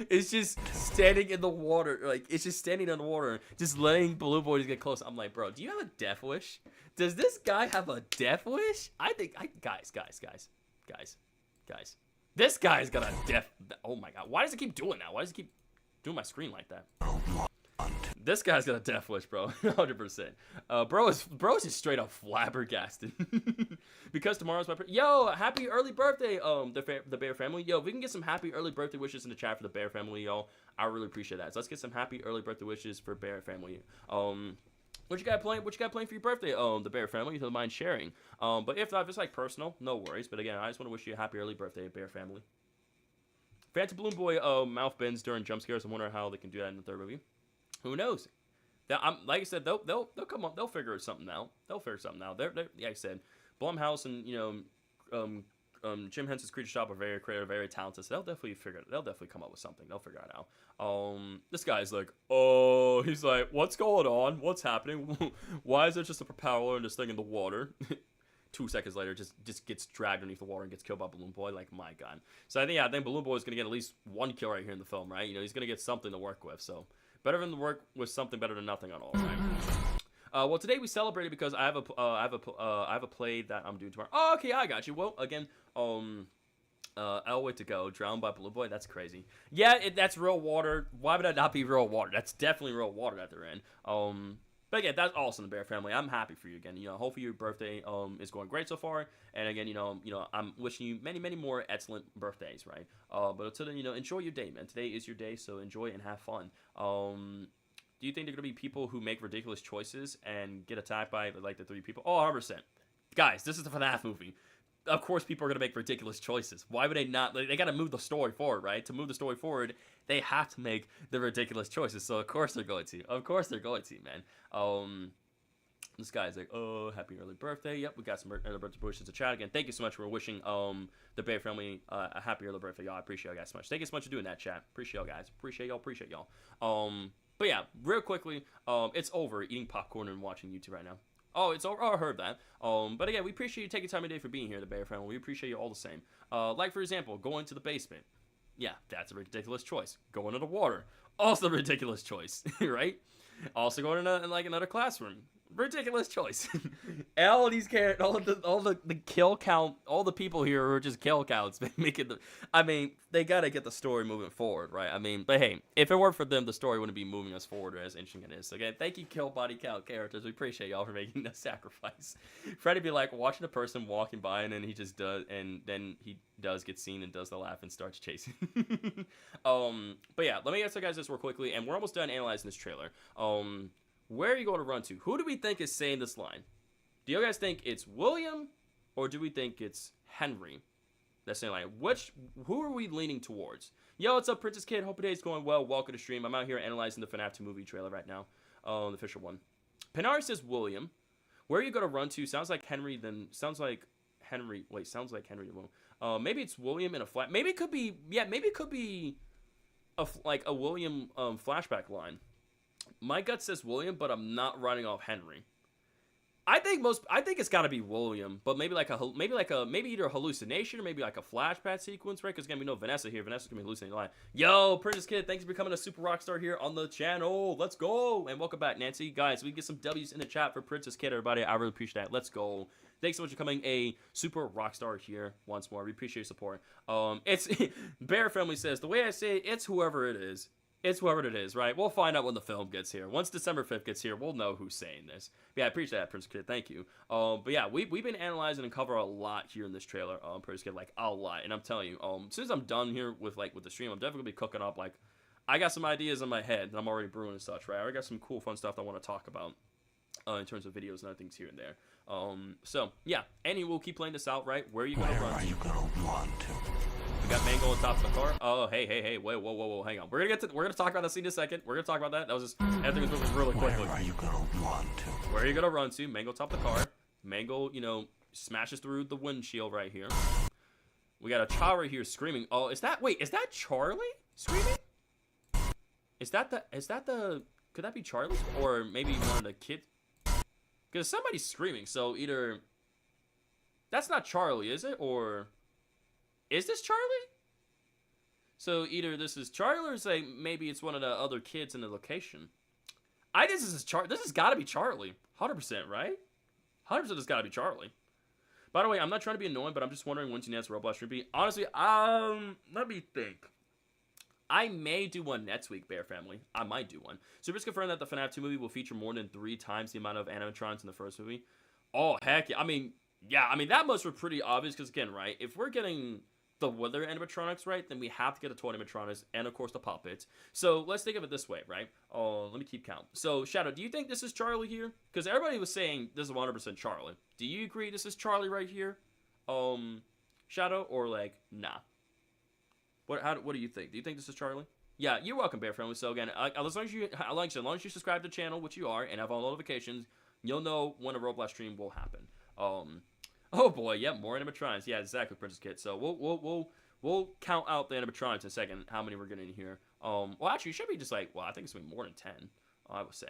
A: is just standing in the water, like, it's just standing in the water, just letting Balloon Boy just get close. I'm like, bro, do you have a death wish? Does this guy have a death wish? Guys. This guy's got a death. Oh my god, why does it keep doing that? Why does it keep doing my screen like that? This guy's got a death wish, bro. 100%. Bro is just straight up flabbergasted. Because tomorrow's my yo, happy early birthday, the Bear family. Yo, if we can get some happy early birthday wishes in the chat for the Bear family, y'all, I really appreciate that. So let's get some happy early birthday wishes for Bear family. What you got playing for your birthday, the Bear family? You don't mind sharing. But if not, if it's like personal, no worries. But again, I just want to wish you a happy early birthday, Bear family. Phantom Balloon Boy mouth bends during jump scares. I wonder how they can do that in the third movie. Who knows? Like I said, they'll come up. They'll figure something out. They're like I said, Blumhouse and Jim Henson's Creature Shop are very creative, very talented. So they'll definitely come up with something. They'll figure it out. This guy's like, oh, he's like, what's going on? What's happening? Why is there just a propeller and this thing in the water? 2 seconds later, just gets dragged underneath the water and gets killed by Balloon Boy. Like, my God. So I think Balloon Boy is gonna get at least one kill right here in the film, right? You know, he's gonna get something to work with. So better than to work with something better than nothing on all, right? Well, today we celebrated because I have a play that I'm doing tomorrow. Oh, okay, I got you. Well, again, Elway to Go, drowned by Balloon Boy. That's crazy. Yeah, that's real water. Why would that not be real water? That's definitely real water that they're in. But again, that's awesome, the Bear family. I'm happy for you again. You know, hopefully your birthday is going great so far. And again, you know, I'm wishing you many, many more excellent birthdays, right? But until then, enjoy your day, man. Today is your day, so enjoy it and have fun. Do you think there are gonna be people who make ridiculous choices and get attacked by like the 3 people? Oh, 100%. Guys, this is the FNAF movie. Of course, people are going to make ridiculous choices. Why would they not? Like, they got to move the story forward, right? To move the story forward, they have to make the ridiculous choices. So, of course, they're going to. Of course, they're going to, man. This guy's like, oh, happy early birthday. Yep, we got some early birthday wishes to chat again. Thank you so much for wishing the Bear family a happy early birthday, y'all. I appreciate y'all guys so much. Thank you so much for doing that, chat. Appreciate y'all guys. Appreciate y'all. But yeah, real quickly, it's over eating popcorn and watching YouTube right now. Oh, it's over. Oh, I heard that. But again, we appreciate you taking time of day for being here, the Bear family. We appreciate you all the same. Like, for example, going to the basement. Yeah, that's a ridiculous choice. Going to the water. Also a ridiculous choice, right? Also going in like another classroom. Ridiculous choice. All these characters, all the kill count, all the people here are just kill counts. I mean, they gotta get the story moving forward, right? I mean, but hey, if it weren't for them, the story wouldn't be moving us forward as interesting it is. So again, thank you, kill body count characters. We appreciate y'all for making that sacrifice. Freddy be like watching a person walking by, and then he just does, and then he does get seen and does the laugh and starts chasing. But yeah, let me answer guys this real quickly, and we're almost done analyzing this trailer. Where are you going to run to? Who do we think is saying this line? Do you guys think it's William, or do we think it's Henry that's saying line? Who are we leaning towards? Yo, what's up, Princess Kid? Hope your day's going well. Welcome to stream. I'm out here analyzing the FNAF 2 movie trailer right now. The official one. Pinar says William. Where are you going to run to? Sounds like Henry, then sounds like Henry. Wait, sounds like Henry. Maybe it's William in a flat. Maybe it could be. Yeah, maybe it could be like a William flashback line. My gut says William, but I'm not running off Henry. I think it's got to be William, but maybe either a hallucination or maybe like a flashback sequence, right? Because again, we know Vanessa here. Vanessa's gonna be hallucinating a lot. Yo, Princess Kid, thanks for becoming a Super Rockstar here on the channel. Let's go, and welcome back, Nancy. Guys, we can get some W's in the chat for Princess Kid, everybody. I really appreciate that. Let's go. Thanks so much for becoming a Super Rockstar here once more. We appreciate your support. It's Bear Family says the way I say it, it's whoever it is. It's whoever it is, right? We'll find out when the film gets here. Once December 5th gets here, we'll know who's saying this. But yeah, I appreciate that, Prince Kid. Thank you. But yeah, we've been analyzing and cover a lot here in this trailer, Prince Kid, like a lot. And I'm telling you, as soon as I'm done here with the stream, I'm definitely gonna be cooking up. Like, I got some ideas in my head that I'm already brewing and such, right? I already got some cool, fun stuff that I want to talk about in terms of videos and other things here and there. So yeah, Annie, we'll keep playing this out, right? Where are you gonna run?
G: Where are you gonna run to?
A: We got Mango on top of the car. Oh, hey, wait, whoa, hang on. We're gonna talk about that scene in a second. We're gonna talk about that. That was just everything was moving really quickly.
G: Where are you gonna run to?
A: Where are you gonna run to? Mango top of the car. Mango, smashes through the windshield right here. We got a child right here screaming. Oh, is that Charlie screaming? Is that the? Could that be Charlie or maybe one of the kids? Because somebody's screaming. So either that's not Charlie, is it, or? Is this Charlie? So either this is Charlie or say maybe it's one of the other kids in the location. This has got to be Charlie. 100%, right? 100% has got to be Charlie. By the way, I'm not trying to be annoying, but I'm just wondering when's your next Roblox stream be. Honestly, let me think. I may do one next week, Bear Family. I might do one. Super is confirmed that the FNAF 2 movie will feature more than 3 times the amount of animatronics in the first movie. Oh, heck yeah. I mean, that much was pretty obvious because, again, right, if we're getting the weather animatronics right, then we have to get the toy animatronics and, of course, the puppets. So let's think of it this way, right? Oh, let me keep count. So, Shadow, do you think this is Charlie here? Because everybody was saying this is 100% Charlie. Do you agree this is Charlie right here? Shadow, or, like, nah? What do you think? Do you think this is Charlie? Yeah, you're welcome, Bear Family. So again, as long as you subscribe to the channel, which you are, and have all notifications, you'll know when a Roblox stream will happen. Oh boy, yeah, more animatronics. Yeah, exactly, Princess Kit. So we'll count out the animatronics in a second. How many we're getting in here? Well, actually, it should be just like, well, I think it's gonna be more than 10. I would say.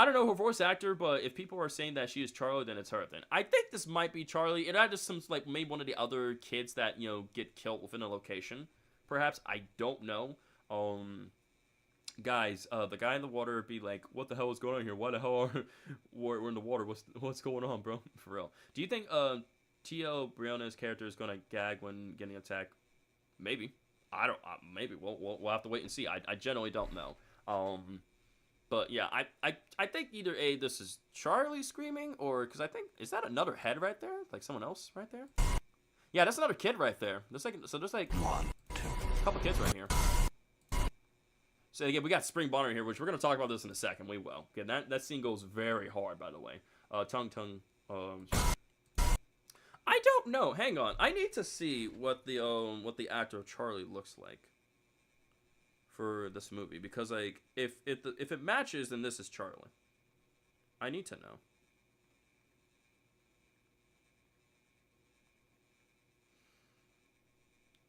A: I don't know her voice actor, but if people are saying that she is Charlie, then it's her. Then I think this might be Charlie. It just seems like maybe one of the other kids that get killed within a location. Perhaps, I don't know. Guys, the guy in the water be like, "What the hell is going on here? Why the hell are we're in the water? What's going on, bro? For real? Do you think Tio Briona's character is gonna gag when getting attacked? Maybe. I don't. Maybe we'll have to wait and see. I generally don't know. But yeah, I think either A, this is Charlie screaming, or because I think, is that another head right there? Like someone else right there? Yeah, that's another kid right there. There's like a couple kids right here. So again, we got Spring Bonner here, which we're gonna talk about this in a second. We will. Okay, that scene goes very hard, by the way. Tongue. I don't know. Hang on. I need to see what the actor of Charlie looks like for this movie, because like if it matches, then this is Charlie. I need to know.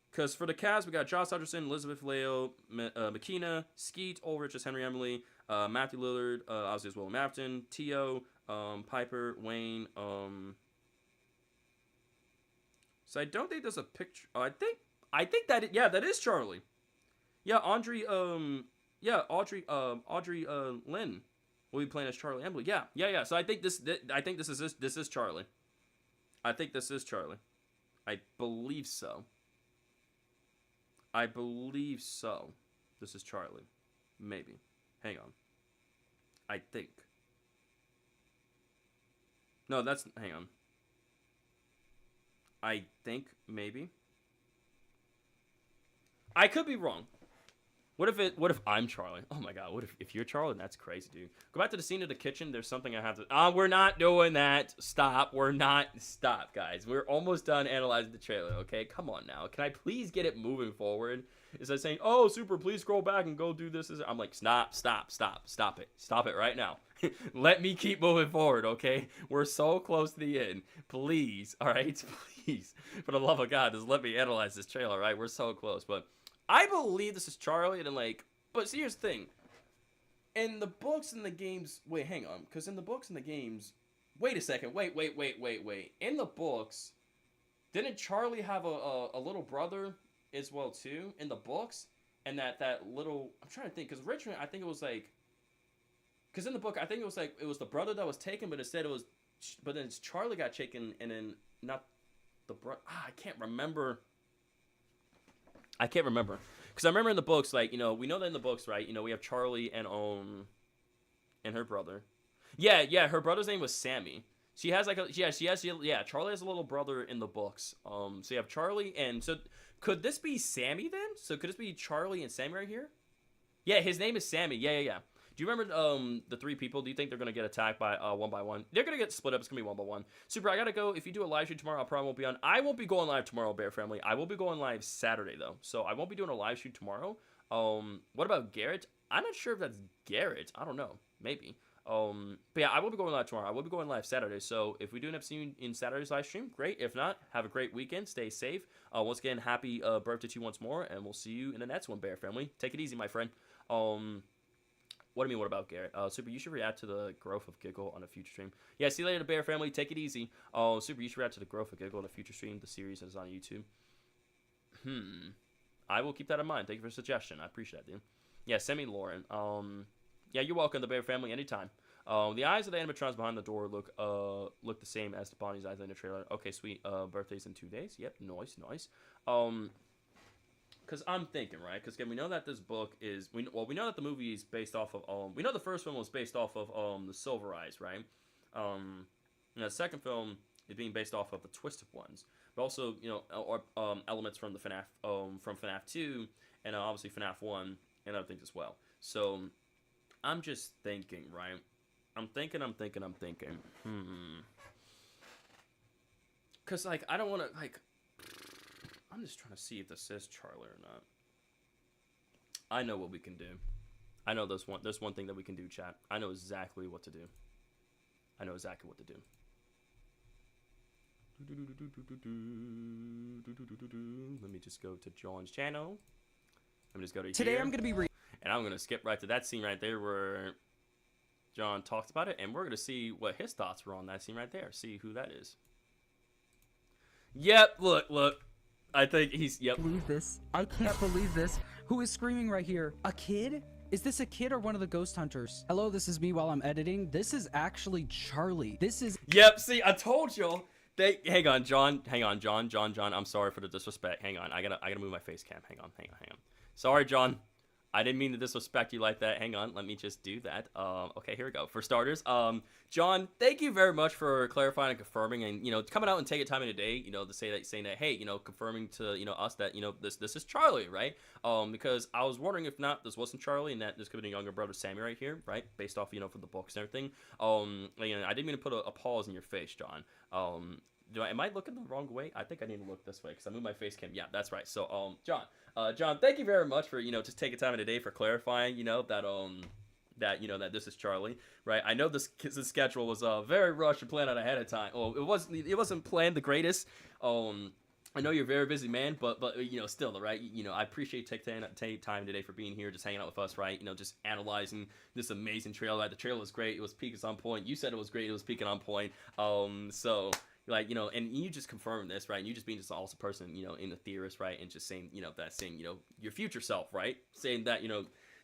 A: Because for the cast, we got Josh Hutcherson, Elizabeth Leo, McKenna, Skeet, Ulrich as Henry Emily, Matthew Lillard, obviously as William Afton, Tio, Piper, Wayne. So I don't think there's a picture. I think that that is Charlie. Yeah, Audrey Lynn will be playing as Charlie Emily. Yeah. So I think this is Charlie. I think this is Charlie. I believe so. This is Charlie. Maybe. Hang on. I think. No, hang on. I think maybe. I could be wrong. What if I'm Charlie? Oh my god, what if you're Charlie? That's crazy, dude. Go back to the scene of the kitchen. There's something I have to... we're not doing that. Stop, guys. We're almost done analyzing the trailer, okay? Come on now. Can I please get it moving forward? Instead of saying, oh, Super, please scroll back and go do this. I'm like, stop it. Stop it right now. Let me keep moving forward, okay? We're so close to the end. Please, all right? Please. For the love of God, just let me analyze this trailer, all right? We're so close, but... I believe this is Charlie, and like, but see, here's the thing. In the books and the games, wait, hang on, because in the books and the games, wait a second, wait. In the books, didn't Charlie have a little brother as well too in the books? And that little, I'm trying to think, because originally I think it was like, because in the book I think it was like it was the brother that was taken, but instead it was, but then Charlie got taken, and then not the brother. I can't remember. Because I remember in the books, like, we know that in the books, right, we have Charlie and her brother. Yeah, her brother's name was Sammy. She has Charlie has a little brother in the books. So you have Charlie, and so could this be Sammy then? So could this be Charlie and Sammy right here? Yeah, his name is Sammy. Yeah. Do you remember the 3 people? Do you think they're going to get attacked by one by one? They're going to get split up. It's going to be one by one. Super, I got to go. If you do a live stream tomorrow, I probably won't be on. I won't be going live tomorrow, Bear Family. I will be going live Saturday, though. So I won't be doing a live stream tomorrow. What about Garrett? I'm not sure if that's Garrett. I don't know. Maybe. But yeah, I will be going live tomorrow. I will be going live Saturday. So if we do end up seeing you in Saturday's live stream, great. If not, have a great weekend. Stay safe. Once again, happy birthday to you once more. And we'll see you in the next one, Bear Family. Take it easy, my friend. What do you mean, what about Garrett? Super, you should react to the growth of Giggle on a future stream. Yeah, see you later, Bear Family. Take it easy. Super, you should react to the growth of Giggle on a future stream, the series that is on YouTube. I will keep that in mind. Thank you for the suggestion. I appreciate that, dude. Yeah, send me Lauren. Yeah, you're welcome, the Bear Family, anytime. The eyes of the animatrons behind the door look the same as the Bonnie's eyes in the trailer. Okay, sweet. Birthday's in 2 days. Yep, nice. because I'm thinking, right? Because again, we know that this book is we know that the movie is based off of we know the first film was based off of the Silver Eyes, right? And the second film is being based off of the Twisted Ones, but also elements from the FNAF 2 and obviously FNAF 1 and other things as well. So I'm just thinking, right? I'm thinking. Cause like I don't want to like. I'm just trying to see if this is Charlie or not. I know what we can do. I know there's one thing that we can do, chat. I know exactly what to do. Let me just go to John's channel. Let me just go to
E: Today
A: here.
E: I'm gonna be
A: And I'm gonna skip right to that scene right there where John talks about it, and we're gonna see what his thoughts were on that scene right there. See who that is. Yep, look. I think he's, yep.
E: believe this. I can't believe this. Who is screaming right here? A kid? Is this a kid or one of the ghost hunters? Hello, this is me while I'm editing. This is actually Charlie. This is...
A: Yep, see, I told y'all. Hang on, John. I'm sorry for the disrespect. Hang on, I gotta move my face cam. Hang on. Sorry, John. I didn't mean to disrespect you like that. Hang on, let me just do that. Okay, here we go. For starters, John, thank you very much for clarifying and confirming, and coming out and taking time in the day, to saying that, hey, confirming to us that this is Charlie, right? Because I was wondering if not this wasn't Charlie, and that this could be a younger brother Sammy right here, right? Based off from the books and everything. I didn't mean to put a pause in your face, John. Am I looking the wrong way? I think I need to look this way because I moved my face cam. Yeah, that's right. So, John, thank you very much for just taking time of the day for clarifying, that this is Charlie, right? I know this schedule was very rushed and planned out ahead of time. Well, it wasn't planned the greatest. I know you're a very busy man, but still, right? I appreciate taking time today for being here, just hanging out with us, right? Just analyzing this amazing trailer. The trailer was great. It was peaking on point. You said it was great. It was peaking on point. So. And you just confirmed this, right? And you just being just an awesome person, in the theorist, right? And just saying, saying your future self, right? Saying that,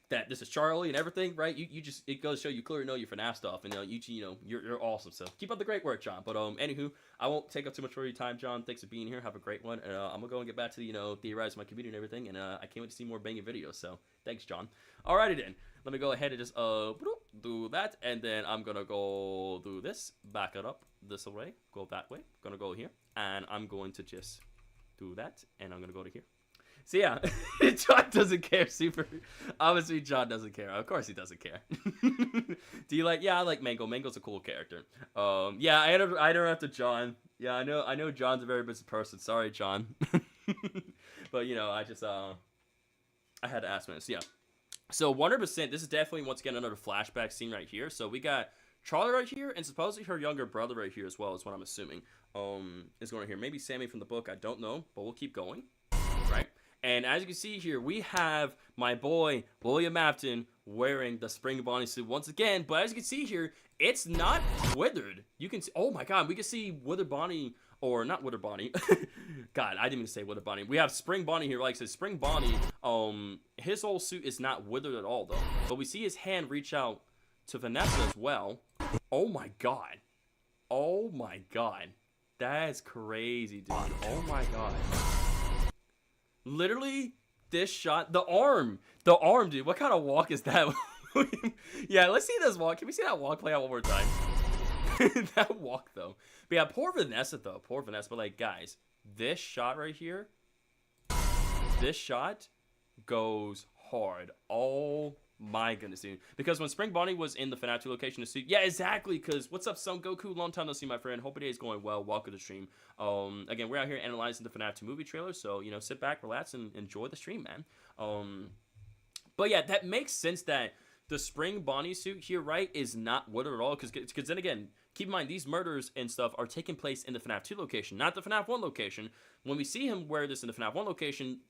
A: that this is Charlie and everything, right? It goes to show you clearly know your FNAF stuff, and you're awesome. So keep up the great work, John. But anywho, I won't take up too much of your time, John. Thanks for being here. Have a great one. And I'm gonna go and get back to theorize my community and everything. And I can't wait to see more banging videos. So thanks, John. Alrighty then. Let me go ahead and just do that, and then I'm gonna go do this, back it up this way, go that way. Gonna go here, and I'm going to just do that, and I'm gonna go to here. So yeah, John doesn't care. Obviously, John doesn't care. Of course, he doesn't care. Do you like? Yeah, I like Mango. Mango's a cool character. Yeah, I interact with John. Yeah, I know. John's a very busy person. Sorry, John. But I just I had to ask this. Yeah. So 100%, this is definitely once again another flashback scene right here. So we got Charlie right here, and supposedly her younger brother right here as well is what I'm assuming. Is going here. Maybe Sammy from the book. I don't know, but we'll keep going. Right. And as you can see here, we have my boy, William Afton, wearing the Spring Bonnie suit once again. But as you can see here, it's not withered. You can see, oh my God, we can see Withered Bonnie, or not Withered Bonnie. God, I didn't even say Withered Bonnie. We have Spring Bonnie here. Like I said, Spring Bonnie, his whole suit is not withered at all, though. But we see his hand reach out to Vanessa as well. Oh my God. Oh my God. That is crazy, dude. Oh my God. Literally, this shot, the arm, dude. What kind of walk is that? Yeah, let's see this walk. Can we see that walk play out one more time? That walk, though. But yeah, poor Vanessa, though. Poor Vanessa. But, like, guys, this shot right here, this shot goes hard. Oh, my goodness, dude. Because when Spring Bonnie was in the FNAF 2 location to see... Yeah, exactly, because what's up, Son Goku? Long time no see, my friend. Hope your day is going well. Welcome to the stream. Again, we're out here analyzing the FNAF 2 movie trailer, so, sit back, relax, and enjoy the stream, man. But yeah, that makes sense that the Spring Bonnie suit here, right, is not withered at all, because then again, keep in mind, these murders and stuff are taking place in the FNAF 2 location, not the FNAF 1 location. When we see him wear this in the FNAF 1 location,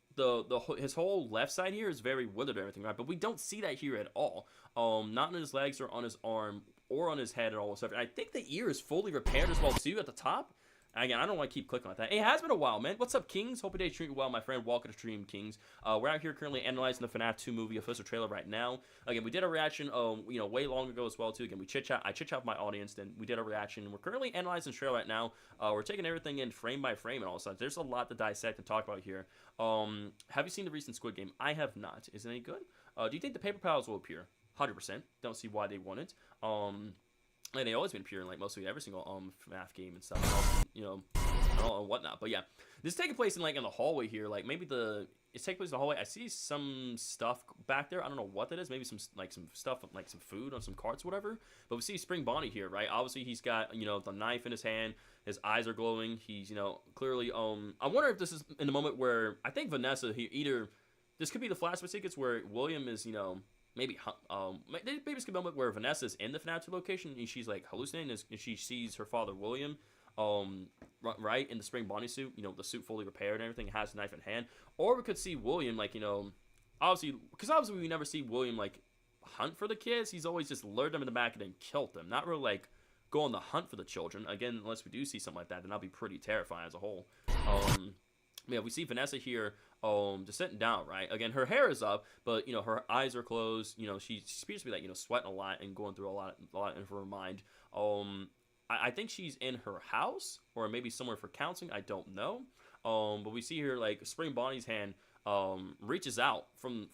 A: his whole left side here is very withered and everything, right? But we don't see that here at all. Not on his legs or on his arm or on his head at all. And I think the ear is fully repaired as well too at the top. Again, I don't want to keep clicking like that. It has been a while, man. What's up, Kings? Hope your day's treating you well, my friend. Welcome to stream, Kings. We're out here currently analyzing the FNAF 2 movie official trailer right now. Again, we did a reaction, way long ago as well, too. Again, I chit-chat with my audience, then we did a reaction. We're currently analyzing the trailer right now. We're taking everything in frame by frame and all such. There's a lot to dissect and talk about here. Have you seen the recent Squid Game? I have not. Is it any good? Do you think the paper pals will appear? 100%. Don't see why they wouldn't. And they always been appearing like mostly every single FNAF game and stuff, and whatnot. But yeah, this is taking place in the hallway here. Like maybe it's taking place in the hallway. I see some stuff back there. I don't know what that is. Maybe some stuff like some food on some carts, whatever. But we see Spring Bonnie here, right? Obviously he's got the knife in his hand. His eyes are glowing. He's clearly I wonder if this is in the moment where I think Vanessa this could be the flashback sequence where William is maybe this could be a moment where Vanessa's in the FNAF 2 location and she's like hallucinating and she sees her father William right in the Spring Bonnie suit, the suit fully repaired and everything, has a knife in hand. Or we could see William obviously we never see William hunt for the kids. He's always just lured them in the back and then killed them, not really go on the hunt for the children. Again, unless we do see something like that, then that'll be pretty terrifying as a whole. Yeah, we see Vanessa here, just sitting down, right? Again, her hair is up, but her eyes are closed. She appears to be sweating a lot and going through a lot in her mind. I think she's in her house or maybe somewhere for counseling. I don't know. But we see here Spring Bonnie's hand reaches out from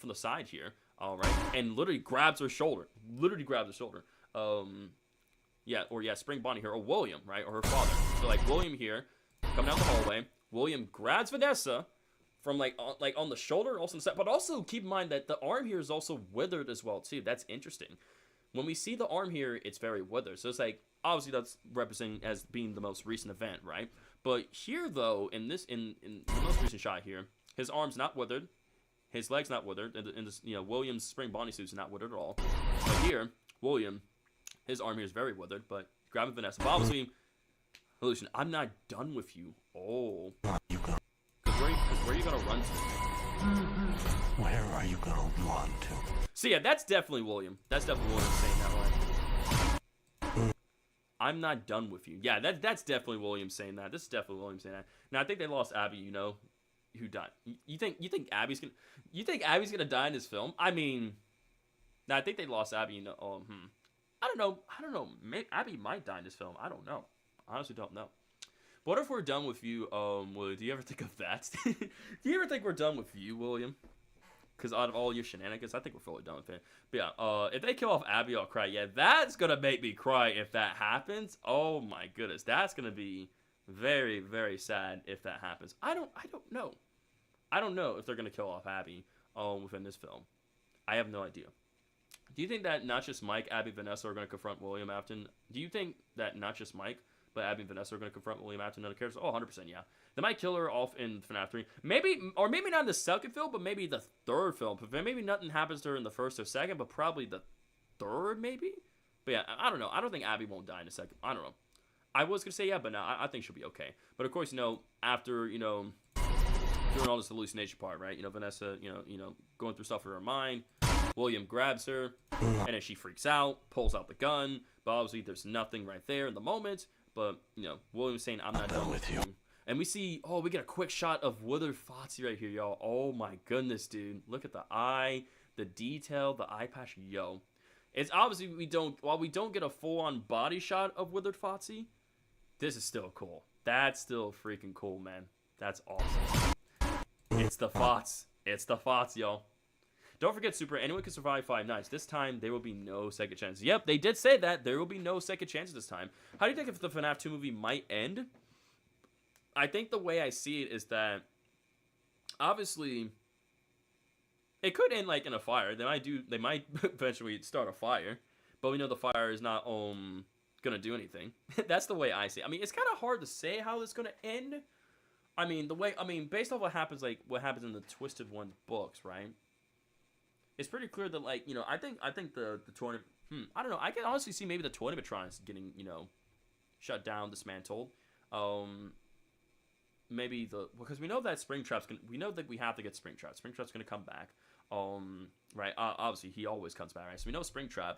A: the side here, right, and literally grabs her shoulder. Spring Bonnie here, or William, right, or her father. So William here coming down the hallway. William grabs Vanessa from on the shoulder, also on the side, but also keep in mind that the arm here is also withered as well too. That's interesting. When we see the arm here, it's very withered. So it's obviously that's representing as being the most recent event, right? But here though, in the most recent shot here, his arm's not withered, his leg's not withered, and this, William's Spring Bonnie suit's not withered at all. But here, William, his arm here is very withered, but grabbing Vanessa. But obviously, listen, I'm not done with you. Oh. Where are you gonna run to?
G: Where are you gonna run to?
A: So yeah, that's definitely William. That's definitely William saying that line. I'm not done with you. Yeah, that's definitely William saying that. This is definitely William saying that. Now I think they lost Abby. Who died? You think Abby's gonna die in this film? I mean, I think they lost Abby. I don't know. Maybe Abby might die in this film. I don't know. I honestly don't know. What if we're done with you, William? Do you ever think of that? Do you ever think we're done with you, William? Because out of all your shenanigans, I think we're fully done with it. But yeah, if they kill off Abby, I'll cry. Yeah, that's gonna make me cry if that happens. Oh my goodness, that's gonna be very, very sad if that happens. I don't know. I don't know if they're gonna kill off Abby within this film. I have no idea. Do you think that not just Mike, Abby, Vanessa are gonna confront William Afton? Do you think that not just Mike, but Abby and Vanessa are going to confront William Afton and other characters? Oh, 100%, yeah. They might kill her off in FNAF 3. Maybe not in the second film, but maybe the third film. Maybe nothing happens to her in the first or second, but probably the third, maybe? But yeah, I don't know. I don't think Abby won't die in the second. I don't know. I was going to say yeah, but no, I think she'll be okay. But of course, after, doing all this hallucination part, right? Vanessa, going through stuff in her mind. William grabs her, and then she freaks out, pulls out the gun. But obviously, there's nothing right there in the moment. But, William's saying, I'm not done with you. And we see, we get a quick shot of withered Foxy right here, y'all. Oh my goodness, dude. Look at the eye, the detail, the eye patch. Yo. It's obviously while we don't get a full-on body shot of withered Foxy, this is still cool. That's still freaking cool, man. That's awesome. It's the Fox. It's the Fox, y'all. Don't forget, Super, anyone can survive 5 nights. This time, there will be no second chance. Yep, they did say that. There will be no second chances this time. How do you think if the FNAF 2 movie might end? I think the way I see it is that, obviously, it could end, in a fire. They might eventually start a fire. But we know the fire is not, gonna do anything. That's the way I see it. I mean, it's kind of hard to say how it's gonna end. Based off what happens in the Twisted One books, right? It's pretty clear that, I think the tournament, I don't know, I can honestly see maybe the tournamentron's getting, shut down, dismantled. Maybe because we know that Springtrap's we know that we have to get Springtrap. Springtrap's gonna come back. Right, obviously he always comes back, right? So we know Springtrap,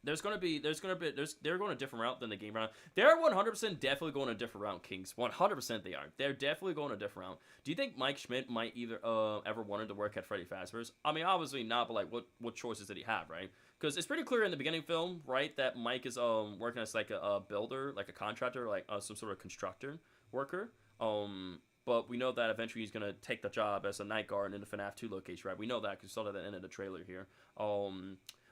A: they're going a different route than the game route. They're 100% definitely going a different route, Kings. 100% they are. They're definitely going a different route. Do you think Mike Schmidt might either ever wanted to work at Freddy Fazbear's? I mean, obviously not, but like, what choices did he have, right? Because it's pretty clear in the beginning film, right, that Mike is working as like a builder, like a contractor, like some sort of constructor worker. But we know that eventually he's gonna take the job as a night guard in the FNAF 2 location, right? We know that because we saw that at the end of the trailer here.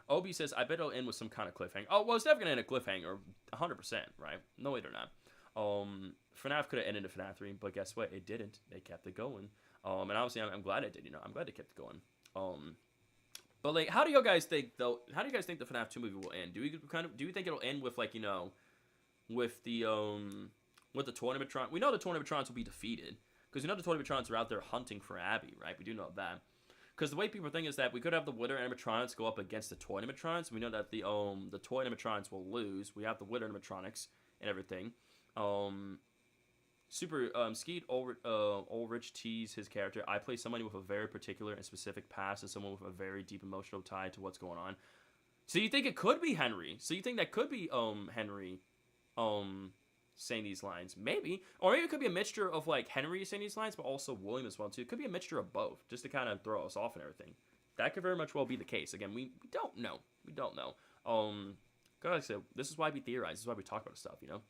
A: Obi says, I bet it'll end with some kind of cliffhanger. Oh, well, it's definitely gonna end a cliffhanger, 100%, right? No, wait, or not. FNAF could have ended in FNAF 3, but guess what? It didn't. They kept it going. And obviously, I'm glad it did. You know, I'm glad they kept it going. But like, how do you guys think though? How do you guys think the FNAF 2 movie will end? Do you think it'll end with like, you know, with the Toy-Animatrons? We know the Toy-Animatrons will be defeated because you know the Toy-Animatrons are out there hunting for Abby, right? We do know that. Because the way people think is that we could have the Wither animatronics go up against the toy animatronics. We know that the toy animatronics will lose. We have the Wither animatronics and everything. Skeet Ulrich teased his character. I play somebody with a very particular and specific past and someone with a very deep emotional tie to what's going on. So you think it could be Henry? So you think that could be Henry saying these lines? Maybe. Or maybe it could be a mixture of like Henry saying these lines, but also William as well too. It could be a mixture of both, just to kind of throw us off and everything. That could very much well be the case. Again, we don't know. We don't know. Like I said, this is why we theorize. This is why we talk about stuff, you know?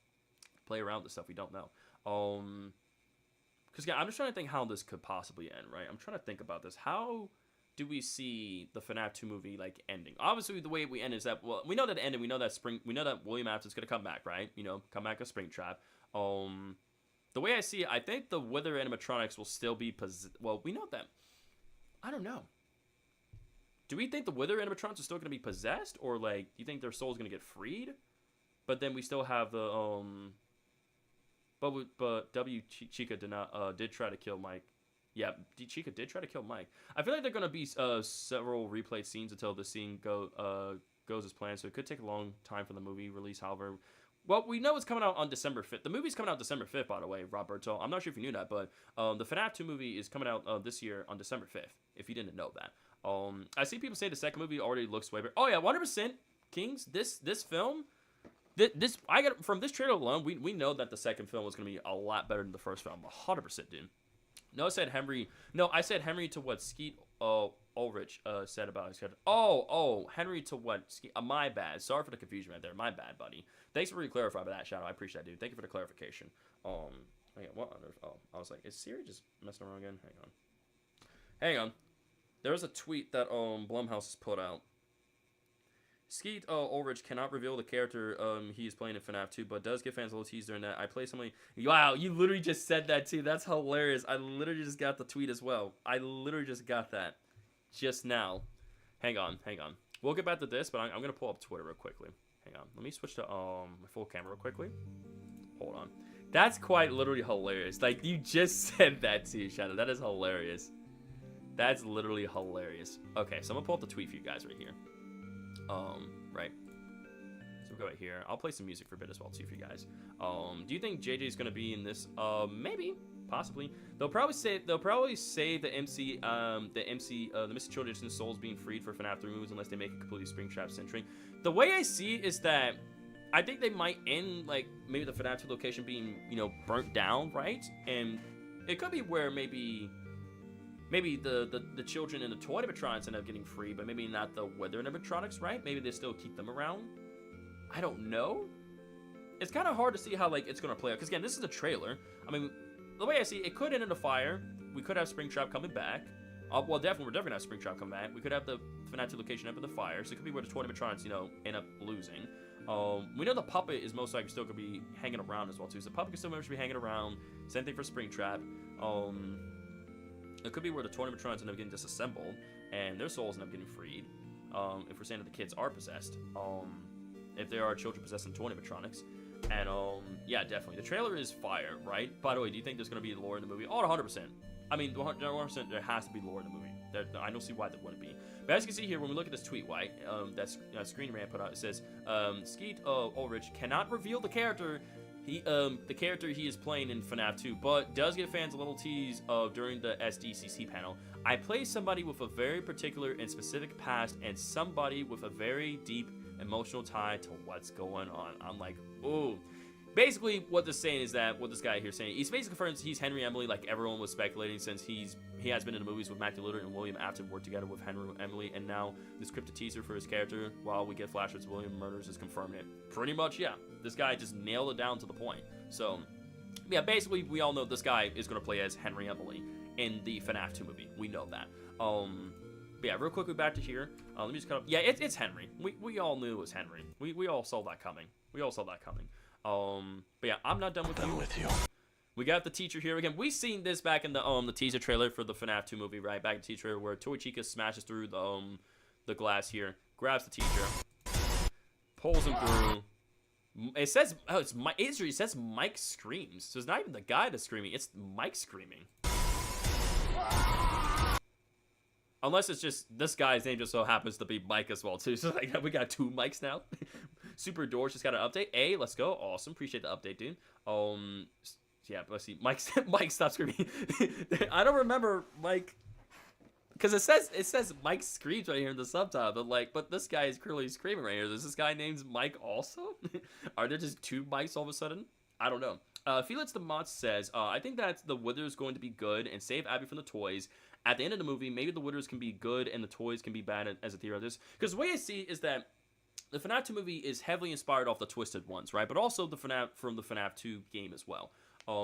A: Play around with stuff we don't know. Because yeah, I'm just trying to think how this could possibly end, right? I'm trying to think about this. How do we see the FNAF 2 movie like ending? Obviously, the way we end is that, well, we know that ending. We know that William Afton is gonna come back, right? You know, come back as Springtrap. The way I see it, I think the Wither animatronics will still be well, we know that. I don't know. Do we think the Wither animatronics are still gonna be possessed, or like, do you think their soul's gonna get freed? But then we still have the But Chica did try to kill Mike. Yeah, Chica did try to kill Mike. I feel like there are going to be several replayed scenes until the scene goes as planned, so it could take a long time for the movie release, however. Well, we know it's coming out on December 5th. The movie's coming out December 5th, by the way, Roberto. I'm not sure if you knew that, but the FNAF 2 movie is coming out this year on December 5th, if you didn't know that. I see people say the second movie already looks way better. Oh, yeah, 100%, Kings. This film... From this trailer alone, we know that the second film was going to be a lot better than the first film. 100%, dude. No, I said Henry. No, I said Henry to what Skeet Ulrich said about his character. Oh, Henry to what? My bad. Sorry for the confusion right there. My bad, buddy. Thanks for clarifying that, Shadow. I appreciate that, dude. Thank you for the clarification. What on earth? Oh, I was like, is Siri just messing around again? Hang on. There was a tweet that Blumhouse has put out. Skeet Ulrich cannot reveal the character he is playing in FNAF 2, but does give fans a little teaser in that I play somebody... Wow, you literally just said that too. That's hilarious. I literally just got the tweet as well. I literally just got that just now. Hang on. We'll get back to this, but I'm going to pull up Twitter real quickly. Hang on. Let me switch to my full camera real quickly. Hold on. That's quite literally hilarious. Like, you just said that too, Shadow. That is hilarious. That's literally hilarious. Okay, so I'm going to pull up the tweet for you guys right here. Right. So we'll go right here. I'll play some music for a bit as well too for you guys. Do you think JJ's gonna be in this? Maybe, possibly. They'll probably say the MC, the Missing Children's Souls being freed for FNAF 3 movies unless they make it completely Springtrap centric. The way I see it is that I think they might end like maybe the FNAF 2 location being, you know, burnt down, right? And it could be where maybe the children in the toy animatronics end up getting free, but maybe not the Wither animatronics, right? Maybe they still keep them around. I don't know. It's kind of hard to see how like it's gonna play out, because again, this is a trailer. I mean, the way I see it could end in a fire. We could have Springtrap coming back. Well, we're definitely gonna have Springtrap come back. We could have the FNAF 2 location up in the fire, so it could be where the toy animatronics, you know, end up losing. We know the puppet is most likely still gonna be hanging around as well too. So the puppet can still be hanging around. Same thing for Springtrap. It could be where the toy animatronics end up getting disassembled and their souls end up getting freed. If we're saying that the kids are possessed, if there are children possessing toy animatronics, and yeah, definitely the trailer is fire, right? By the way, do you think there's gonna be lore in the movie? Oh, 100%. I mean, 100%. There has to be lore in the movie. I don't see why there wouldn't be. But as you can see here, when we look at this tweet, right, that Screen Rant put out, it says, Skeet Ulrich cannot reveal the character he is playing in FNAF 2, but does give fans a little tease during the SDCC panel. I play somebody with a very particular and specific past and somebody with a very deep emotional tie to what's going on. I'm like, ooh. Basically, what this saying is that, what this guy here is saying, he's basically confirms he's Henry Emily, like everyone was speculating, since he has been in the movies with Matthew Lillard and William Afton worked together with Henry Emily, and now this cryptic teaser for his character, while we get flashbacks of William murders, is confirming it. Pretty much, yeah. This guy just nailed it down to the point. So, yeah, basically, we all know this guy is going to play as Henry Emily in the FNAF 2 movie. We know that. But yeah, real quickly back to here. Let me just cut up. Yeah, it's Henry. We all knew it was Henry. We all saw that coming. But yeah, I'm not done with you. We got the teacher here again. We've seen this back in the teaser trailer for the FNAF 2 movie, right? Back in the teaser trailer where Toy Chica smashes through the glass here, grabs the teacher, pulls him through. It says, oh, it's Mike. It says Mike screams. So it's not even the guy that's screaming. It's Mike screaming. Unless it's just this guy's name just so happens to be Mike as well too. So like we got 2 Mikes now. Super Doors just got an update. Hey, let's go. Awesome. Appreciate the update, dude. Yeah, let's see. Mike, stop screaming. I don't remember Mike, because it says Mike screams right here in the subtitle. But this guy is clearly screaming right here. Is this guy named Mike also? Are there just 2 Mikes all of a sudden? I don't know. Felix the Mod says, I think that the Wither is going to be good and save Abby from the toys. At the end of the movie, maybe the Withers can be good and the toys can be bad as a theory of this. Because the way I see it is that the FNAF 2 movie is heavily inspired off the Twisted ones, right? But also the FNAF from the FNAF 2 game as well.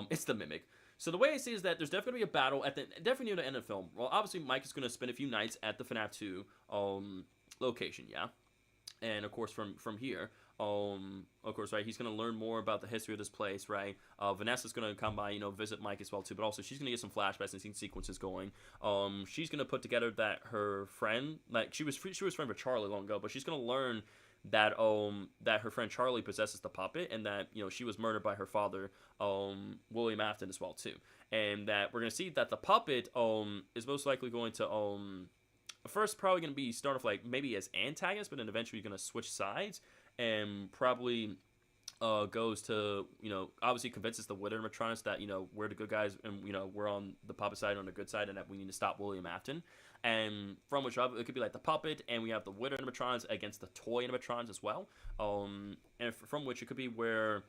A: It's the Mimic. So the way I see it is that there's definitely going to be a battle definitely near the end of the film. Well, obviously Mike is going to spend a few nights at the FNAF 2 location, yeah? And of course from here, of course, right, he's going to learn more about the history of this place, right? Vanessa's going to come by, visit Mike as well too, but also she's going to get some flashbacks and scene sequences going. She's going to put together that her friend, like she was friends with Charlie long ago, but she's going to learn that that her friend Charlie possesses the puppet, and that she was murdered by her father, William Afton as well too, and that we're going to see that the puppet is most likely going to first probably going to be start off like maybe as antagonist, but then eventually going to switch sides and probably goes to, obviously convinces the Wither animatronics that, we're the good guys and, we're on the puppet side, on the good side, and that we need to stop William Afton. And from which it could be like the puppet, and we have the Wither animatronics against the toy animatronics as well. And from which it could be where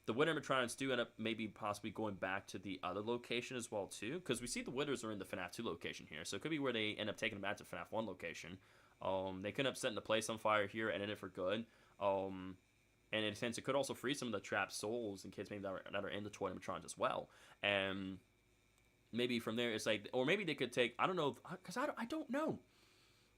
A: the Wither animatronics do end up maybe possibly going back to the other location as well too, because we see the Withers are in the FNAF 2 location here, so it could be where they end up taking them back to FNAF 1 location. They could end up setting the place on fire here and end it for good. And in a sense, it could also free some of the trapped souls and kids maybe that are in the toy animatronics as well. And maybe from there, it's like, or maybe they could take, I don't know, because I don't know.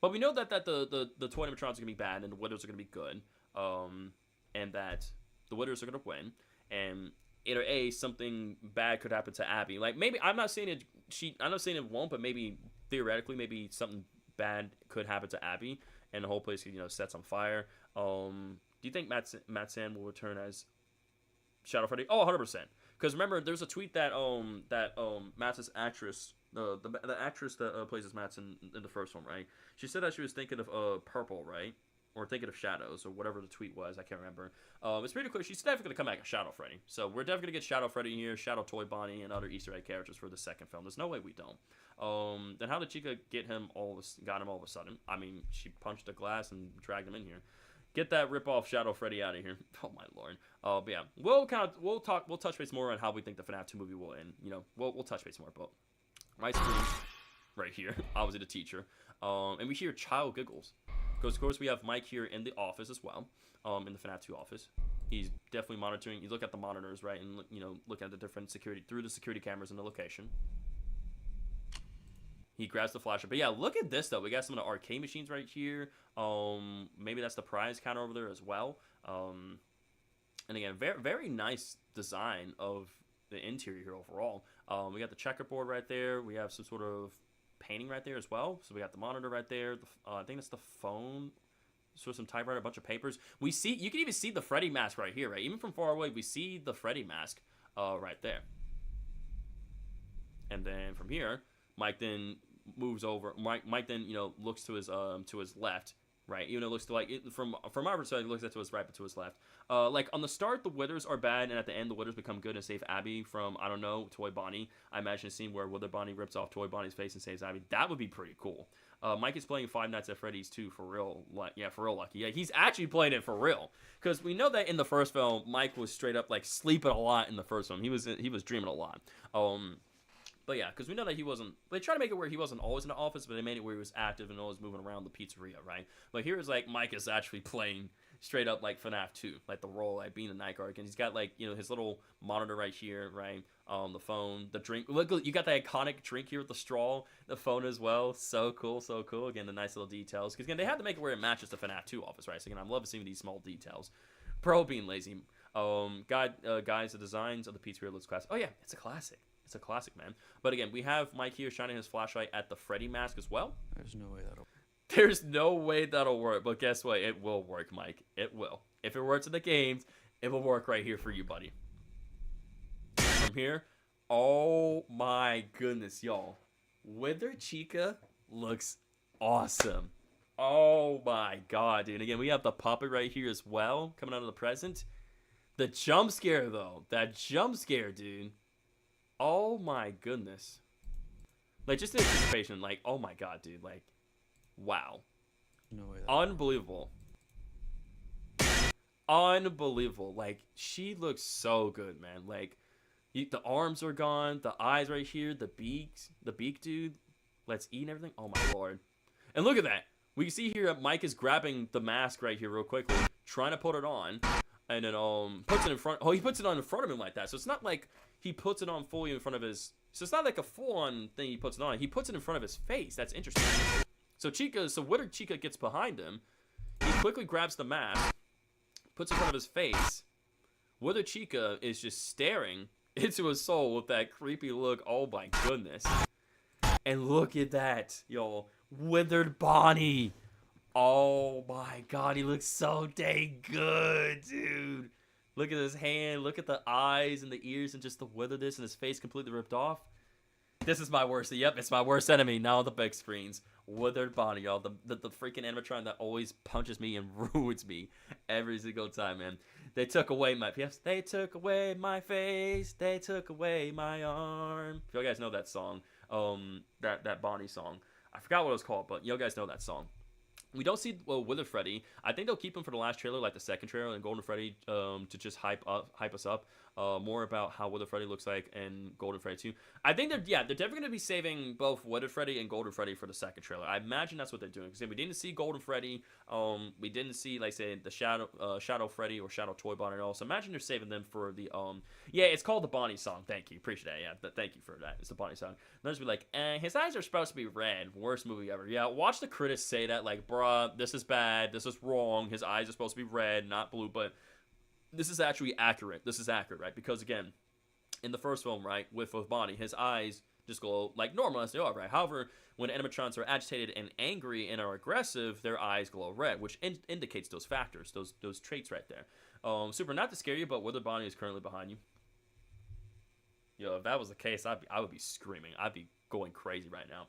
A: But we know that the toy animatronics are going to be bad and the Withers are going to be good. And that the Withers are going to win. And either A, something bad could happen to Abby. Like maybe, I'm not saying it won't, but maybe theoretically, maybe something bad could happen to Abby and the whole place could, sets on fire. Do you think Matt San will return as Shadow Freddy? Oh, 100%. Because remember, there's a tweet that Matt's actress, the actress that plays as Matt's in the first one, right? She said that she was thinking of purple, right? Or thinking of shadows, or whatever the tweet was. I can't remember. It's pretty clear. She's definitely going to come back as Shadow Freddy. So we're definitely going to get Shadow Freddy here, Shadow Toy Bonnie, and other Easter egg characters for the second film. There's no way we don't. Then how did Chica got him all of a sudden? I mean, she punched the glass and dragged him in here. Get that rip-off Shadow Freddy out of here. Oh my lord. But yeah, we'll touch base more on how we think the FNAF 2 movie will end. We'll touch base more. But my screen right here, obviously the teacher. And we hear child giggles. Because of course we have Mike here in the office as well. In the FNAF 2 office. He's definitely monitoring. You look at the monitors, right, and look at the different security through the security cameras in the location. He grabs the flashlight. But yeah, look at this though. We got some of the arcade machines right here. Maybe that's the prize counter over there as well. And again, very, very nice design of the interior here overall. We got the checkerboard right there. We have some sort of painting right there as well. So we got the monitor right there. I think that's the phone. So some typewriter, a bunch of papers. You can even see the Freddy mask right here, right? Even from far away, we see the Freddy mask right there. And then from here, Mike then moves over. Mike then looks to his left, right? Even though it looks to like from our perspective, it looks to his right but to his left. Like on the start, the withers are bad, and at the end, the withers become good and save Abby from, I don't know, Toy Bonnie. I imagine a scene where Wither Bonnie rips off Toy Bonnie's face and saves Abby. That would be pretty cool. Mike is playing Five Nights at Freddy's 2 for real. Like, yeah, for real, Lucky. Yeah, he's actually playing it for real. Because we know that in the first film, Mike was straight up like sleeping a lot in the first film. He was dreaming a lot. But yeah, because we know that he wasn't. They try to make it where he wasn't always in the office, but they made it where he was active and always moving around the pizzeria, right? But here is like Mike is actually playing straight up like FNAF 2, like the role, like being a night guard, and he's got like his little monitor right here, right? The phone, the drink. Look, you got the iconic drink here with the straw, the phone as well. So cool, so cool. Again, the nice little details. Because again, they had to make it where it matches the FNAF 2 office, right? So again, I'm loving seeing these small details. Pro being lazy. Guys, the designs of the pizzeria looks classic. Oh yeah, it's a classic. It's a classic, man. But again, we have Mike here shining his flashlight at the Freddy mask as well.
C: There's no way that'll.
A: There's no way that'll work, but guess what? It will work, Mike. It will. If it works in the games, it will work right here for you, buddy. From here, oh my goodness, y'all. Wither Chica looks awesome. Oh my god, dude. Again, we have the puppet right here as well, coming out of the present. The jump scare, though. That jump scare, dude. Oh my goodness. Like, just the anticipation, like, oh my god, dude. Like, wow.
C: No way.
A: Unbelievable. Unbelievable. Like, she looks so good, man. Like, the arms are gone. The eyes right here. The beak, dude. Let's eat and everything. Oh my lord. And look at that. We can see here that Mike is grabbing the mask right here real quickly, trying to put it on, and then puts it in front. Oh, he puts it on in front of him like that. So it's not like he puts it on fully in front of his. So it's not like a full-on thing he puts it on. He puts it in front of his face. That's interesting. So Wither Chica gets behind him. He quickly grabs the mask, puts it in front of his face. Wither Chica is just staring into his soul with that creepy look. Oh my goodness. And look at that, y'all. Withered Bonnie. Oh my god, he looks so dang good, dude. Look at his hand, look at the eyes and the ears and just the witheredness and his face completely ripped off. This is my worst. Yep, it's my worst enemy now on the big screens. Withered Bonnie, y'all. The freaking animatron that always punches me and ruins me every single time, man. They took away my They took away my face. They took away my arm. If you guys know that song, that Bonnie song. I forgot what it was called, but you guys know that song. We don't see Wither Freddy. I think they'll keep him for the last trailer, like the second trailer, and Golden Freddy to just hype us up more about how Wither Freddy looks like and Golden Freddy 2. I think they're definitely going to be saving both Wither Freddy and Golden Freddy for the second trailer. I imagine that's what they're doing, because we didn't see Golden Freddy. We didn't see, like, say, the Shadow Freddy or Shadow Toy Bonnie at all. So imagine they're saving them for the yeah, it's called the Bonnie song. Thank you, appreciate that. Yeah, thank you for that. It's the Bonnie song. They'll just be like, his eyes are supposed to be red. Worst movie ever. Yeah, watch the critics say that, like, bruh, this is bad. This is wrong. His eyes are supposed to be red, not blue. But this is actually accurate. This is accurate, right? Because again, in the first film, right, with Bonnie, his eyes just glow like normal as they are, right? However, when animatrons are agitated and angry and are aggressive, their eyes glow red, which indicates those factors, those traits right there. Super, not to scare you, but Wither Bonnie is currently behind you. Yo, if that was the case, I would be screaming. I'd be going crazy right now.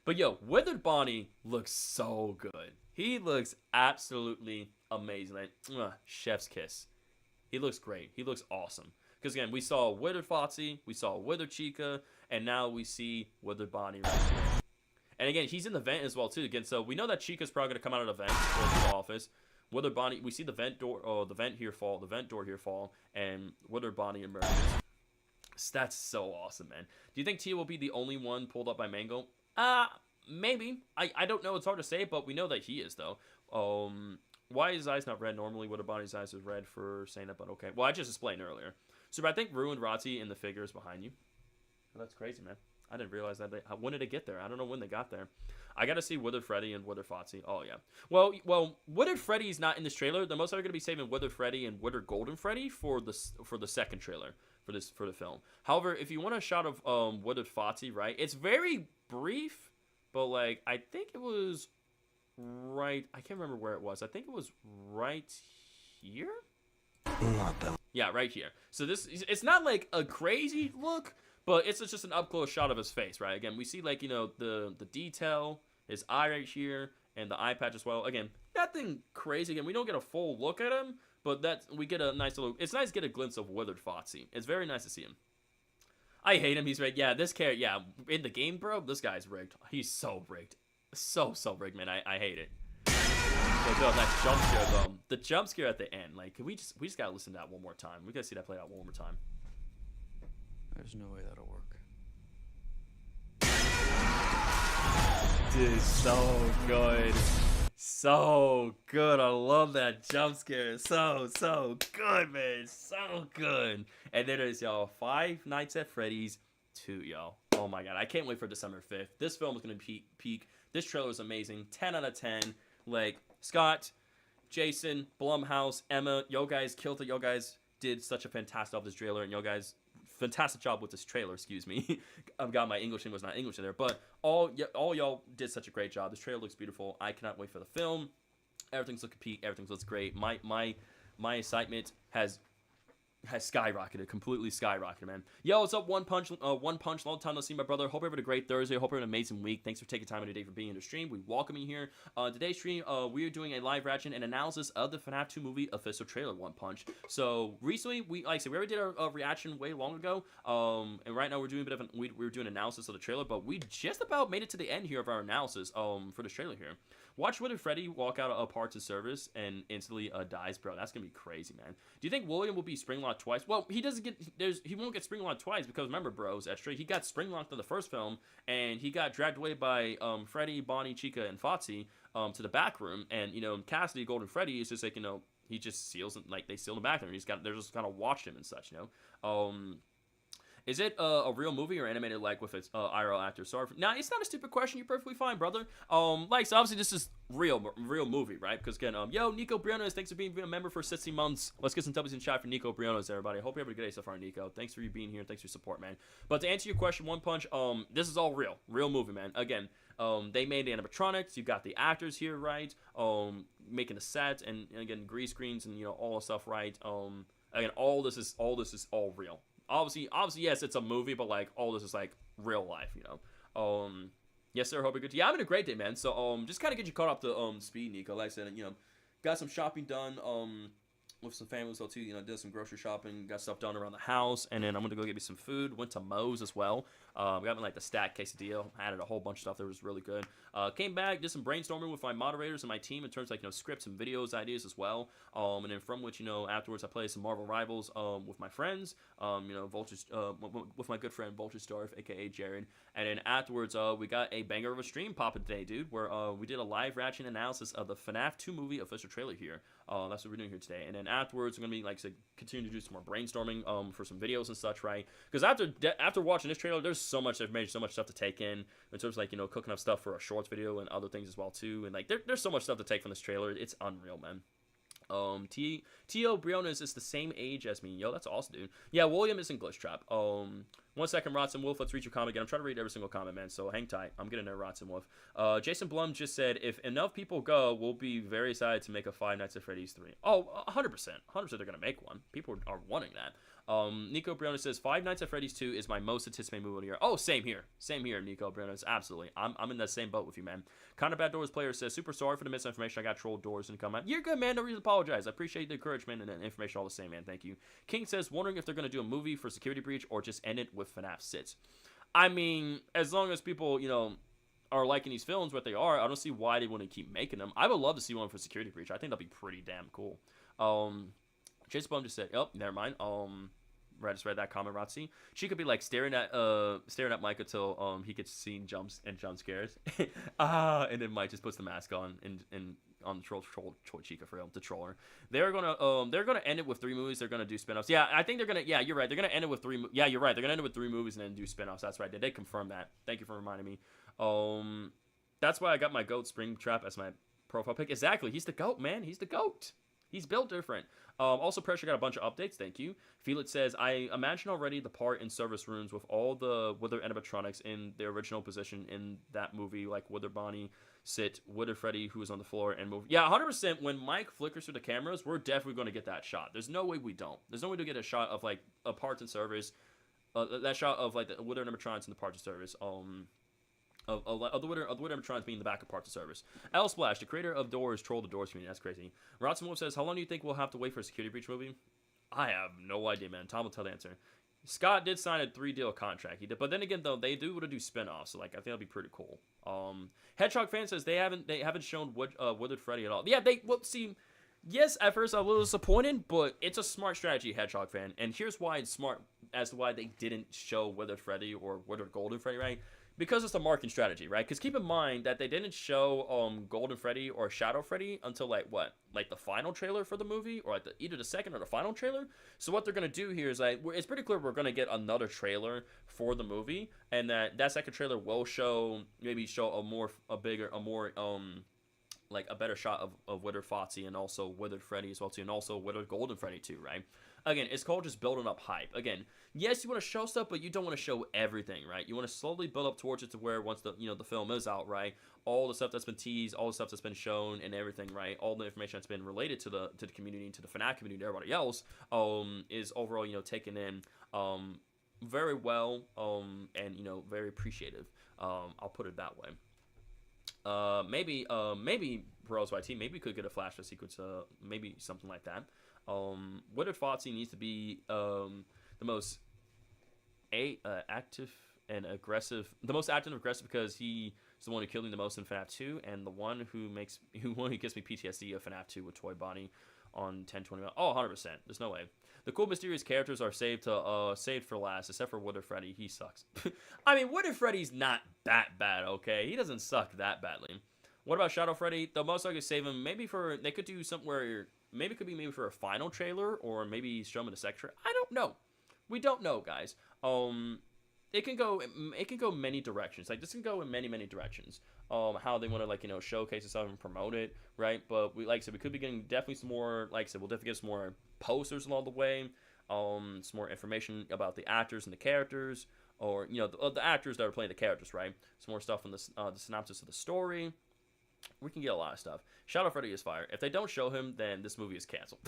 A: But yo, Withered Bonnie looks so good. He looks absolutely amazing. Like, chef's kiss. He looks great. He looks awesome. Because again, we saw Withered Foxy, we saw Withered Chica, and now we see Withered Bonnie right here. And again, he's in the vent as well too. Again, so we know that Chica's probably gonna come out of the vent to the office. Withered Bonnie, we see the vent door, the vent door here fall, and Withered Bonnie emerges. That's so awesome, man. Do you think Tia will be the only one pulled up by Mango? Maybe. I don't know. It's hard to say, but we know that he is, though. Why is his eyes not red? Normally, Withered Bonnie's eyes is red for saying that, but okay. Well, I just explained earlier. So, I think Ruined Rotzi in the figure is behind you. Oh, that's crazy, man. I didn't realize that. When did they get there? I don't know when they got there. I got to see Withered Freddy and Withered Foxy. Oh, yeah. Well, Withered Freddy's not in this trailer. They're most likely going to be saving Withered Freddy and Withered Golden Freddy for the second trailer for the film. However, if you want a shot of Withered Foxy, right? It's very brief, but like I think it was right. I can't remember where it was. I think it was right here.
G: Not that.
A: Yeah, right here. So it's not like a crazy look, but it's just an up close shot of his face, right? Again, we see like the detail, his eye right here, and the eye patch as well. Again, nothing crazy. Again, we don't get a full look at him, but we get a nice little. It's nice to get a glimpse of withered Foxy. It's very nice to see him. I hate him. He's rigged. Yeah, this character. Yeah, in the game, bro, this guy's rigged. He's so rigged. So rigged, man. I hate it. But no, that jump scare though. The jump scare at the end. Like, we just gotta listen to that one more time. We gotta see that play out one more time.
C: There's no way that'll work.
A: Dude, so good. So good. I love that jump scare. So good, man. So good. And then there's, y'all, Five Nights at Freddy's 2, y'all. Oh my god. I can't wait for December 5th. This film is going to peak. This trailer is amazing. 10 out of 10. Like, Scott, Jason, Blumhouse, Emma, yo guys killed it. Yo guys did such a fantastic job with this trailer. And yo guys, fantastic job with this trailer, excuse me. I've got my English was not English in there. But all y'all did such a great job. This trailer looks beautiful. I cannot wait for the film. Everything's looking peak. Everything looks great. My excitement has skyrocketed, completely skyrocketed, man. Yo, what's up, One Punch? Long time no see, my brother. Hope you're having a great Thursday. Hope you're having an amazing week. Thanks for taking time out of your day for being in the stream. We welcome you here. Today's stream, we are doing a live reaction and analysis of the FNAF 2 movie official trailer, One Punch. So recently, we already did a reaction way long ago. And right now we're doing a bit of we're doing analysis of the trailer, but we just about made it to the end here of our analysis for this trailer here. Watch Withered Freddy walk out of parts of service and instantly dies, bro. That's gonna be crazy, man. Do you think William will be spring-locked twice? Well, he won't get spring-locked twice because remember, bros, extra, he got spring-locked in the first film and he got dragged away by Freddy, Bonnie, Chica, and Foxy to the back room, and Cassidy, Golden Freddy is just like he just seals him, like they seal him back there. And they're just kind of watched him and such, Is it a real movie or animated like with its IRL actor? Sorry. Nah, it's not a stupid question. You're perfectly fine, brother. So obviously this is real movie, right? Because again, yo, Nico Briones, thanks for being a member for 60 months. Let's get some W's in chat for Nico Briones, everybody. I hope you have a good day so far, Nico. Thanks for you being here. Thanks for your support, man. But to answer your question, One Punch, this is all real movie, man. Again, they made the animatronics. You got the actors here, right? Making the set and again green screens and all the stuff, right? Again, all this is all real. Obviously, yes, it's a movie, but like all this is like real life, Yes, sir. Hope you're good. Yeah, I'm having a great day, man. So, just kind of get you caught up to speed, Nico. Like I said, got some shopping done. With some family as well too, did some grocery shopping, got stuff done around the house, and then I'm gonna go get me some food. Went to Moe's as well. Got me like the stack quesadilla, added a whole bunch of stuff that was really good. Came back, did some brainstorming with my moderators and my team in terms of like scripts and videos ideas as well. And then from which afterwards I played some Marvel Rivals with my friends. Vulture with my good friend Vulture Starf, aka Jared. And then afterwards we got a banger of a stream popping today, dude, where we did a live reaction analysis of the FNAF 2 movie official trailer here. That's what we're doing here today. And then afterwards, we're gonna be like continue to do some more brainstorming for some videos and such, right? Because after watching this trailer, there's so much stuff to take in terms of like cooking up stuff for a shorts video and other things as well too. And like there's so much stuff to take from this trailer. It's unreal, man. T.O. Briones is the same age as me. Yo, that's awesome, dude. Yeah, William is in Glitch Trap. 1 second, Rotson Wolf. Let's read your comment again. I'm trying to read every single comment, man, so hang tight. I'm getting there, Rotson Wolf. Jason Blum just said, if enough people go, we'll be very excited to make a Five Nights at Freddy's 3. Oh, 100%. 100% they're going to make one. People are wanting that. Nico Briones says, Five Nights at Freddy's 2 is my most anticipated movie of the year. Oh, same here. Same here, Nico Briones. Absolutely. I'm in that same boat with you, man. Kind of Bad Doors player says, super sorry for the misinformation. I got trolled doors in the comment. You're good, man. No reason to apologize. I appreciate the encouragement and the information all the same, man. Thank you. King says, wondering if they're going to do a movie for Security Breach or just end it with FNAF Sits. I mean, as long as people, are liking these films, what they are, I don't see why they want to keep making them. I would love to see one for Security Breach. I think that'd be pretty damn cool. Jason Blum just said, oh, never mind. I just read that comment, Rotzi. She could be like staring at Mike until he gets seen jump scares. And then Mike just puts the mask on and on the troll Chica for real, the troller. They're gonna end it with 3 movies. They're gonna do spinoffs. Yeah, I think they're gonna. Yeah, you're right. They're gonna end it with 3. Yeah, you're right. They're gonna end it with 3 movies and then do spinoffs. That's right. They did confirm that. Thank you for reminding me. That's why I got my goat Springtrap as my profile pic. Exactly. He's the goat, man. He's the goat. He's built different. Also, Pressure got a bunch of updates. Thank you. Felix says, I imagine already the part in service rooms with all the Wither animatronics in their original position in that movie, like Wither Bonnie, Sit, Wither Freddy, who was on the floor, and move. Yeah, 100%. When Mike flickers through the cameras, we're definitely going to get that shot. There's no way we don't. There's no way to get a shot of, like, a parts in service. That shot of, like, the Wither animatronics in the parts in service. of the Wither animatronics being the backup parts of service. L Splash, the creator of Doors, trolled the Doors community. That's crazy. Rodson Wolf says, how long do you think we'll have to wait for a security breach movie? I have no idea, man. Tom will tell the answer. Scott did sign a 3-deal contract. He did, but then again, though, they do want to do spin-offs, so like I think that'll be pretty cool. Hedgehog fan says they haven't shown Withered Freddy at all. Yeah, see. Yes, at first I was a little disappointed, but it's a smart strategy, Hedgehog fan, and here's why it's smart as to why they didn't show Withered Freddy or Withered Golden Freddy, right? Because it's a marketing strategy, right? Because keep in mind that they didn't show Golden Freddy or Shadow Freddy until like the final trailer for the movie, or like either the second or the final trailer. So what they're gonna do here is like it's pretty clear we're gonna get another trailer for the movie, and that second trailer will maybe show a more like a better shot of Withered Foxy and also Withered Freddy as well too, and also Withered Golden Freddy too, right? Again, it's called just building up hype. Again, yes, you want to show stuff, but you don't want to show everything, right? You want to slowly build up towards it to where once the film is out, right? All the stuff that's been teased, all the stuff that's been shown, and everything, right? All the information that's been related to the community, to the FNAF community, and everybody else, is overall taken in very well, and very appreciative. I'll put it that way. Maybe Pearls YT, maybe we could get a flashback sequence, maybe something like that. Withered Foxy needs to be the most active and aggressive because he's the one who killed me the most in FNAF 2, and the one who gives me PTSD of FNAF 2 with Toy Bonnie on 10/20. Oh, 100%. There's no way. The cool mysterious characters are saved for last, except for Withered Freddy. He sucks. I mean, Withered Freddy's not that bad, okay? He doesn't suck that badly. What about Shadow Freddy? They'll most likely save him. They could do something where maybe it could be for a final trailer, or maybe show him in a second trailer. I don't know. We don't know, guys. It can go many directions. Like this can go in many directions. How they want to showcase itself and promote it, right? But we could be getting definitely some more. Like I said, we'll definitely get some more posters along the way. Some more information about the actors and the characters, or the actors that are playing the characters, right? Some more stuff on the synopsis of the story. We can get a lot of stuff. Shadow Freddy is fire. If they don't show him, then this movie is canceled.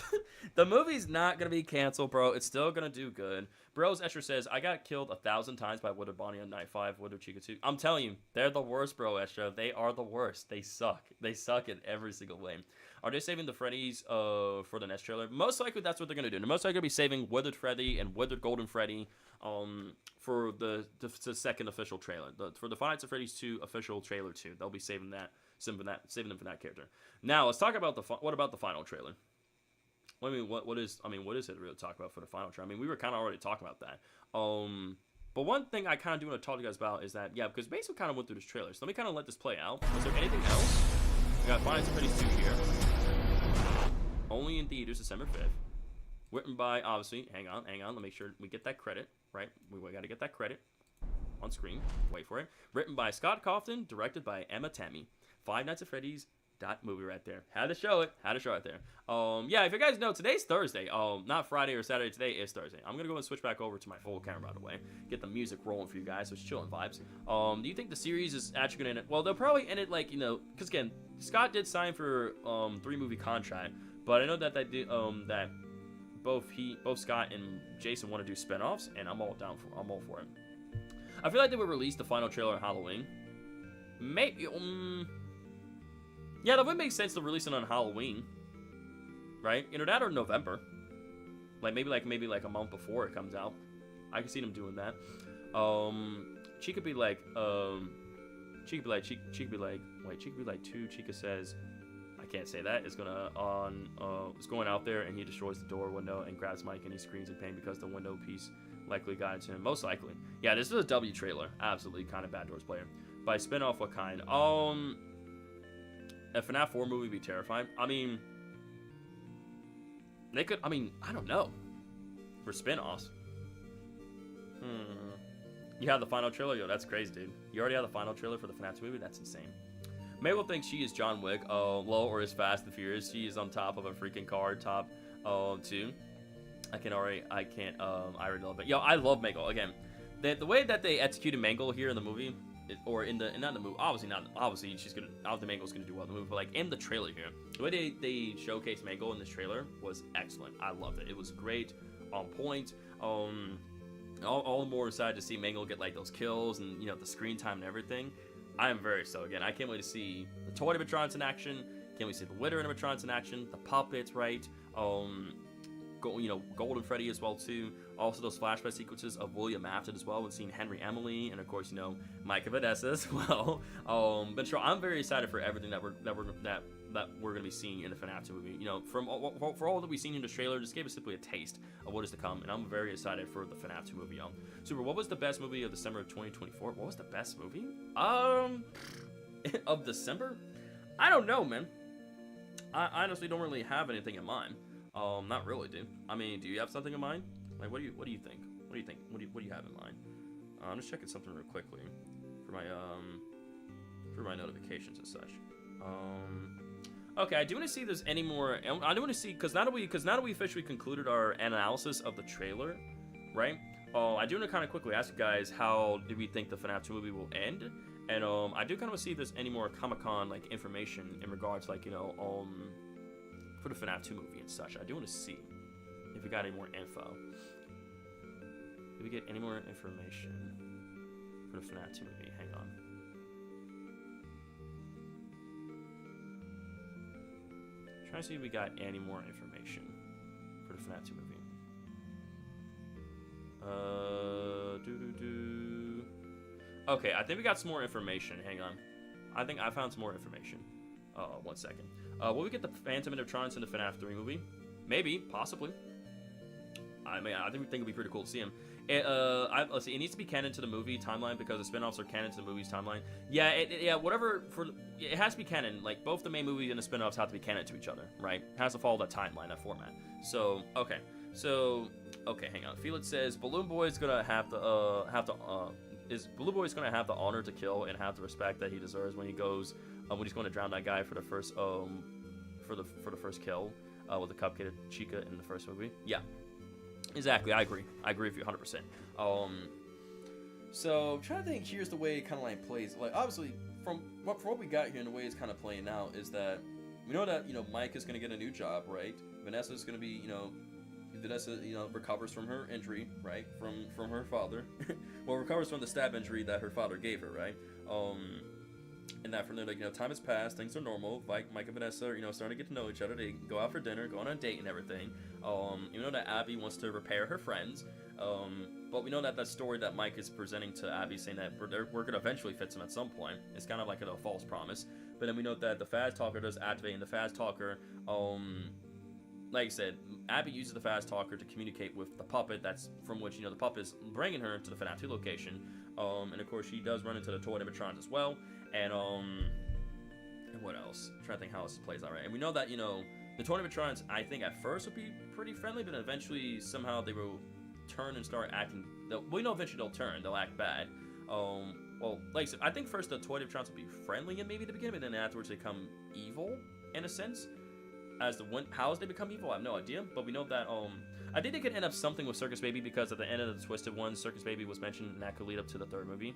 A: The movie's not going to be canceled, bro. It's still going to do good. Bros Escher says, I got killed 1,000 times by Withered Bonnie on Night 5, Withered Chica 2. I'm telling you, they're the worst, bro, Escher. They are the worst. They suck. They suck in every single way. Are they saving the Freddys for the next trailer? Most likely that's what they're going to do. They're most likely going to be saving Withered Freddy and Withered Golden Freddy for the second official trailer. For the Five Nights at Freddy's 2 official trailer 2. They'll be saving them for that character. Now let's talk about what about the final trailer? What is it really to talk about for the final trailer? I mean, we were kind of already talking about that. But one thing I kind of do want to talk to you guys about is that because basically kind of went through this trailer. So let me kind of let this play out. Was there anything else? We got Five Nights at Freddy's 2 here. Only in theaters December 5th. Written by obviously. Hang on. Let me make sure we get that credit right. We got to get that credit on screen. Wait for it. Written by Scott Cawthon, directed by Emma Tammy. Five Nights at Freddy's movie right there. Had to show it right there. Yeah, if you guys know, today's Thursday. Not Friday or Saturday. Today is Thursday. I'm gonna go and switch back over to my full camera right away. Get the music rolling for you guys, so it's chilling vibes. Do you think the series is actually gonna end it? Well, they'll probably end it because again, Scott did sign for 3-movie contract, but I know that that both Scott and Jason want to do spinoffs, and I'm all for it. I feel like they would release the final trailer on Halloween. Maybe. Yeah, that would make sense to release it on Halloween, right? That or November, maybe a month before it comes out. I can see them doing that. Chica be like, two. Chica says, I can't say that. It's going out there and he destroys the door window and grabs Mike and he screams in pain because the window piece likely got into him. Most likely, yeah. This is a W trailer. Absolutely, kind of bad Doors player. By spinoff, what kind? A FNAF 4 movie would be terrifying. I mean, they could. I mean, I don't know. For spinoffs. You have the final trailer? Yo, that's crazy, dude. You already have the final trailer for the FNAF movie? That's insane. Mabel thinks she is John Wick, low or is Fast and Furious. She is on top of a freaking car, top 2. I already love it. Yo, I love Mangle. Again, the way that they executed Mangle here in the movie, or not in the movie, obviously she's gonna, I don't think Mangle's gonna do well in the movie, but in the trailer here, the way they showcased Mangle in this trailer was excellent. I loved it. It was great, on point. All the more excited to see Mangle get those kills and the screen time and everything. I am very so. Again, I can't wait to see the toy animatronics in action. Can't wait to see the litter animatronics in action. The puppets, right? Golden Freddy as well too. Also those flashback sequences of William Afton as well, and seeing Henry Emily, and of course Micah Vanessa as well. But sure, I'm very excited for everything that we're gonna be seeing in the FNAF 2 movie. For all that we've seen in the trailer, just gave us simply a taste of what is to come, and I'm very excited for the FNAF 2 movie. Super, what was the best movie of December of 2024? What was the best movie? Of December? I don't know, man. I honestly don't really have anything in mind. Not really, dude. I mean, do you have something in mind? Like, what do you think? What do you think? What do you have in mind? I'm just checking something real quickly for my notifications and such. Okay, I do want to see if there's any more. I do want to see because now that we officially concluded our analysis of the trailer, right? I do want to kind of quickly ask you guys, how do we think the FNAF 2 movie will end? And I do kind of want to see if there's any more Comic-Con like information in regards like for the FNAF 2 movie and such. I do want to see if we got any more info. Did we get any more information for the FNAF 2 movie? Hang on. Trying to see if we got any more information for the FNAF 2 movie. Okay, I think we got some more information. Hang on. I think I found some more information. 1 second. Will we get the Phantom animatronics in the FNAF 3 movie? Maybe, possibly. I think it'd be pretty cool to see him. Let's see. It needs to be canon to the movie timeline because the spin-offs are canon to the movie's timeline. Yeah, it has to be canon. Like both the main movie and the spin-offs have to be canon to each other, right? It has to follow that timeline, that format. So okay, hang on. Felix says Balloon Boy's gonna have to is Balloon Boy's gonna have the honor to kill and have the respect that he deserves when he goes when he's going to drown that guy for the first for the first kill with the cupcake Chica in the first movie. Yeah. Exactly, I agree with you 100%. So I'm trying to think. Here's the way it kind of like plays. Like obviously, from what we got here and the way it's kind of playing out is that we know that Mike is gonna get a new job, right? Vanessa's gonna be Vanessa recovers from her injury, right? From her father, well, recovers from the stab injury that her father gave her, right? And that from there, like, time has passed, things are normal. Mike and Vanessa are, starting to get to know each other. They go out for dinner, go on a date and everything. You know that Abby wants to repair her friends. But we know that story that Mike is presenting to Abby, saying that we're going to eventually fix him at some point. It's kind of like a false promise. But then we know that the Fast Talker does activate, and the Fast Talker, like I said, Abby uses the Fast Talker to communicate with the puppet. That's from which, the puppet is bringing her to the FNAF 2 location. And of course, she does run into the toy animatrons as well. And what else? I'm trying to think how this plays out, right? And we know that, the toy animatrons, I think at first would be pretty friendly, but eventually somehow they will turn and start acting. We know eventually they'll turn, they'll act bad. Well, like I said, I think first the toy animatrons will be friendly in maybe the beginning, but then afterwards they become evil in a sense. How they become evil, I have no idea. But we know that I think they could end up something with Circus Baby, because at the end of the Twisted One, Circus Baby was mentioned, and that could lead up to the third movie.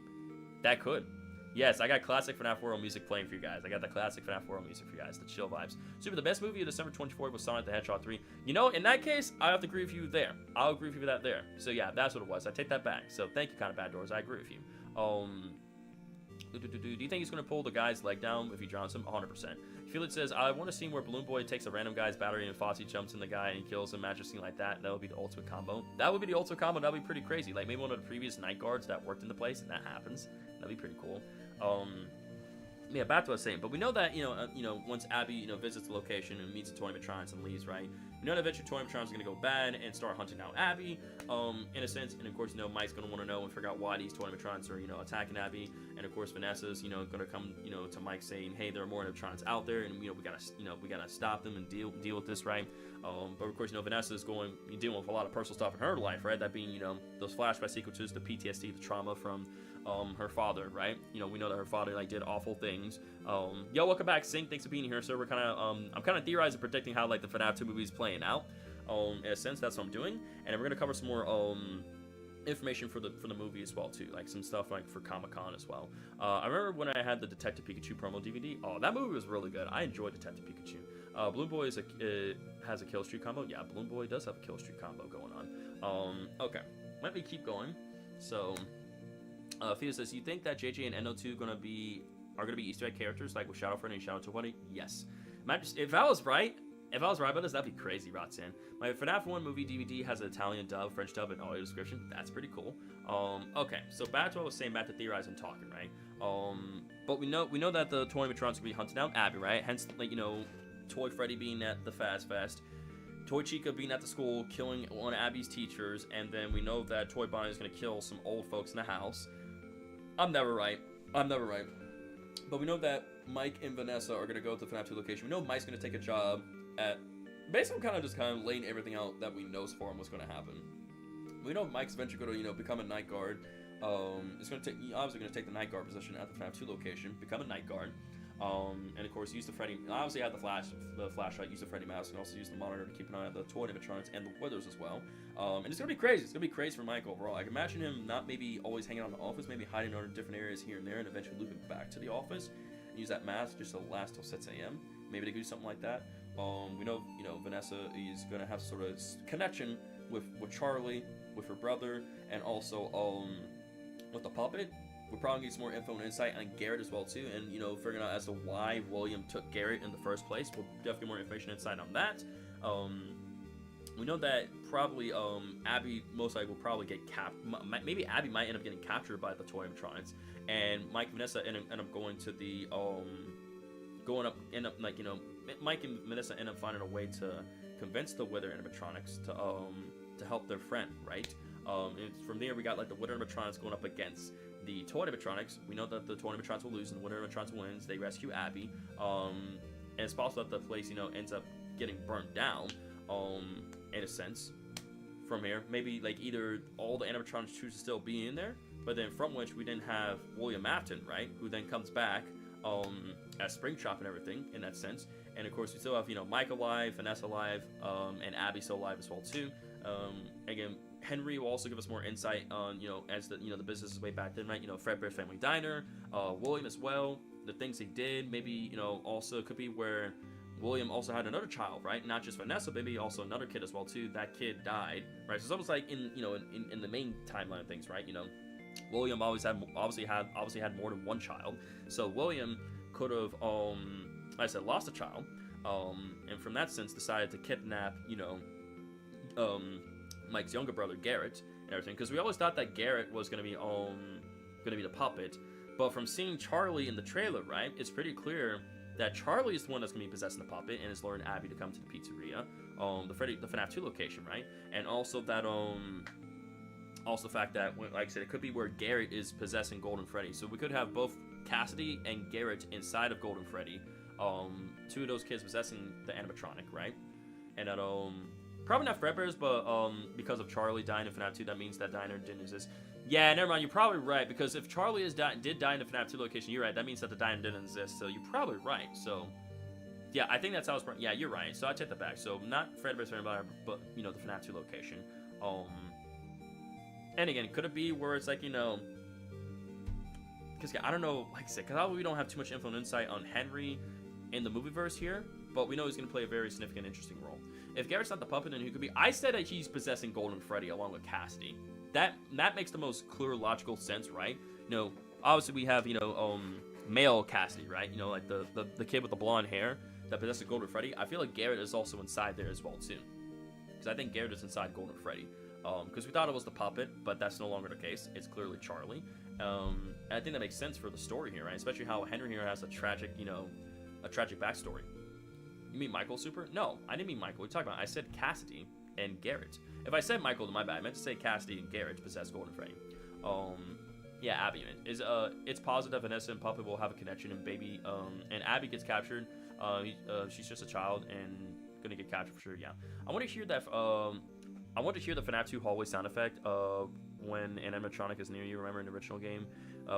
A: That could. Yes, I got classic FNAF World music playing for you guys. I got the classic FNAF World music for you guys, the chill vibes. Super, the best movie of December 24th was Sonic the Hedgehog 3. In that case, I have to agree with you there. I'll agree with you with that there. So yeah, that's what it was. I take that back. So thank you, Kind of Bad Doors. I agree with you. Do you think he's going to pull the guy's leg down if he drowns him? 100%. Felix says, I want a scene where Balloon Boy takes a random guy's battery and Foxy jumps in the guy and kills him. Magic scene like that. That would be the ultimate combo. That would be the ultimate combo. That would be pretty crazy. Like maybe one of the previous night guards that worked in the place, and that happens. That'd be pretty cool. Yeah, back to what I was saying. But we know that, once Abby, visits the location and meets the toy animatronics and leaves, right? We know that eventually toy animatronics are going to go bad and start hunting down Abby, in a sense. And of course, Mike's going to want to know and figure out why these toy animatronics are, attacking Abby. And of course, Vanessa's, going to come, to Mike saying, hey, there are more animatronics out there, and we gotta stop them and deal with this, right? But of course, Vanessa's dealing with a lot of personal stuff in her life, right? That being, those flashback sequences, the PTSD, the trauma from her father, right? We know that her father did awful things. Yo, welcome back, Sink. Thanks for being here, sir. We're kind of I'm kind of theorizing, predicting how the FNAF 2 movie is playing out. In a sense, that's what I'm doing, and then we're gonna cover some more information for the movie as well too, like some stuff for Comic-Con as well. I remember when I had the Detective Pikachu promo DVD. Oh, that movie was really good. I enjoyed Detective Pikachu. Balloon Boy has a kill streak combo. Yeah, Balloon Boy does have a kill streak combo going on. Okay, let me keep going. So Theo says, you think that JJ and NO2 are gonna be Easter egg characters like with Shadow Freddy and Shadow 220? Yes. If I was right about this, that'd be crazy, Roxanne. My FNAF 1 movie DVD has an Italian dub, French dub, and audio description. That's pretty cool. Okay, so back to what I was saying, back to theorizing and talking, right? But we know that the toy animatronics gonna be hunting down Abby, right? Hence, like, you know, Toy Freddy being at the Fast Fest, Toy Chica being at the school, killing one of Abby's teachers, and then we know that Toy Bonnie is gonna kill some old folks in the house. I'm never right. But we know that Mike and Vanessa are gonna go to the FNAF 2 location. We know Mike's gonna take a job at basically kind of laying everything out that we know so far and what's gonna happen. We know Mike's eventually gonna, you know, become a night guard. He's obviously gonna take the night guard position at the FNAF 2 location, become a night guard. And of course use the Freddy, obviously had the flashlight, use the Freddy mask, and also use the monitor to keep an eye on the toy animatronics and the withers as well. And it's gonna be crazy. It's gonna be crazy for Mike overall. I can imagine him not maybe always hanging out in the office, maybe hiding out in different areas here and there, and eventually looping back to the office and use that mask just to last till 6 a.m. Maybe they could do something like that. We know, you know, Vanessa is gonna have sort of connection with Charlie, with her brother, and also with the puppet. We're probably gonna get some more info and insight on Garrett as well too, and you know, figuring out as to why William took Garrett in the first place. We'll definitely get more information and insight on that. We know that probably Abby most likely will probably get maybe Abby might end up getting captured by the toy animatronics, and Mike and Vanessa end up going to the Mike and Vanessa end up finding a way to convince the Wither animatronics to help their friend, right? And from there we got like the Wither animatronics going up against the toy animatronics. We know that the toy animatronics will lose and the Wither animatronics wins. They rescue Abby, and it's possible that the place, you know, ends up getting burnt down, in a sense. From here, maybe like either all the animatronics choose to still be in there, but then from which we then have William Afton, right, who then comes back as Springtrap and everything in that sense. And of course we still have, you know, Mike alive, Vanessa alive, and Abby still alive as well too. Again, Henry will also give us more insight on, you know, as the, you know, the business is way back then, right? You know, Fredbear's Family Diner, William as well, the things he did. Maybe, you know, also could be where William also had another child, right? Not just Vanessa, maybe also another kid as well too. That kid died, right? So it's almost like in, you know, in the main timeline of things, right? You know, William obviously had more than one child. So William could have, like I said, lost a child, and from that sense decided to kidnap, you know, Mike's younger brother Garrett and everything, because we always thought that Garrett was gonna be the puppet, but from seeing Charlie in the trailer, right, it's pretty clear that Charlie is the one that's gonna be possessing the puppet and is luring Abby to come to the pizzeria, the FNAF 2 location, right, and also that also the fact that, like I said, it could be where Garrett is possessing Golden Freddy, so we could have both Cassidy and Garrett inside of Golden Freddy, two of those kids possessing the animatronic, right, and that probably not Fredbear's, but because of Charlie dying in FNAF 2, that means that diner didn't exist. Yeah, never mind, you're probably right, because if Charlie did die in the FNAF 2 location, you're right, that means that the diner didn't exist, so you're probably right. So, yeah, I think that's how it's, yeah, you're right, so I take that back. So, not Fredbear's Family Diner, but, you know, the FNAF 2 location. And again, could it be where it's like, you know, because I don't know, like I said, because we don't have too much info and insight on Henry in the movieverse here, but we know he's going to play a very significant, interesting role. If Garrett's not the puppet, then he could be. I said that he's possessing Golden Freddy along with Cassidy. That makes the most clear, logical sense, right? You know, obviously we have, you know, male Cassidy, right? You know, like the kid with the blonde hair that possesses Golden Freddy. I feel like Garrett is also inside there as well too, because I think Garrett is inside Golden Freddy. Because we thought it was the puppet, but that's no longer the case. It's clearly Charlie. And I think that makes sense for the story here, right? Especially how Henry here has a tragic, you know, a tragic backstory. You mean Michael, Super? No, I didn't mean Michael. What are you talking about? I said Cassidy and Garrett. If I said Michael, then my bad. I meant to say Cassidy and Garrett possess Golden Freddy. Yeah, Abby is it's positive that Vanessa and Puppet will have a connection, and baby and Abby gets captured. She's just a child and gonna get captured for sure. Yeah, I want to hear that. I want to hear the FNAF 2 hallway sound effect when an animatronic is near you. Remember in the original game,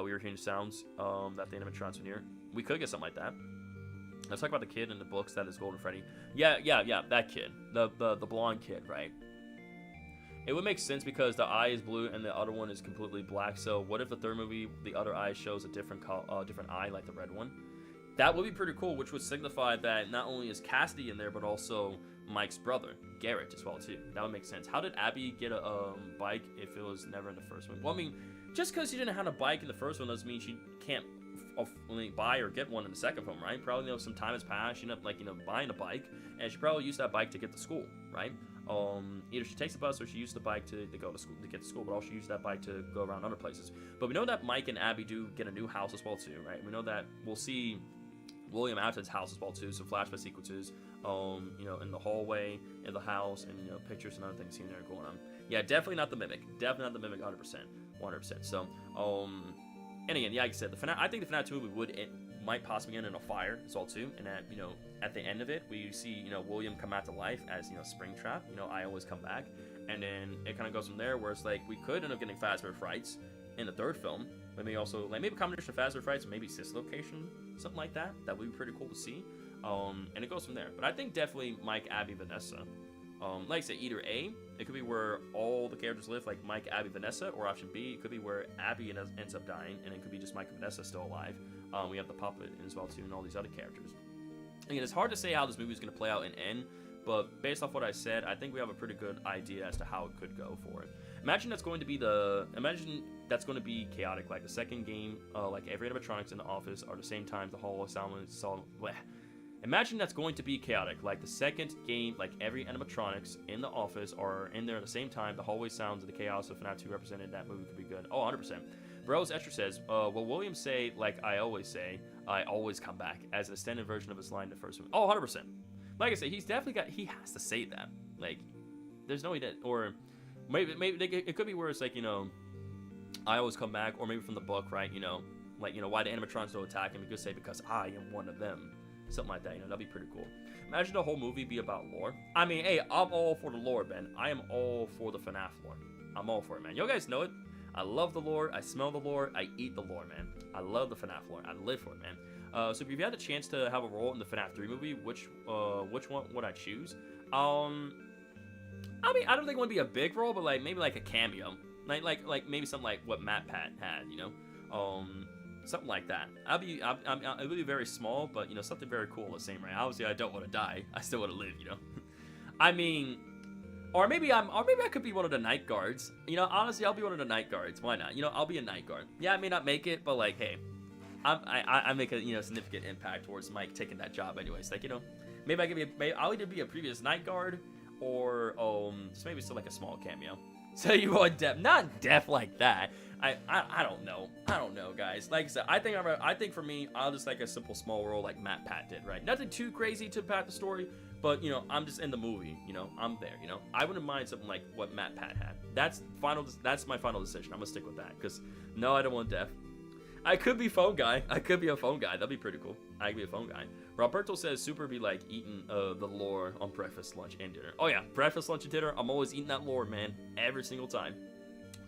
A: we were hearing sounds that the animatronics were near. We could get something like that. Let's talk about the kid in the books that is Golden Freddy. Yeah, that kid. The blonde kid, right? It would make sense because the eye is blue and the other one is completely black. So what if the third movie, the other eye shows a different eye, like the red one? That would be pretty cool, which would signify that not only is Cassidy in there, but also Mike's brother, Garrett, as well, too. That would make sense. How did Abby get a bike if it was never in the first one? Well, I mean, just because she didn't have a bike in the first one doesn't mean she can't only buy or get one in the second film, right? Probably, you know, some time has passed. She ended up, like, you know, buying a bike, and she probably used that bike to get to school, right? Either she takes the bus or she used the bike to go to school, to get to school, but also she used that bike to go around other places. But we know that Mike and Abby do get a new house as well too, right? We know that we'll see William Afton's house as well too, some flashback sequences, you know, in the hallway, in the house, and, you know, pictures and other things here and there going on. Yeah, definitely not the Mimic. Definitely not the Mimic 100%. So, and again, yeah, like I said, I think the FNAF 2 movie might possibly end in a fire as well too, and that, you know, at the end of it, we see, you know, William come back to life as, you know, Springtrap, you know, I always come back, and then it kind of goes from there, where it's like, we could end up getting Fazbear Frights in the third film, but maybe also, like, maybe a combination of Fazbear Frights, maybe Sis Location, something like that. That would be pretty cool to see, and it goes from there. But I think definitely Mike, Abby, Vanessa. Like I said, either A, it could be where all the characters live, like Mike, Abby, Vanessa, or option B, it could be where Abby ends up dying, and it could be just Mike and Vanessa still alive. We have the puppet as well too, and all these other characters. Again, it's hard to say how this movie is going to play out and end, but based off what I said, I think we have a pretty good idea as to how it could go for it. Imagine that's going to be chaotic, like the second game, like every animatronics in the office are the same time, the hall of sound. Imagine that's going to be chaotic, like the second game, like every animatronics in the office are in there at the same time, the hallway sounds of the chaos of FNAF 2 represented, that movie could be good. Oh, 100%. Bros Esther says, will William say, like I always say, I always come back, as an extended version of his line in the first one? Oh, 100%. Like I said, he's definitely he has to say that. Like, there's no way that, or maybe it could be where it's like, you know, I always come back, or maybe from the book, right, you know, like, you know, why the animatronics don't attack him, he could say, because I am one of them. Something like that, you know, that'd be pretty cool. Imagine the whole movie be about lore. I mean, hey, I'm all for the lore, man. I am all for the FNAF lore. I'm all for it, man. You guys know it. I love the lore. I smell the lore. I eat the lore, man. I love the FNAF lore. I live for it, man. So if you had the chance to have a role in the FNAF 3 movie, which one would I choose? I mean, I don't think it would be a big role, but like maybe like a cameo, like maybe something like what Matt Pat had, you know, something like that. It would be very small, but, you know, something very cool the same, right? Obviously, I don't want to die. I still want to live, you know. I mean, or maybe I could be one of the night guards. You know, honestly, I'll be one of the night guards. Why not? You know, I'll be a night guard. Yeah, I may not make it, but like, hey, I make a, you know, significant impact towards Mike taking that job, anyways. Like, you know, maybe I'll either be a previous night guard or just maybe still like a small cameo. So you want deaf, not deaf like that. I don't know. I don't know, guys. Like I said, I think for me, I'll just like a simple small role like Matt Pat did, right? Nothing too crazy to impact the story, but, you know, I'm just in the movie, you know, I'm there, you know. I wouldn't mind something like what Matt Pat had. That's my final decision. I'm gonna stick with that, because no, I don't want deaf. I could be phone guy. I could be a phone guy. That'd be pretty cool. I could be a phone guy. Roberto says Super be like eating the lore on breakfast, lunch, and dinner. Oh yeah, breakfast, lunch, and dinner. I'm always eating that lore, man, every single time.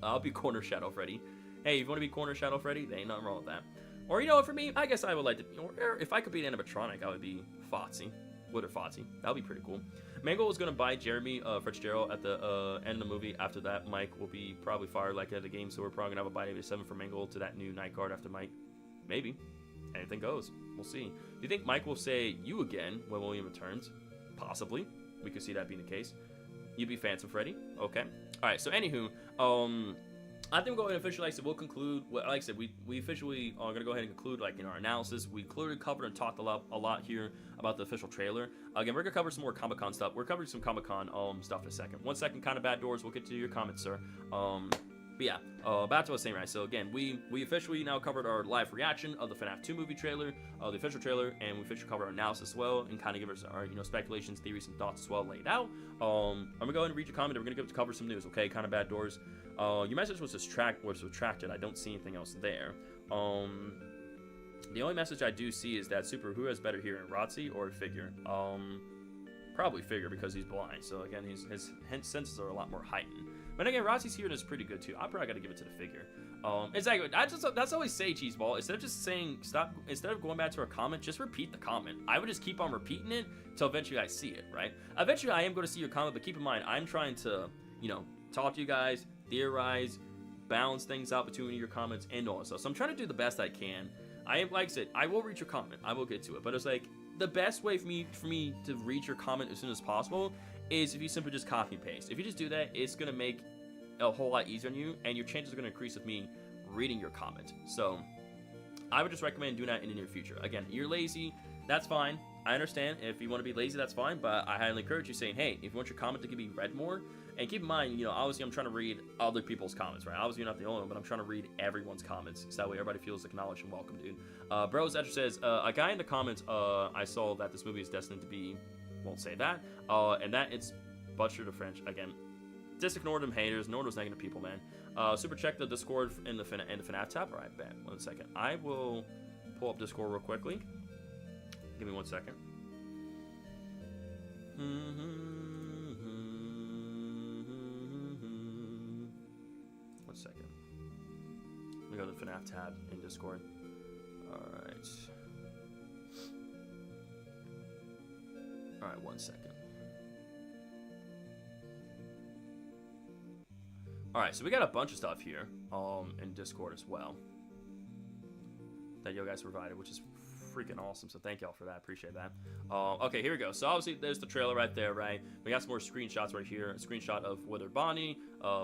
A: I'll be Corner Shadow Freddy. Hey, if you want to be Corner Shadow Freddy, there ain't nothing wrong with that. Or, you know, for me, I guess I would like to, or if I could be an animatronic, I would be Foxy. Woodard Foxy. That would be pretty cool. Mango was going to buy Jeremy Fitzgerald at the end of the movie. After that, Mike will be probably fired like at the game, so we're probably going to have a buy 87 for Mango to that new night guard after Mike. Maybe. Anything goes. We'll see. Do you think Mike will say you again when William returns? Possibly. We could see that being the case. You'd be Phantom Freddy. Okay. Alright, so anywho, I think we'll go ahead and officially, like I said, we'll conclude. Like I said, we officially are going to go ahead and conclude, like, in our analysis. We clearly covered and talked a lot here about the official trailer. Again, we're going to cover some more Comic-Con stuff. We're covering some Comic-Con stuff in a second. 1 second, kind of bad doors. We'll get to your comments, sir. But yeah, back to what I was saying, right? So again, we officially now covered our live reaction of the FNAF 2 movie trailer, the official trailer, and we officially covered our analysis as well, and kind of give us our, you know, speculations, theories, and thoughts as well laid out. I'm gonna go ahead and read your comment, and we're gonna cover some news, okay? Kind of bad doors. Your message was retracted. I don't see anything else there. The only message I do see is that Super, who has better hearing, Rotzi or Figure? Probably Figure, because he's blind. So again, his senses are a lot more heightened. But again, Rossi's hearing is pretty good too. I probably got to give it to the Figure. Exactly. That's always say, Cheeseball. Instead of just saying stop, instead of going back to a comment, just repeat the comment. I would just keep on repeating it till eventually I see it, right? Eventually, I am going to see your comment, but keep in mind, I'm trying to, you know, talk to you guys, theorize, balance things out between your comments and all that stuff. So I'm trying to do the best I can. Like I said, I will read your comment. I will get to it, but it's like the best way for me to read your comment as soon as possible is if you simply just copy and paste. If you just do that, it's gonna make a whole lot easier on you, and your chances are gonna increase of me reading your comment. So I would just recommend doing that in the near future. Again, you're lazy, that's fine. I understand. If you want to be lazy, that's fine. But I highly encourage you saying, hey, if you want your comment to be read more, and keep in mind, obviously I'm trying to read other people's comments, right? Obviously you're not the only one, but I'm trying to read everyone's comments, so that way everybody feels acknowledged and welcome, dude. Bros Etcher says, a guy in the comments, I saw that this movie is destined to be, won't say that, and that it's butchered to French. Again, just ignore them haters, ignore those negative people, man. Super check the Discord in the FNAF tab. All right, bet. 1 second. I will pull up Discord real quickly. Give me 1 second. 1 second. We go to the FNAF tab in Discord. Alright. Alright, 1 second. Alright, so we got a bunch of stuff here in Discord as well that you guys provided, which is freaking awesome, so thank y'all for that. Appreciate that. Okay, here we go. So obviously there's the trailer right there, right? We got some more screenshots right here. A screenshot of Wither Bonnie,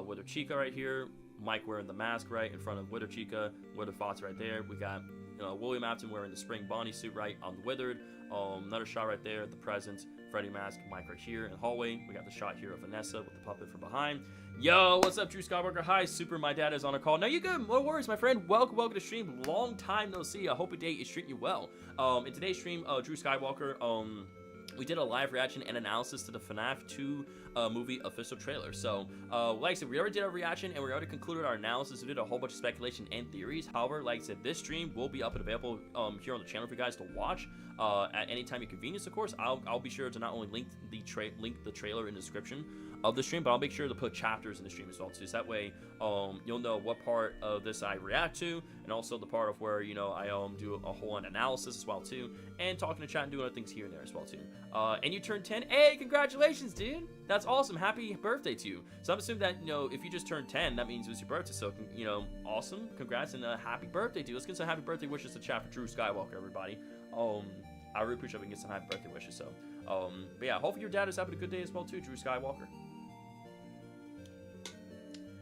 A: Wither Chica right here, Mike wearing the mask right in front of Wither Chica, Wither Fox right there. We got William Afton wearing the spring Bonnie suit right on the Withered. Another shot right there, the present Freddy mask, Mike right here in the hallway. We got the shot here of Vanessa with the puppet from behind. Yo, what's up, Drew Skywalker? Hi, Super. My dad is on a call. No, you good? No worries, my friend. Welcome to stream. Long time no see. I hope your day is treating you well. In today's stream, Drew Skywalker, we did a live reaction and analysis to the FNAF 2 movie official trailer. So, like I said, we already did our reaction and we already concluded our analysis. We did a whole bunch of speculation and theories. However, like I said, this stream will be up and available here on the channel for you guys to watch at any time of convenience. Of course, I'll be sure to not only link the trailer in the description of the stream, but I'll make sure to put chapters in the stream as well too. So that way, you'll know what part of this I react to, and also the part of where I do a whole analysis as well too, and talking to chat and doing other things here and there as well too. And you turned 10. Hey, congratulations, dude! That's awesome. Happy birthday to you. So I'm assuming that if you just turned 10, that means it was your birthday. So awesome. Congrats and happy birthday, dude. Let's get some happy birthday wishes to chat for Drew Skywalker, everybody. I really appreciate we can get some happy birthday wishes. So, but yeah, hopefully your dad is having a good day as well too, Drew Skywalker.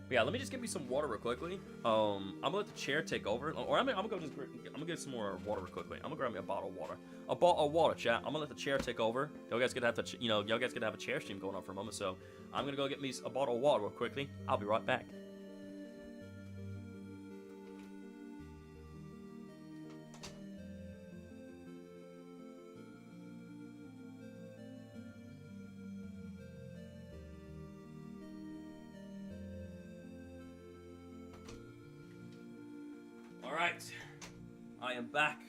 A: But yeah, let me just get me some water real quickly. I'm gonna let the chair take over, or I'm gonna get some more water real quickly. I'm gonna grab me a bottle of water, chat. I'm gonna let the chair take over. Y'all guys gonna have to, y'all guys gonna have a chair stream going on for a moment. So I'm gonna go get me a bottle of water real quickly. I'll be right back. Alright, I am back.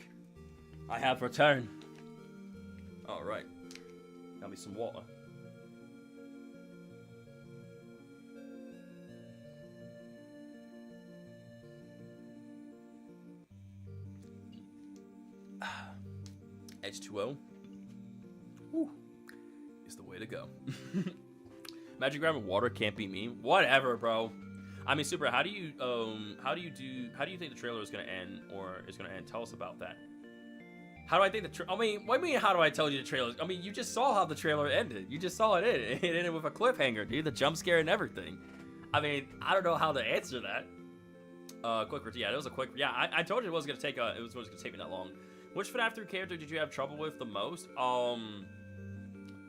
A: I have returned. Alright, got me some water. H2O. Whew. Is the way to go. Imagine grabbing water can't be me. Whatever, bro. I mean, Super, how do you think the trailer is gonna end, or is gonna end? Tell us about that. How do I think I mean, what do you mean, how do I tell you the trailer? I mean, you just saw how the trailer ended. You just saw it end. It ended with a cliffhanger, dude. The jump scare and everything. I mean, I don't know how to answer that. Yeah, it was a quick. Yeah, I told you it wasn't gonna take me that long. Which FNAF 3 character did you have trouble with the most?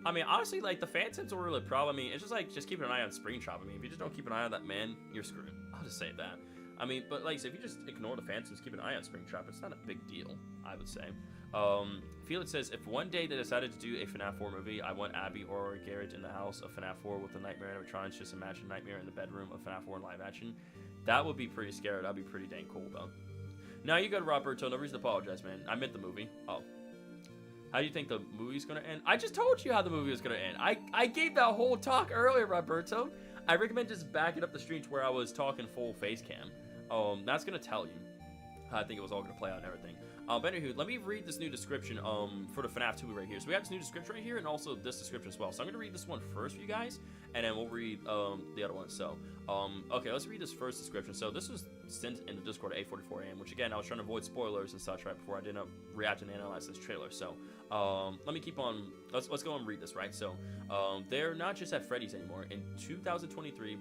A: I mean, honestly, like, the Phantoms were really a problem. I mean, it's just keeping an eye on Springtrap. I mean, if you just don't keep an eye on that man, you're screwed. I'll just say that. I mean, but like I said, if you just ignore the Phantoms, keep an eye on Springtrap, it's not a big deal, I would say. Felix says, if one day they decided to do a FNAF 4 movie, I want Abby or Garrett in the house of FNAF 4 with the Nightmare animatronics. Just imagine Nightmare in the bedroom of FNAF 4 in live action. That would be pretty scary. That'd be pretty dang cool, though. Now you go to Roberto. No reason to apologize, man. I meant the movie. Oh. How do you think the movie's gonna end? I just told you how the movie was gonna end. I gave that whole talk earlier, Roberto. I recommend just backing up the stream to where I was talking full face cam. That's gonna tell you how I think it was all gonna play out and everything. But anywho, let me read this new description for the FNAF 2 right here. So we have this new description right here, and also this description as well. So I'm gonna read this one first for you guys, and then we'll read the other one. So okay, let's read this first description. So this was sent in the Discord at 8:44 a.m., which again, I was trying to avoid spoilers and such right before I didn't react and analyze this trailer. So let me keep on. Let's go and read this, right? So they're not just at Freddy's anymore. In 2023,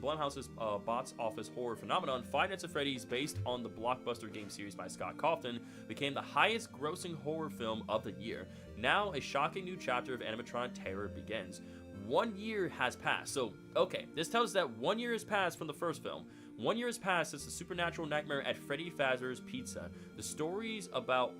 A: Blumhouse's box office horror phenomenon, Five Nights at Freddy's, based on the blockbuster game series by Scott Cawthon, became the highest-grossing horror film of the year. Now, a shocking new chapter of animatronic terror begins. 1 year has passed. So, okay, this tells us that 1 year has passed from the first film. 1 year has passed since the supernatural nightmare at Freddy Fazbear's Pizza. The stories about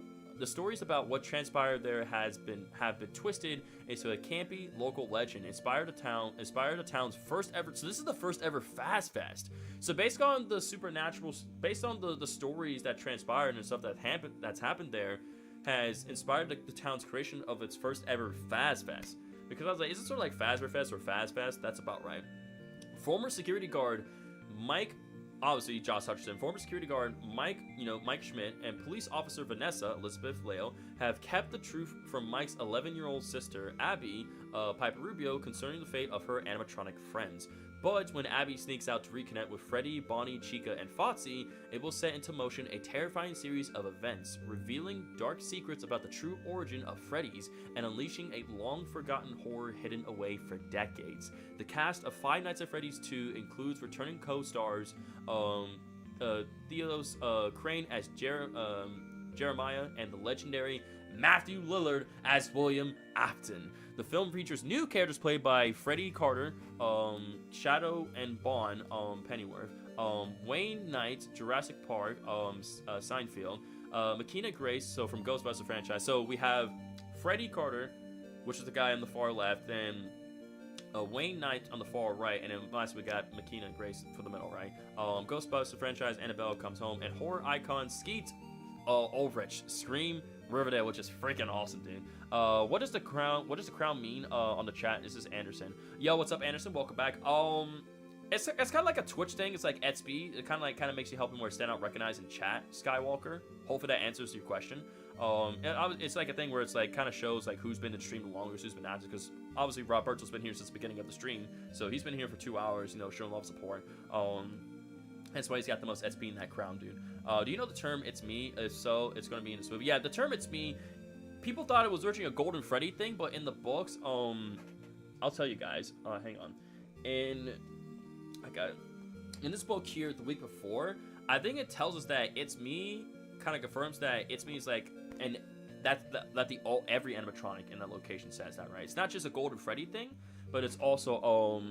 A: what transpired there have been twisted into a campy local legend. Inspired the town's first ever. So this is the first ever Fast Fest. So based on the supernatural, based on the stories that transpired and stuff that's happened there, has inspired the town's creation of its first ever Fast Fest. Because I was like, is it sort of like Fazbear Fest or Fast Fest? That's about right. Former security guard Mike, obviously Josh Hutcherson, former security guard Mike Schmidt, and police officer Vanessa Elizabeth Leo have kept the truth from Mike's 11-year-old sister Abby Piper Rubio concerning the fate of her animatronic friends. But when Abby sneaks out to reconnect with Freddy, Bonnie, Chica, and Foxy, it will set into motion a terrifying series of events, revealing dark secrets about the true origin of Freddy's and unleashing a long-forgotten horror hidden away for decades. The cast of Five Nights at Freddy's 2 includes returning co-stars Theos Crane as Jeremiah and the legendary Matthew Lillard as William Afton. The film features new characters played by Freddie Carter, Shadow and Bond, Pennyworth, Wayne Knight, Jurassic Park, Seinfeld, Makina Grace, so from Ghostbusters franchise. So we have Freddie Carter, which is the guy on the far left, then Wayne Knight on the far right, and then last we got Makina Grace for the middle right. Ghostbusters franchise, Annabelle Comes Home, and horror icon Skeet Ulrich, Scream, Riverdale, which is freaking awesome, dude. What does the crown mean on the chat? This is Anderson. Yo, what's up, Anderson? Welcome back. It's kind of like a Twitch thing. It's like XP. It kind of makes you help more stand out, recognize in chat. Skywalker. Hopefully that answers your question. It's like a thing where it's like kind of shows like who's been in the stream the longest, who's been active, because obviously Rob Bertel's been here since the beginning of the stream, so he's been here for 2 hours, showing love support. That's why he's got the most XP in that crown, dude. Do you know the term "it's me"? If so, it's going to be in this movie. Yeah, the term "it's me." People thought it was originally a Golden Freddy thing, but in the books, I'll tell you guys. Hang on. In this book here, the week before, I think it tells us that "it's me" kind of confirms that "it's me" is like, and that every animatronic in that location says that, right? It's not just a Golden Freddy thing, but it's also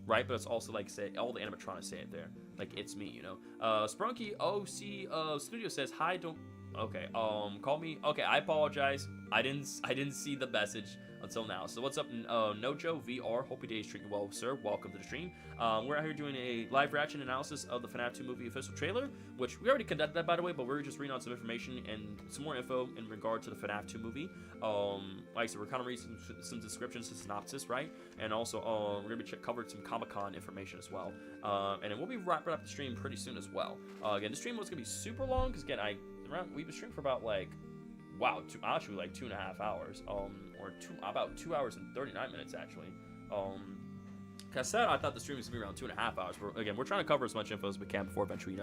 A: right, but it's also like, say, all the animatronics say it there, like "it's me," Sprunky OC Studio says hi. Don't. Okay. Call me. Okay, I apologize. I didn't see the message until now. So what's up, Nojo VR? Hope your day is treating you well, sir. Welcome to the stream. We're out here doing a live reaction analysis of the FNAF 2 movie official trailer, which we already conducted that, by the way, but we're just reading on some information and some more info in regard to the FNAF 2 movie. Like I said, we're kind of reading some descriptions and synopsis, right? And also, we're gonna be covering some Comic-Con information as well. And then we'll be wrapping up the stream pretty soon as well. Again, the stream was gonna be super long because again, we've been streaming for about like, wow, actually like 2.5 hours, about 2 hours and 39 minutes actually. Like I said, I thought the stream was gonna be around 2.5 hours. Again, we're trying to cover as much info as we can before eventually,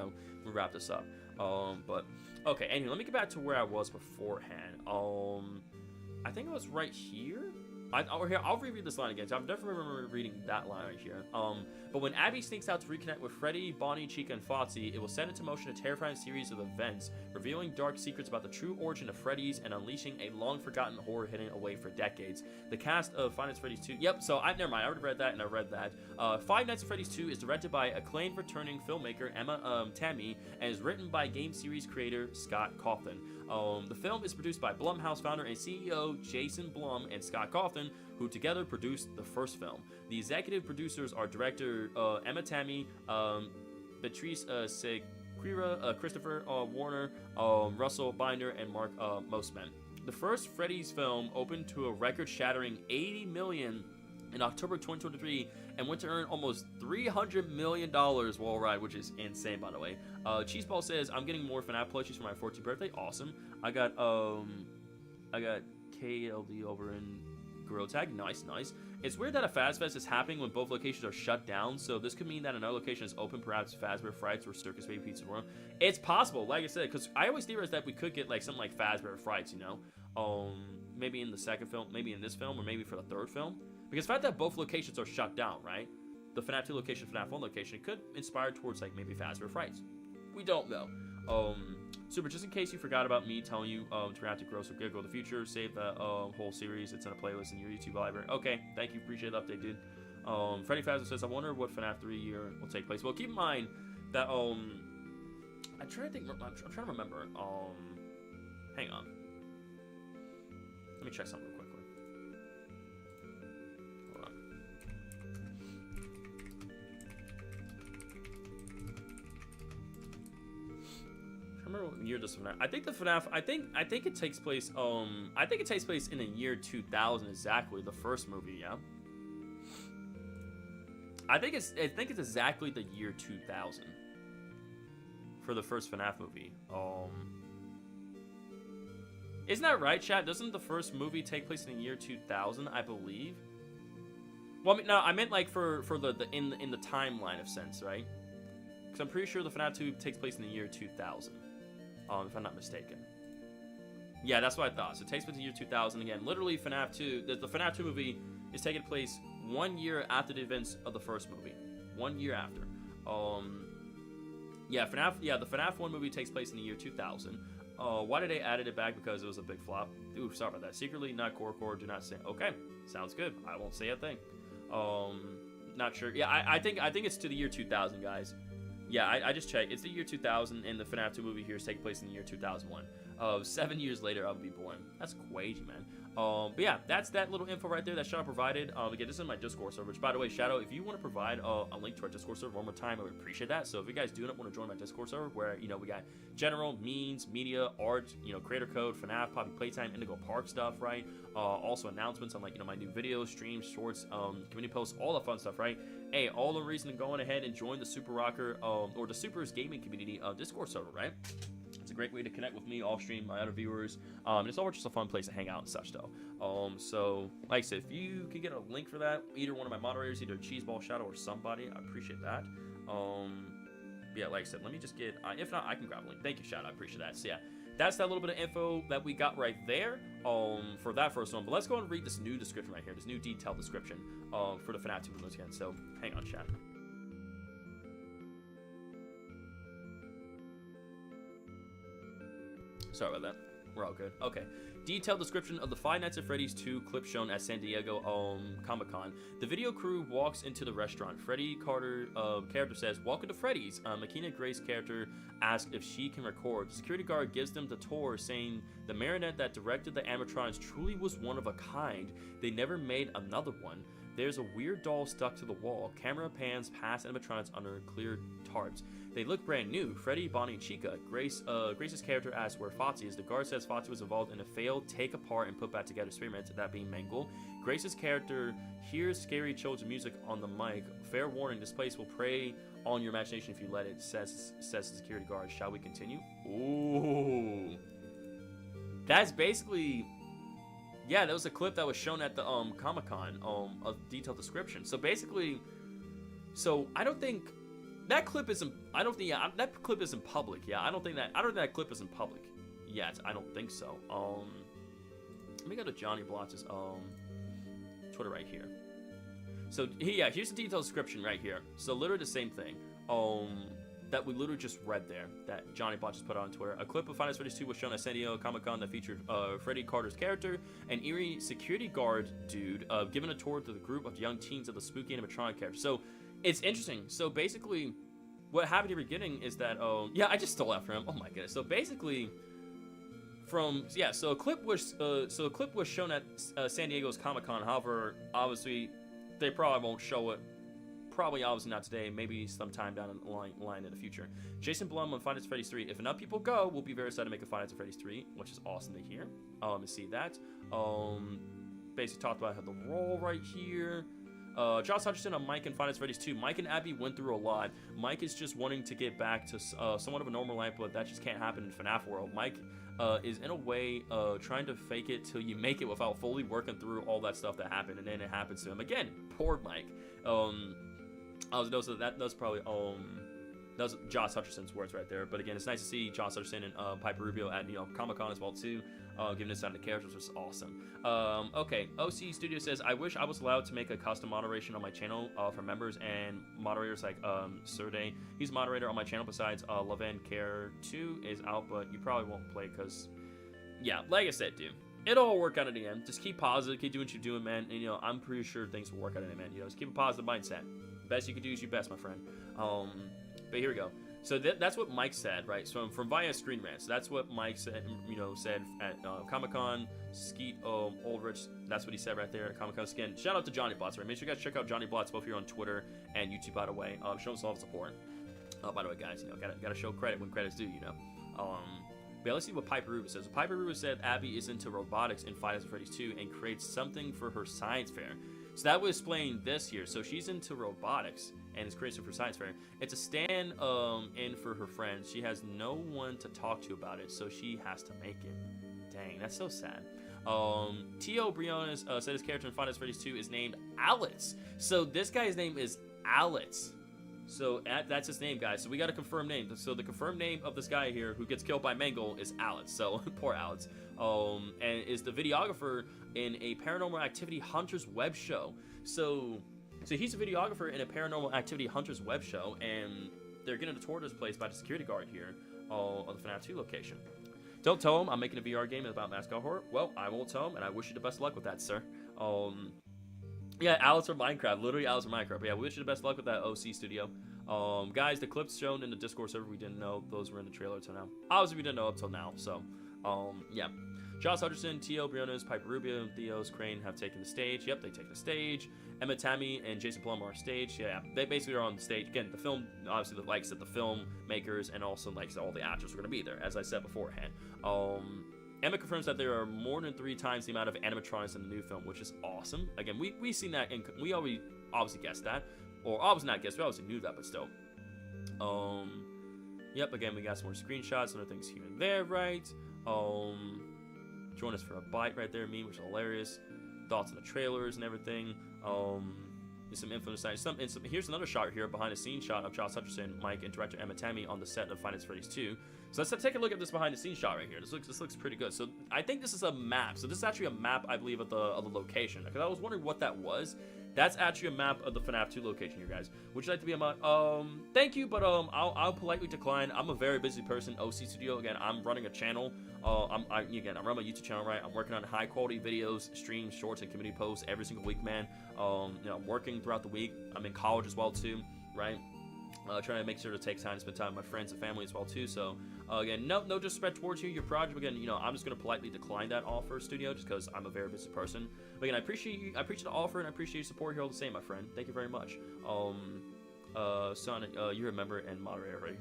A: we wrap this up. But okay, anyway, let me get back to where I was beforehand. I think it was right here. I'll reread this line again. So I definitely remember reading that line right here. But when Abby sneaks out to reconnect with Freddy, Bonnie, Chica, and Foxy, it will set into motion a terrifying series of events, revealing dark secrets about the true origin of Freddy's and unleashing a long-forgotten horror hidden away for decades. The cast of Five Nights at Freddy's 2... Yep, so never mind. I already read that, and I read that. Five Nights at Freddy's 2 is directed by acclaimed returning filmmaker Emma Tammy and is written by game series creator Scott Cawthon. The film is produced by Blumhouse founder and CEO Jason Blum and Scott Cawthon, who together produced the first film. The executive producers are director Emma Tammy, Beatrice Sequeira, Christopher Warner, Russell Binder, and Mark Mosman. The first Freddy's film opened to a record-shattering $80 million in October 2023 and went to earn almost $300 million worldwide, which is insane, by the way. Cheeseball says, I'm getting more FNAF plushies for my 14th birthday. Awesome. I got KLD over in Gorilla Tag. Nice. It's weird that a Fazz Fest is happening when both locations are shut down, so this could mean that another location is open, perhaps Fazbear Frights or Circus Baby Pizza World. It's possible, like I said, because I always theorize that we could get like something like Fazbear Frights, maybe in the second film, maybe in this film, or maybe for the third film. Because the fact that both locations are shut down, right? the FNAF 2 location, FNAF 1 location, it could inspire towards like maybe faster frights. We don't know. Super, just in case you forgot about me telling you to react to Gross or Giggle in the future, save that whole series. It's in a playlist in your YouTube library. Okay, thank you. Appreciate the update, dude. Freddy Fazbear says, I wonder what FNAF 3 year will take place. Well, keep in mind that, I'm trying to remember. Hang on. Let me check something real quickly. Hold on. I remember what year this FNAF. I think the FNAF. I think it takes place. I think it takes place in the year 2000 exactly. The first movie, yeah. I think it's exactly the year 2000 for the first FNAF movie. Isn't that right, chat? Doesn't the first movie take place in the year 2000? I believe. Well, I mean, no, I meant like for the in the timeline of sense, right? Because I'm pretty sure the FNAF 2 takes place in the year 2000, if I'm not mistaken. Yeah, that's what I thought. So it takes place in the year 2000 again. Literally, FNAF 2. The FNAF 2 movie is taking place 1 year after the events of the first movie. 1 year after. Yeah, FNAF. Yeah, the FNAF 1 movie takes place in the year 2000. Why did they added it back? Because it was a big flop. Ooh, sorry about that. Secretly, not core. Do not say. Okay, sounds good. I won't say a thing. Not sure. Yeah, I think it's to the year 2000, guys. Yeah, I just checked. It's the year 2000, and the FNAF 2 movie here is taking place in the year 2001. 7 years later, I'll be born. That's crazy, man. But yeah, that's that little info right there that Shadow provided. Again, this is my Discord server. Which, by the way, Shadow, if you want to provide a link to our Discord server one more time, I would appreciate that. So if you guys do not want to join my Discord server, where we got general, memes, media, art, creator code, FNAF, Poppy Playtime, Indigo Park stuff, right? Also announcements on my new videos, streams, shorts, community posts, all the fun stuff, right? Hey, all the reason to go on ahead and join the Super Rocker or the Super's gaming community Discord server, right? It's a great way to connect with me off stream, my other viewers. It's all just a fun place to hang out and such, though. So, like I said, if you can get a link for that, either one of my moderators, either Cheeseball Shadow or somebody, I appreciate that. Yeah, like I said, let me just get. If not, I can grab a link. Thank you, Shadow. I appreciate that. So yeah, that's that little bit of info that we got right there. For that first one, but let's go and read this new description right here, this new detailed description for the FNAF 2 movie again. So hang on, chat. Sorry about that. We're all good. Okay. Detailed description of the Five Nights at Freddy's 2 clip shown at San Diego Comic-Con. The video crew walks into the restaurant. Freddy Carter character says, "Welcome to Freddy's." Makina Grace character asks if she can record. The security guard gives them the tour, saying the marionette that directed the animatronics truly was one of a kind. They never made another one. There's a weird doll stuck to the wall. Camera pans past animatronics under clear tarps. They look brand new. Freddy, Bonnie, and Chica. Grace's character asks where Foxy is. The guard says Foxy was involved in a failed take apart and put back together experiment, that being Mangle. Grace's character hears scary children's music on the mic. Fair warning, this place will prey on your imagination if you let it, says the security guard. Shall we continue? Ooh. That's basically... Yeah, that was a clip that was shown at the Comic-Con, a detailed description. So basically, I don't think that clip isn't. I don't think that clip isn't public. Yeah, I don't think that clip isn't public yet. I don't think so. Let me go to Johnny Blotz's Twitter right here. So here's the detailed description right here. So literally the same thing. That we literally just read there, that Johnny Bot just put on Twitter. A clip of Five Nights at Freddy's 2 was shown at San Diego Comic-Con that featured Freddy Carter's character, an eerie security guard dude, giving a tour to the group of young teens of the spooky animatronic character. So, it's interesting. So, basically, what happened at the beginning is that, yeah, I just stole that from him. Oh my goodness. So, basically, so a clip was shown at San Diego's Comic-Con. However, obviously, they probably won't show it. Probably, obviously not today, maybe sometime down the line in the future. Jason Blum on Five Nights at Freddy's 3. If enough people go, we'll be very excited to make a Five Nights at Freddy's 3, which is awesome to hear. To see that. Basically talked about the role right here. Josh Hutcherson on Mike and Five Nights at Freddy's 2. Mike and Abby went through a lot. Mike is just wanting to get back to somewhat of a normal life, but that just can't happen in FNAF world. Mike is in a way trying to fake it till you make it without fully working through all that stuff that happened, and then it happens to him again. Poor Mike. I was noticing that's probably That was Josh Hutcherson's words right there. But again, it's nice to see Josh Hutcherson and Piper Rubio at Comic-Con as well too, giving us out the characters, which is awesome. Okay, OC Studio says, I wish I was allowed to make a custom moderation on my channel for members and moderators like Surde. He's a moderator on my channel. Besides, Levan Care 2 is out, but you probably won't play because, yeah, like I said, dude. It'll all work out in the end. Just keep positive, keep doing what you're doing, man. And, I'm pretty sure things will work out in the end, man. Just keep a positive mindset. Best you can do is your best, my friend. But here we go. So that's what Mike said, right? So from via Screen Rant. So that's what Mike said, said at Comic-Con. Skeet Oldrich, that's what he said right there at Comic-Con. Again, shout out to Johnny Blotz, right? Make sure you guys check out Johnny Blotz both here on Twitter and YouTube, by the way. Show us all the support. By the way, guys, gotta show credit when credit's due, But yeah, let's see what Piper Rubio says. Piper Rubio said Abby is into robotics in Five Nights at Freddy's 2 and creates something for her science fair. So that would explain this here. So she's into robotics and is creating for science fair. It's a stand in for her friends. She has no one to talk to about it, so she has to make it. Dang, that's so sad. T.O. Briones said his character in Five Nights at Freddy's 2 is named Alex. So this guy's name is Alex. So that's his name, guys. So we got a confirmed name. So the confirmed name of this guy here who gets killed by Mangle is Alex. So poor Alex. And is the videographer in a Paranormal Activity Hunters web show. So he's a videographer in a Paranormal Activity Hunters web show, and they're getting a tour of this place by the security guard here on the FNAF 2 location. Don't tell him I'm making a VR game about mascot horror. Well, I won't tell him, and I wish you the best luck with that, sir. Yeah, Alice or Minecraft. Literally Alice or Minecraft. But yeah, we wish you the best luck with that, OC Studio. Guys, the clips shown in the Discord server, we didn't know those were in the trailer until now. Obviously, we didn't know up till now. So, yeah. Josh Hutcherson, T.O. Briones, Piper Rubio, and Theo's Crane have taken the stage. Yep, they take the stage. Emma Tammy and Jason Plum are on stage. Yeah, they basically are on the stage. Again, the film, obviously, the likes of the filmmakers and also likes all the actors are going to be there, as I said beforehand. Emma confirms that there are more than 3 times the amount of animatronics in the new film, which is awesome. Again, we've seen that, and we always obviously guessed that, or obviously not guessed, we obviously knew that, but still. Yep, again, we got some more screenshots and other things here and there, right? Join us for a bite right there, meme, which is hilarious. Thoughts on the trailers and everything. There's some info inside. Here's another shot here, behind the scenes shot of Josh Hutcherson, Mike, and director Emma Tammy on the set of Five Nights at Freddy's 2. So let's take a look at this behind the scenes shot right here. This looks pretty good. So I think this is a map. So this is actually a map, I believe, of the location. Because I was wondering what that was. That's actually a map of the FNAF 2 location here, guys. Would you like to be a mod? Thank you, but I'll politely decline. I'm a very busy person. OC Studio, again, I'm running a channel. I'm running my YouTube channel, right? I'm working on high quality videos, streams, shorts, and community posts every single week, man. I'm working throughout the week. I'm in college as well too, right? Trying to make sure to take time to spend time with my friends and family as well too. So again, no disrespect towards you, your project. Again, I'm just gonna politely decline that offer, Studio, just because I'm a very busy person. But again, I appreciate the offer and I appreciate your support here all the same, my friend. Thank you very much. Son, you're a member and moderator, right?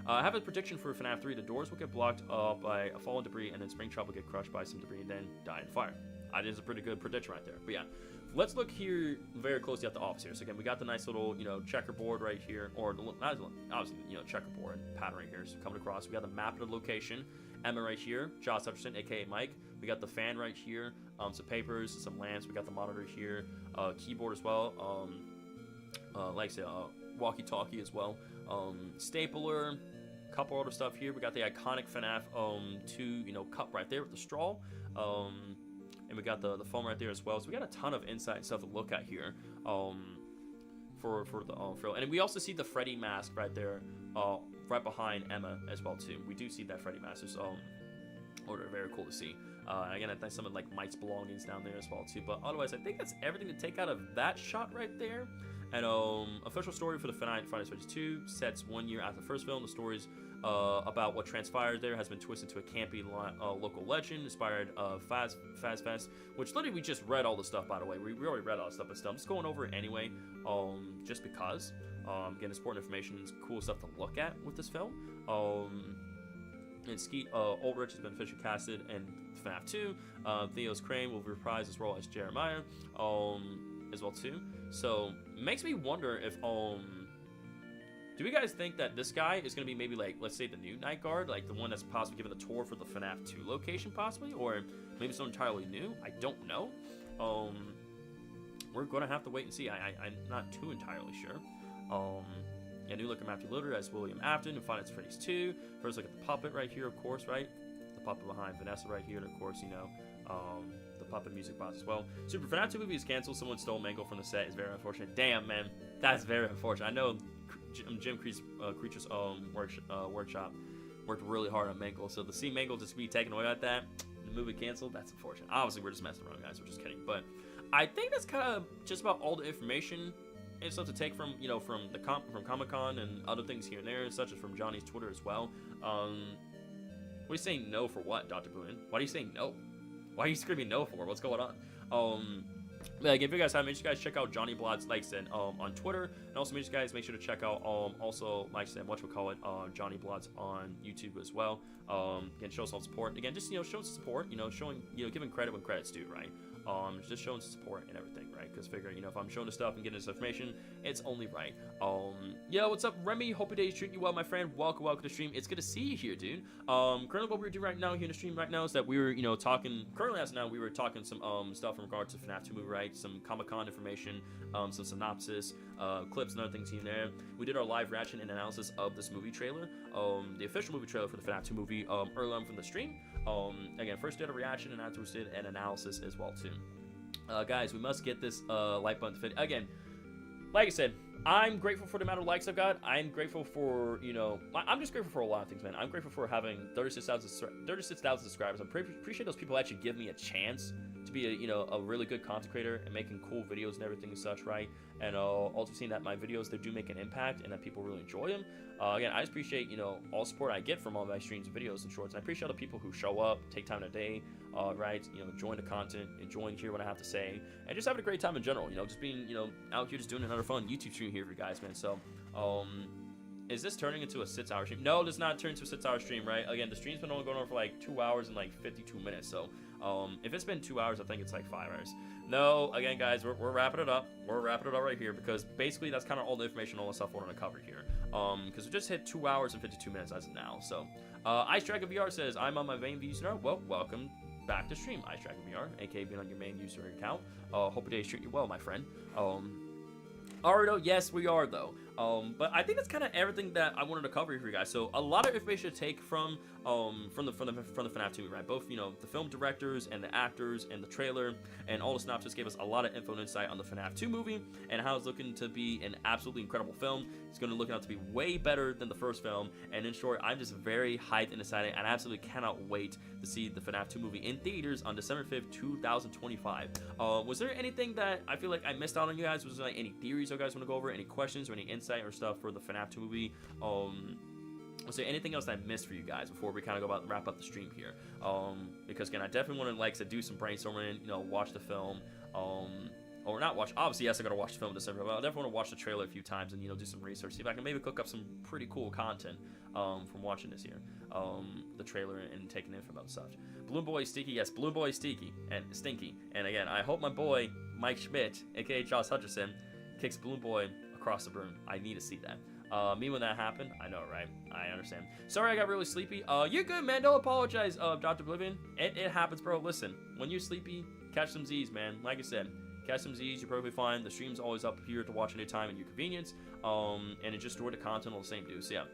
A: I have a prediction for FNAF 3. The doors will get blocked by a fallen debris, and then Springtrap will get crushed by some debris and then die in fire. That is a pretty good prediction right there. But yeah, let's look here very closely at the office here. So again, we got the nice little, checkerboard right here, or obviously, checkerboard pattern right here. So coming across, we got the map of the location. Emma right here, Josh Hutcherson, aka Mike. We got the fan right here, some papers, some lamps. We got the monitor here, keyboard as well. Like I said, walkie-talkie as well. Stapler, couple other stuff here. We got the iconic FNAF 2, cup right there with the straw. And we got the foam right there as well. So we got a ton of insight and stuff to look at here for the film. And we also see the Freddy mask right there, right behind Emma as well too. We do see that Freddy mask. It's very cool to see. Again, I think some of like Mike's belongings down there as well too. But otherwise, I think that's everything to take out of that shot right there. And official story for the Five Nights at Freddy's 2 sets 1 year after the first film. The stories about what transpired there has been twisted to a campy local legend inspired Faz Fest, which literally we just read all the stuff, by the way. We already read all the stuff, but still, I'm just going over it anyway, just because. Again, it's important information, it's cool stuff to look at with this film. And Skeet Ulrich has been officially casted in FNAF 2. Theo's Crane will reprise his role as Jeremiah as well too. So makes me wonder if do you guys think that this guy is going to be maybe like, let's say, the new night guard, like the one that's possibly given the tour for the FNAF 2 location possibly, or maybe someone entirely new? I don't know. We're going to have to wait and see. I'm not too entirely sure. a new look at Matthew Lillard as William Afton in Five Nights at Freddy's 2. First look at the puppet right here, of course, right? The puppet behind Vanessa right here, and of course, you know, the puppet music box as well. Super FNAF 2 movie is canceled. Someone stole Mangle from the set. It's very unfortunate. Damn, man, that's very unfortunate. I know Jim Creature's workshop worked really hard on Mangle, so to see Mangle just be taken away like that, the movie canceled, that's unfortunate. Obviously, we're just messing around, guys. We're just kidding, but I think that's kind of just about all the information and stuff to take from, you know, from Comic-Con and other things here and there, such as from Johnny's Twitter as well. What are you saying no for what, Dr. Boone? Why are you saying no? Why are you screaming no for? What's going on? Like, if you guys have, make sure you guys check out Johnny Blood's, like I said, on Twitter, and also make sure you guys make sure to check out also, like I said, Johnny Blood's on YouTube as well. Again, show some support. Again, just, you know, showing support, you know, showing, you know, giving credit when credit's due, right? Just showing support and everything, right? Because figure, you know, if I'm showing this stuff and getting this information, it's only right. Yo, what's up, Remy? Hope your day's treating you well, my friend. Welcome to the stream. It's good to see you here, dude. Currently what we're doing right now here in the stream right now is that we were, you know, talking, currently as of now, we were talking some stuff in regards to FNAF 2 movie, right? Some Comic-Con information, some synopsis, clips and other things here and there. We did our live reaction and analysis of this movie trailer, the official movie trailer for the FNAF 2 movie, early on from the stream. Again, first did a reaction and afterwards did an analysis as well too. Guys, we must get this like button fit. Again, like I said, I'm grateful for the amount of likes I've got. I'm grateful for, you know, I'm just grateful for a lot of things, man. I'm grateful for having 36,000 subscribers. I appreciate those people actually give me a chance to be a, you know, a really good content creator and making cool videos and everything and such, right? And also seeing that my videos, they do make an impact and that people really enjoy them. Again, I just appreciate, you know, all support I get from all my streams and videos and shorts. And I appreciate all the people who show up, take time in a day, right? You know, enjoying the content, enjoying hearing what I have to say, and just having a great time in general. You know, just being, you know, out here just doing another fun YouTube stream here for you guys, man. So, is this turning into a 6-hour stream? No, it does not turn into a 6-hour stream, right? Again, the stream's been only going on for like 2 hours and like 52 minutes. So, if it's been 2 hours, I think it's like 5 hours. No, again, guys, we're wrapping it up. We're wrapping it up right here because basically that's kind of all the information, all the stuff we're going to cover here. Because we just hit 2 hours and 52 minutes as of now. So, Ice Dragon VR says, I'm on my main user. Well, welcome back to stream, Ice Dragon VR, aka being on your main user account. Hope your day's treating you well, my friend. Alright, yes, we are though. But I think that's kind of everything that I wanted to cover here for you guys. So a lot of information to take from the FNAF 2 movie, right? Both, you know, the film directors and the actors and the trailer and all the synopsis gave us a lot of info and insight on the FNAF 2 movie and how it's looking to be an absolutely incredible film. It's going to look out to be way better than the first film. And in short, I'm just very hyped and excited, and I absolutely cannot wait to see the FNAF 2 movie in theaters on December 5th, 2025. Was there anything that I feel like I missed out on, you guys? Was there like any theories you guys want to go over? Any questions or any insight or stuff for the FNAF 2 movie? Was there anything else that I missed for you guys before we kind of go about and wrap up the stream here? Because again, I definitely want to like to do some brainstorming, you know, watch the film, or not watch. Obviously, yes, I gotta watch the film in December, but I definitely want to watch the trailer a few times and, you know, do some research, see if I can maybe cook up some pretty cool content from watching this here, the trailer and taking in from other stuff. Balloon Boy Stinky, yes, Balloon Boy Stinky, and again, I hope my boy Mike Schmidt, aka Josh Hutcherson, kicks Balloon Boy across the room. I need to see that. Me when that happened, I know, right? I understand. Sorry, I got really sleepy. You're good, man. Don't apologize, Dr. Oblivion. It happens, bro. Listen, when you're sleepy, catch some Z's, man. Like I said, catch some Z's. You're perfectly fine. The stream's always up here to watch anytime at your convenience. And it just store the content all the same, dude. So yeah.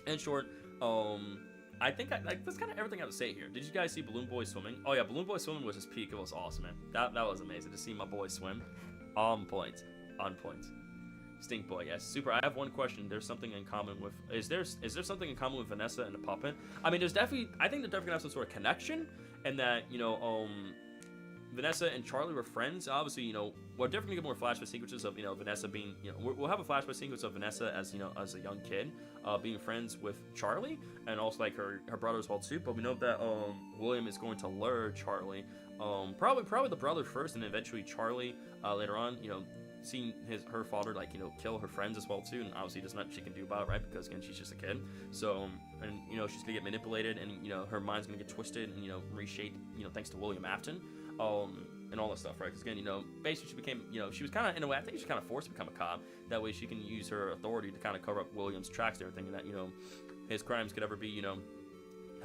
A: In short, I think that's kind of everything I have to say here. Did you guys see Balloon Boy swimming? Oh yeah, Balloon Boy swimming was his peak. It was awesome, man. That was amazing to see my boy swim. On point. On point. Stink Boy, yes. Super, I have one question. There's something in common with... Is there something in common with Vanessa and the puppet? I mean, I think they're definitely going to have some sort of connection, and that, you know, Vanessa and Charlie were friends. Obviously, you know, we're definitely going to get more flashback sequences of, you know, Vanessa being, you know, we'll have a flashback sequence of Vanessa as, you know, as a young kid, being friends with Charlie, and also, like, her brother as well, too. But we know that, William is going to lure Charlie, probably the brother first, and eventually Charlie, later on, you know, seeing her father, like, you know, kill her friends as well too, and obviously there's nothing she can do about it, right? Because again, she's just a kid. So, and you know, she's gonna get manipulated, and you know, her mind's gonna get twisted and, you know, reshaped, you know, thanks to William Afton, and all that stuff, right? Because again, you know, basically she became, you know, she was kind of, in a way, I think she was kind of forced to become a cop. That way she can use her authority to kind of cover up William's tracks and everything, and that, you know, his crimes could ever be, you know,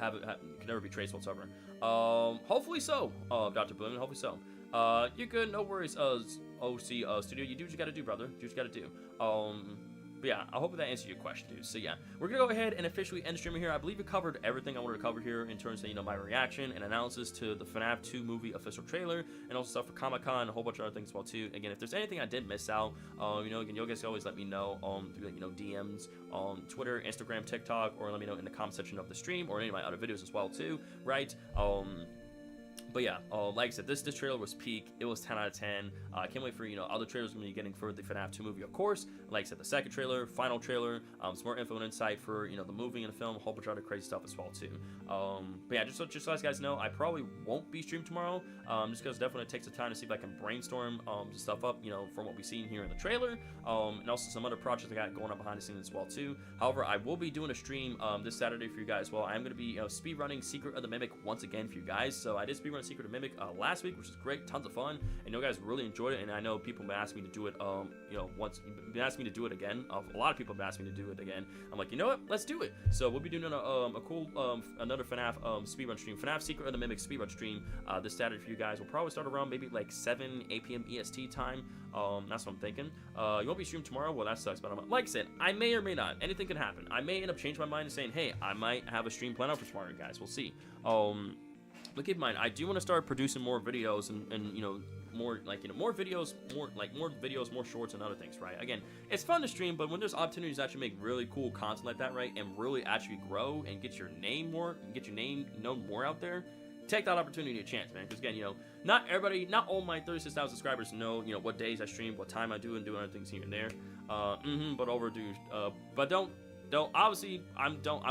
A: could never be traced whatsoever. Hopefully so, Dr. Bloom, hopefully so. You're good, no worries, OC Studio. You do what you gotta do, brother. Do what you gotta do. But yeah, I hope that answered your question, dude. So yeah, we're gonna go ahead and officially end streaming here. I believe we covered everything I wanted to cover here in terms of, you know, my reaction and analysis to the FNAF 2 movie official trailer, and also stuff for Comic-Con and a whole bunch of other things as well too. Again, if there's anything I did miss out, you know, again, you guys can always let me know through, you know, DMs on Twitter, Instagram, TikTok, or let me know in the comment section of the stream or any of my other videos as well too, right? But yeah, like I said, this trailer was peak. It was 10 out of 10. I can't wait for, you know, other trailers we're going to be getting for the FNAF 2 movie, of course. Like I said, the second trailer, final trailer, some more info and insight for, you know, the movie and the film, a whole bunch of other crazy stuff as well, too. But yeah, just so you guys know, I probably won't be streaming tomorrow, just because definitely it takes some time to see if I can brainstorm some stuff up, you know, from what we've seen here in the trailer, and also some other projects I got going on behind the scenes as well, too. However, I will be doing a stream this Saturday for you guys. Well, I'm going to be, you know, speed running Secret of the Mimic once again for you guys. So I did speed run Secret of the Mimic last week, which is great, tons of fun, and you guys really enjoyed it. And I know people have been asking me to do it, you know, been asking me to do it again. A lot of people have been asking me to do it again. I'm like, you know what, let's do it. So we'll be doing a cool another FNAF speedrun stream, FNAF Secret of the Mimic speedrun stream this Saturday for you guys. We'll probably start around maybe like 8 p.m. EST time. That's what I'm thinking. You won't be streaming tomorrow. Well, that sucks, but like I said, I may or may not. Anything can happen. I may end up changing my mind and saying, hey, I might have a stream planned out for tomorrow, guys. We'll see. But keep in mind, I do want to start producing more videos and you know, more videos, more shorts and other things, right? Again, it's fun to stream, but when there's opportunities to actually make really cool content like that, right, and really actually grow and get your name known more out there, take that opportunity a chance, man. Because again, you know, not all my 36,000 subscribers know, you know, what days I stream, what time I do, and do other things here and there. But I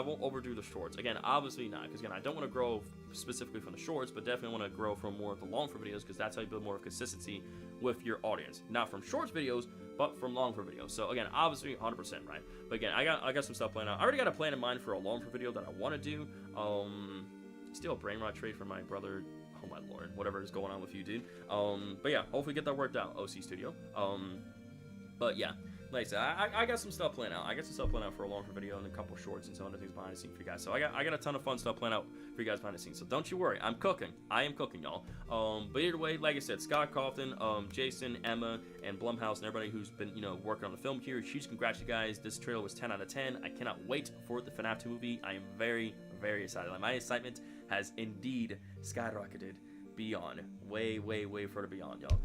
A: won't overdo the shorts. Again, obviously not, because again, I don't want to grow specifically from the shorts, but definitely want to grow from more of the long form videos, because that's how you build more consistency with your audience. Not from shorts videos, but from long form videos. So again, obviously 100%, right? But again, I got some stuff planned out. I already got a plan in mind for a long form video that I want to do. Still a brain rot trade for my brother. Oh my lord, whatever is going on with you, dude. But yeah, hopefully get that worked out, OC Studio. But yeah, like I said, I got some stuff planned out. I got some stuff planned out for a longer video and a couple shorts and some other things behind the scenes for you guys. So I got a ton of fun stuff planned out for you guys behind the scenes. So don't you worry, I'm cooking. I am cooking, y'all. But either way, like I said, Scott Kaufman, Jason, Emma, and Blumhouse, and everybody who's been, you know, working on the film here, huge congrats, you guys. This trailer was 10 out of 10. I cannot wait for the FNAF 2 movie. I am very, very excited. Like, my excitement has indeed skyrocketed beyond, way further beyond, y'all.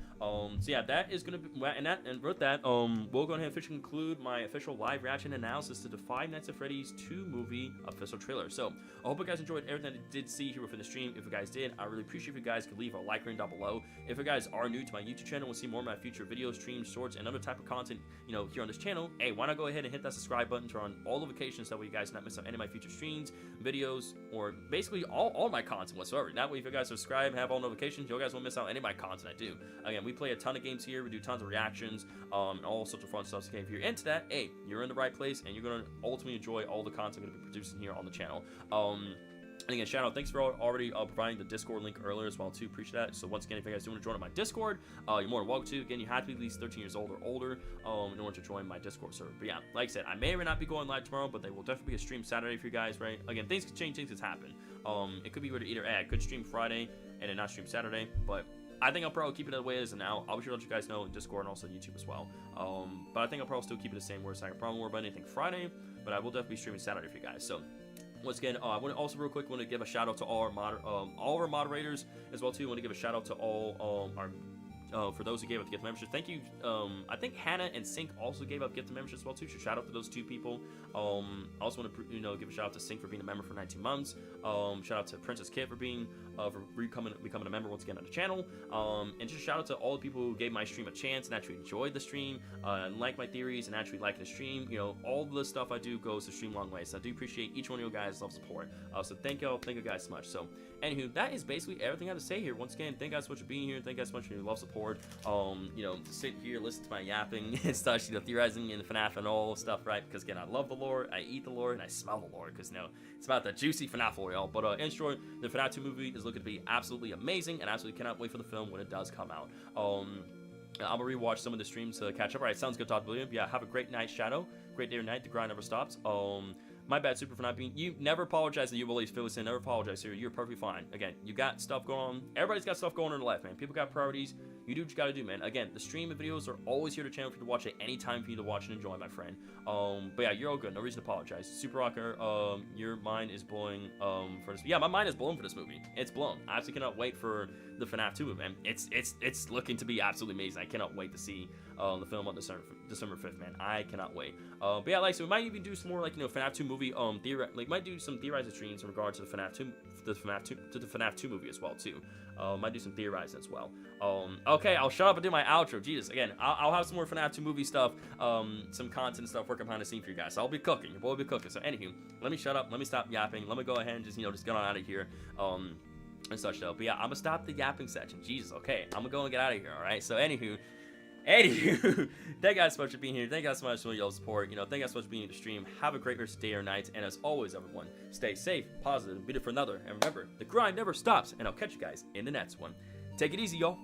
A: So yeah, that is gonna be, and with that, we'll go ahead and officially conclude my official live reaction analysis to the Five Nights at Freddy's 2 movie official trailer. So I hope you guys enjoyed everything I did see here within the stream. If you guys did, I really appreciate if you guys could leave a like rating down below. If you guys are new to my YouTube channel and see more of my future videos, streams, shorts, and other type of content, you know, here on this channel, hey, why not go ahead and hit that subscribe button, turn on all notifications, that way you guys not miss out any of my future streams, videos, or basically all my content whatsoever. That way, if you guys subscribe and have all notifications, you guys won't miss out any of my content I do. Again, we play a ton of games here, we do tons of reactions, and all sorts of fun stuff. So if you're into that, hey, you're in the right place, and you're gonna ultimately enjoy all the content I'm gonna be producing here on the channel. And again, shout out, thanks for already providing the Discord link earlier as well too. Appreciate that. So once again, if you guys do want to join my Discord, you're more than welcome to. Again, you have to be at least 13 years old or older in order to join my Discord server. But yeah, like I said, I may or may not be going live tomorrow, but there will definitely be a stream Saturday for you guys, right? Again, things can change, things can happen. It could be either I could stream Friday and then not stream Saturday, but I think I'll probably keep it the way it is now. I'll be sure to let you guys know in Discord and also YouTube as well. But I think I'll probably still keep it the same, where it's like I probably won't worry about anything Friday, but I will definitely be streaming Saturday for you guys. So once again, I want to also real quick want to give a shout out to all our moderators as well too. I want to give a shout out to all our for those who gave up the gift membership. Thank you. I think Hannah and Sync also gave up gift membership as well too. So shout out to those two people. I also want to give a shout out to Sync for being a member for 19 months. Shout out to Princess Kit for being becoming a member once again on the channel. And just shout out to all the people who gave my stream a chance and actually enjoyed the stream, like my theories, and actually like the stream. You know, all the stuff I do goes to stream long way. So I do appreciate each one of you guys' love support. So thank you guys so much. So anywho, that is basically everything I have to say here. Once again, thank you guys so much for being here. Thank you guys so much for your love support. You know, sit here, listen to my yapping and stuff, you know, theorizing in FNAF and all stuff, right? Because again, I love the lore, I eat the lore, and I smell the lore, because you know, it's about the juicy FNAF lore, y'all. But in short, the FNAF 2 movie is looking to be absolutely amazing, and absolutely cannot wait for the film when it does come out. I'm gonna rewatch some of the streams to catch up. All right, sounds good, Todd William. Yeah, have a great night, Shadow. Great day or night. The grind never stops. My bad, Super, for not being. You never apologize that you believe Phyllis, and never apologize here. You're perfectly fine. Again, you got stuff going on. Everybody's got stuff going on in their life, man. People got priorities. you do what you gotta do, man. Again, the stream and videos are always here to channel for you to watch at any time for you to watch and enjoy, my friend. But yeah, you're all good. No reason to apologize. Super Rocker, your mind is blowing for this. Yeah, my mind is blown for this movie. It's blown. I actually cannot wait for the FNAF 2 movie, man. It's looking to be absolutely amazing. I cannot wait to see the film on December 5th, man. I cannot wait. But yeah, like, so we might even do some more, like, you know, FNAF 2 movie might do some theorizing streams in regard to the FNAF 2 movie as well too. Might do some theorizing as well. Okay, I'll shut up and do my outro. Jesus, again, I'll have some more FNAF 2 movie stuff, some content stuff working behind the scene for you guys. So I'll be cooking. Your boy will be cooking. So anywho, let me shut up. Let me stop yapping. Let me go ahead and just, you know, just get on out of here. And such though. But yeah, I'm gonna stop the yapping section. Jesus, okay, I'm gonna go and get out of here. All right. So anywho, thank you guys so much for being here. Thank you guys so much for your support. You know, thank you guys so much for being in the stream. Have a great rest of the day or night. And as always, everyone, stay safe, positive, and be there for another. And remember, the grind never stops. And I'll catch you guys in the next one. Take it easy, y'all.